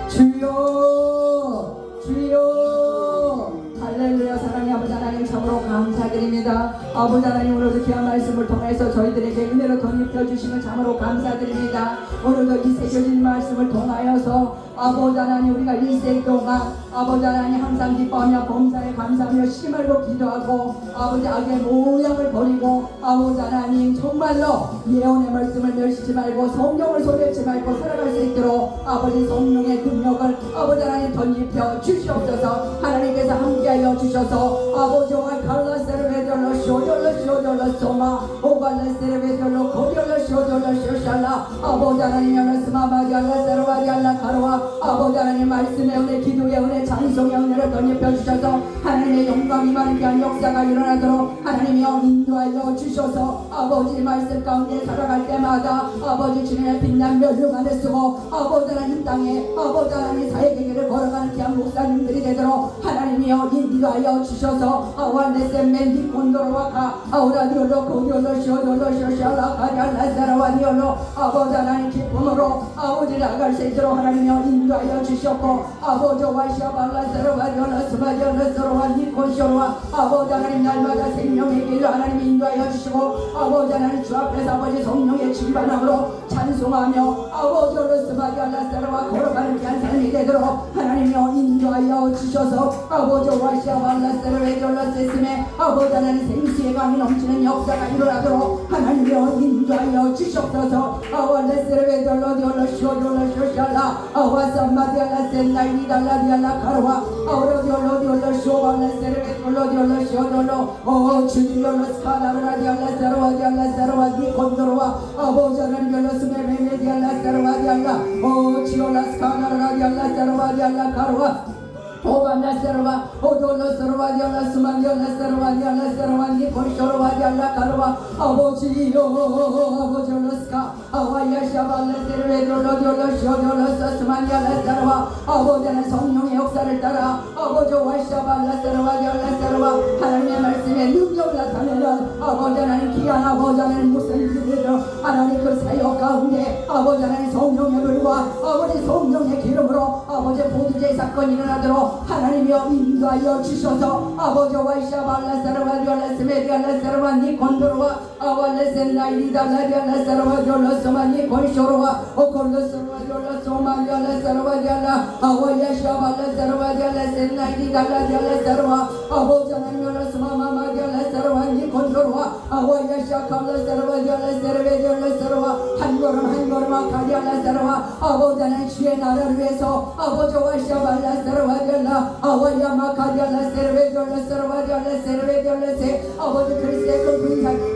주여 주여 할렐루야. 사랑의 아버지 하나님 참으로 감사드립니다. 아버지 하나님 오늘도 귀한 말씀을 통해서 저희들에게 은혜로 덧입혀 주시면 참으로 감사드립니다. 오늘도 이 새겨진 말씀을 통하여서 아버지 하나님 우리가 일생 동안 아버지 하나님 항상 기뻐하며 범사에 감사하며 심을고 기도하고 아버지 악의 모양을 버리고 아버지 하나님 정말로 예언의 말씀을 멸시지 말고 성령을 소리하지 말고 살아갈 수 있도록 아버지 성령의 능력을 아버지 하나님 덧입혀 주시옵소서. 하나님께서 함께하여 주셔서 아버지와 갈라세르 베돌로 쇼돌로 쇼돌로 소마 오갈라세르 베돌로 고돌로 쇼돌로 쇼샬라 아버지 하나님 열라스마마디 알라세르 바디 알라 가로와 아버지 하나님 말씀의 은혜 기도의 은혜 찬송의 은혜를 덧입혀 주셔서 하나님의 영광 임하는 한 역사가 일어나도록 하나님이여 인도하여 주셔서 아버지 말씀 가운데 살아갈 때마다 아버지 주님의 빛난 멸류 안에 쓰고 아버지 하나님 땅에 아버지 하나님 사역의 길을 걸어가는 귀한 목사님들이 되도록 하나님이여 인도하여 주셔서 아완레셈멘 히콘도로와카 아우라디올로 고디올로 쇼돌로 쇼샬라 가리알라사라와 디올로 아버지 하나님 기쁨으로 아버지 나갈 수 있도록 하나님이여 인도하여 주셨고 아버지와 샤발라사라와 디올라스바디올라사라와 니콘쇼로와 아버지 하나님 날마다 생명의 길로 하나님 인도하여 주시고 아버지 하나님 주 앞에서 아버지 성령의 진반함으로 찬송하며 아버지 올라스바디올라사라와 걸어가는 귀한 삶이 되도록 하나님이여 인도하여 주셔서 아버지와 샤발라사라와 디올라세스메 아버지 하나님 생수의 강이 넘치는 역사가 일어나도록 하나님이여 인도하여 주시옵소서. 아왈레세르베 돌로디올로 쇼돌로 쇼샬라 아와삼마디알라센나이달라디알라 가로와 아우로디올로디올로 쇼발레세르베 돌로디올로 쇼돌로 오 주디올로 스카라라디알라사로와디알라사로와 니콘도로와 아버지 하나님 열로스메메메디알라사로와디알라 오 지올라 스카라라디알라사로와디알라 가로와 오발라세르바 오돌라세르바 디알라스만 디알라세르바 디알라세르바 니콜쇼르바 디알라카르바 아버지요 아버지 올라스카 아와야샤발라세르베 돌로디올라쇼디올라스만 디알라세르바 아버지는 성령의 역사를 따라 아버지 와샤발라세르바 디알라세르바 하나님의 말씀에 능력을 나타내는 아버지 하나님 귀한 아버지 하나님 목사님들을 하나님 그 사역 가운데 아버지 하나님 성령의 불과 아버지 성령의 기름으로 아버지 보두제 사건이 일어나도록 하나님이여 인도하여 주셔서 아버지 와이샤발라사르바 디올라스메디알라사르바 니콘도로와 아왈레센나이리달라디알라사르바 디올라스마 니콘쇼로와 오콜로스르바 디올라스마 디알라사르바 디알라 아와야샤발라사르바 디알라센나이리달라디알라사르바 아버지 하나님 올라스마마마 디알라사르바 니콘도로와 아와야샤칼라사르바 디알라사르베 디올라사르바 한 걸음 아카디알라사르바 아버지 하나님 주의 나라를 위해서 아버지 와이샤발라사르바 디알라 아와야마카디알라세르베디올라사르바디알라세르베디올라세 아버지 그리스도의 그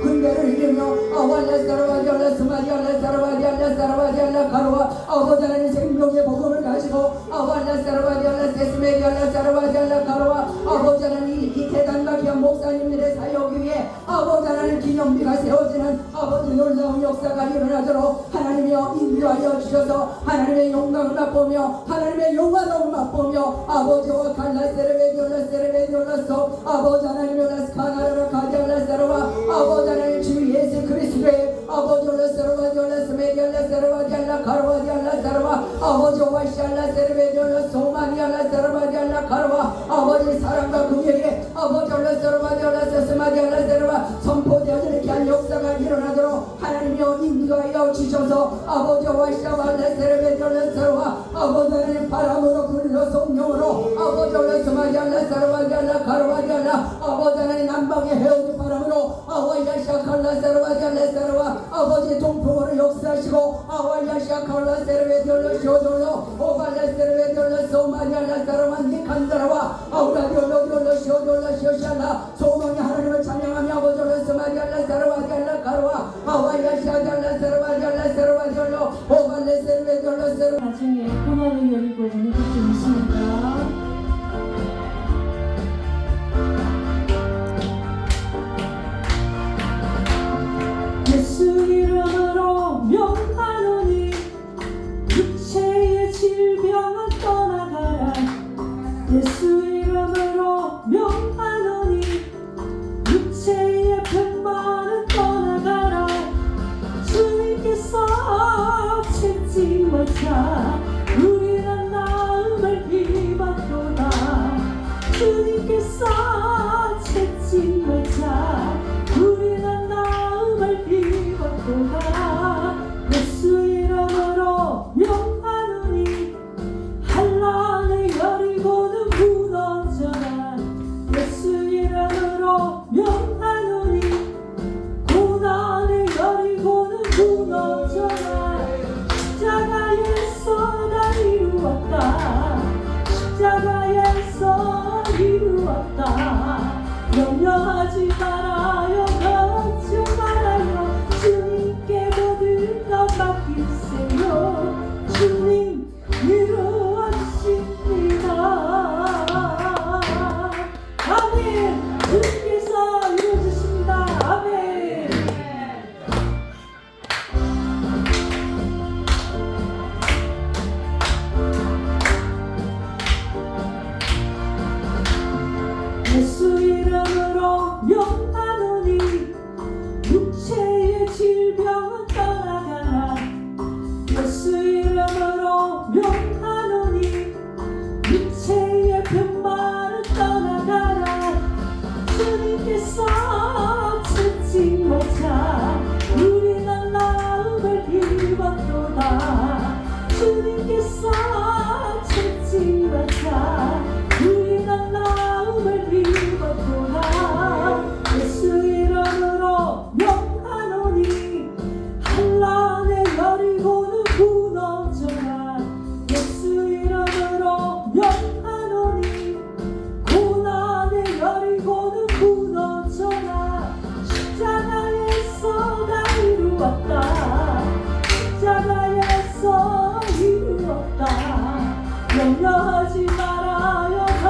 군대를 이루며 아왈라사르바디올라스마디알라사르바디알라사르바디알라카르와 아버지 하나님 생명의 복음을 가지고 아왈라사르바디올라세스메디올라사르바디알라카르와 아버지 하나님 이 대단과 귀한 목사님들의 사역 위에 아버지 하나님 기념비가 세워지는 아버지 놀라운 역사가 일어나도록 하나님이여 인도하여 주셔서 하나님의 영광을 맛보며 하나님의 영화로움을 맛보며 아버지와 갈라세르베디올라세르베디올라소 아버지 하나님 올라스카나르바 카디올라세르바 아버지 하나님 주 예수 그리스도의 아버지 올라세르바디올라스메디올라세르바디알라카르바디알라세르바 아버지 와시알라세르베디올라소마디알라세르바디알라카르바 아버지 사랑과 긍휼이 아버지 올라세르바디올라세스마디알라세르바 선포되어지는 귀한 역사가 일어나도록 하나님이여 인도하여 주셔서 아버지 와시알라세르베디올라세르바 아버지 하나님 바람으로 불러 성령으로 아버지 올라스마디알라세르바디알라카르바디알라 아버지 하나님 남방의 헤어진 바람으로 아와야샤칼라세르바디알라세르바 아버지 동풍으로 역사하시고 아와야샤칼라세르베디올라쇼돌로 오발라세르베디올라소마디알라세르바 니칸다라와 아우라디올로디올라쇼돌라쇼샬라 소망의 하나님을 찬양하며 아버지 올라스마디알라세르바디알라카르와 아와야샤디알라세르바디알라세르바디올로 오발라세르베디올라세르바 나중에 고난을 열고 오는 것도 있습니다. 예수 이름으로 명하노니 육체의 질병은 떠나가라. 예수 이름으로 명하노니 육체의 병만은 떠나가라. 주님께서 찾지 말자 우리는 나음을 입었도다. 주님께서 찾지 말자 우리는 나음을 입었도다. 예수 이름으로 명하노니 한란의 여리고는 무너져라. 예수 이름으로 명하노니 고난의 여리고는 무너져라. 십자가에서 다 이루었다. 십자가에서 이루었다. 염려하지 말아요. 걱정 말아요. 주님께 모든 것 맡기세요. 주님 이루어주십니다. 아멘. 주님께서 이루어주십니다. 아멘. 예수 이름으로 명하노니 육체의 질병은 떠나가라. 예수 이름으로 명하노니 육체의 병만은 떠나가라. 주님께서 찾지 말자 우리는 나음을 입었도다. 주님께서 찾지 말자 우리는 나음을 입었도다. 예수 이름으로 명하노니 한란의 여리고는 무너져라. 예수 이름으로 명하노니 고난의 여리고는 무너져라. 십자가에서 다 이루었다. 십자가에서 이루었다. 염려하지 말아요.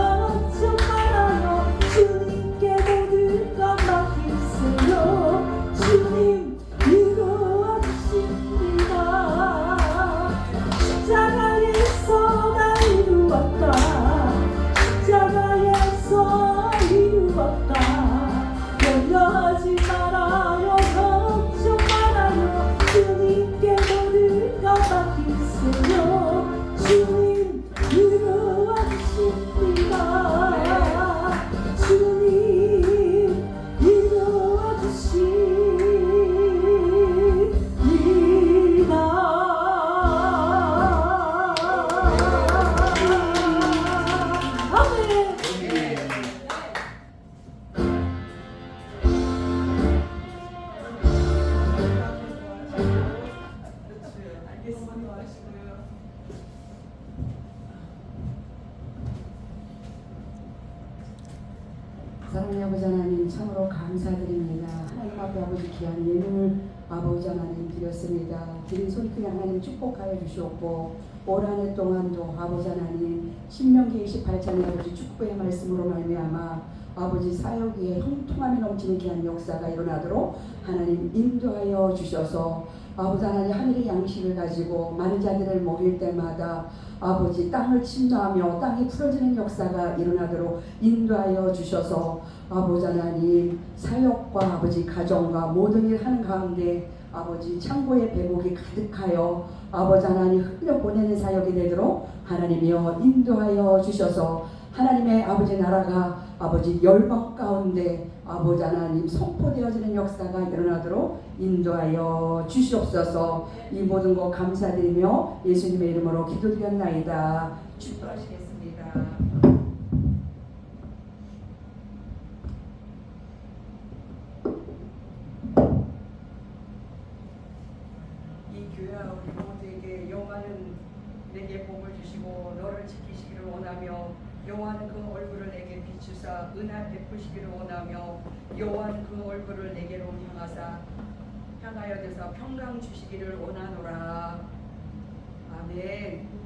사랑의 아버지 하나님 참으로 감사드립니다. 하나님 앞에 아버지 귀한 예물을 아버지 하나님 드렸습니다. 드린 손길에 하나님 축복하여 주시옵고 올 한 해 동안도 아버지 하나님 신명기 28장의 아버지 축복의 말씀으로 말미암아 아버지 사역에 형통함이 넘치는 귀한 역사가 일어나도록 하나님 인도하여 주셔서 아버지 하나님 하늘의 양식을 가지고 많은 자들을 먹일 때마다 아버지 땅을 침노하며 땅이 풀어지는 역사가 일어나도록 인도하여 주셔서 아버지 하나님 사역과 아버지 가정과 모든 일 하는 가운데 아버지 창고에 배복이 가득하여 아버지 하나님 흘려보내는 사역이 되도록 하나님이여 인도하여 주셔서 하나님의 아버지 나라가 아버지 열방 가운데 아버지 하나님 선포되어지는 역사가 일어나도록 인도하여 주시옵소서. 이 모든 것 감사드리며 예수님의 이름으로 기도드렸나이다. 축복하시겠습니다. 이 교회와 우리 모두에게 여호와는 내게 복을 주시고 너를 지키시기를 원하며 여호와는 그 얼굴을 내게 비추사 은혜 베푸시기를 원하며 여호와는 그 얼굴을 내게로 향하여 되사 평강 주시기를 원하노라. 아멘.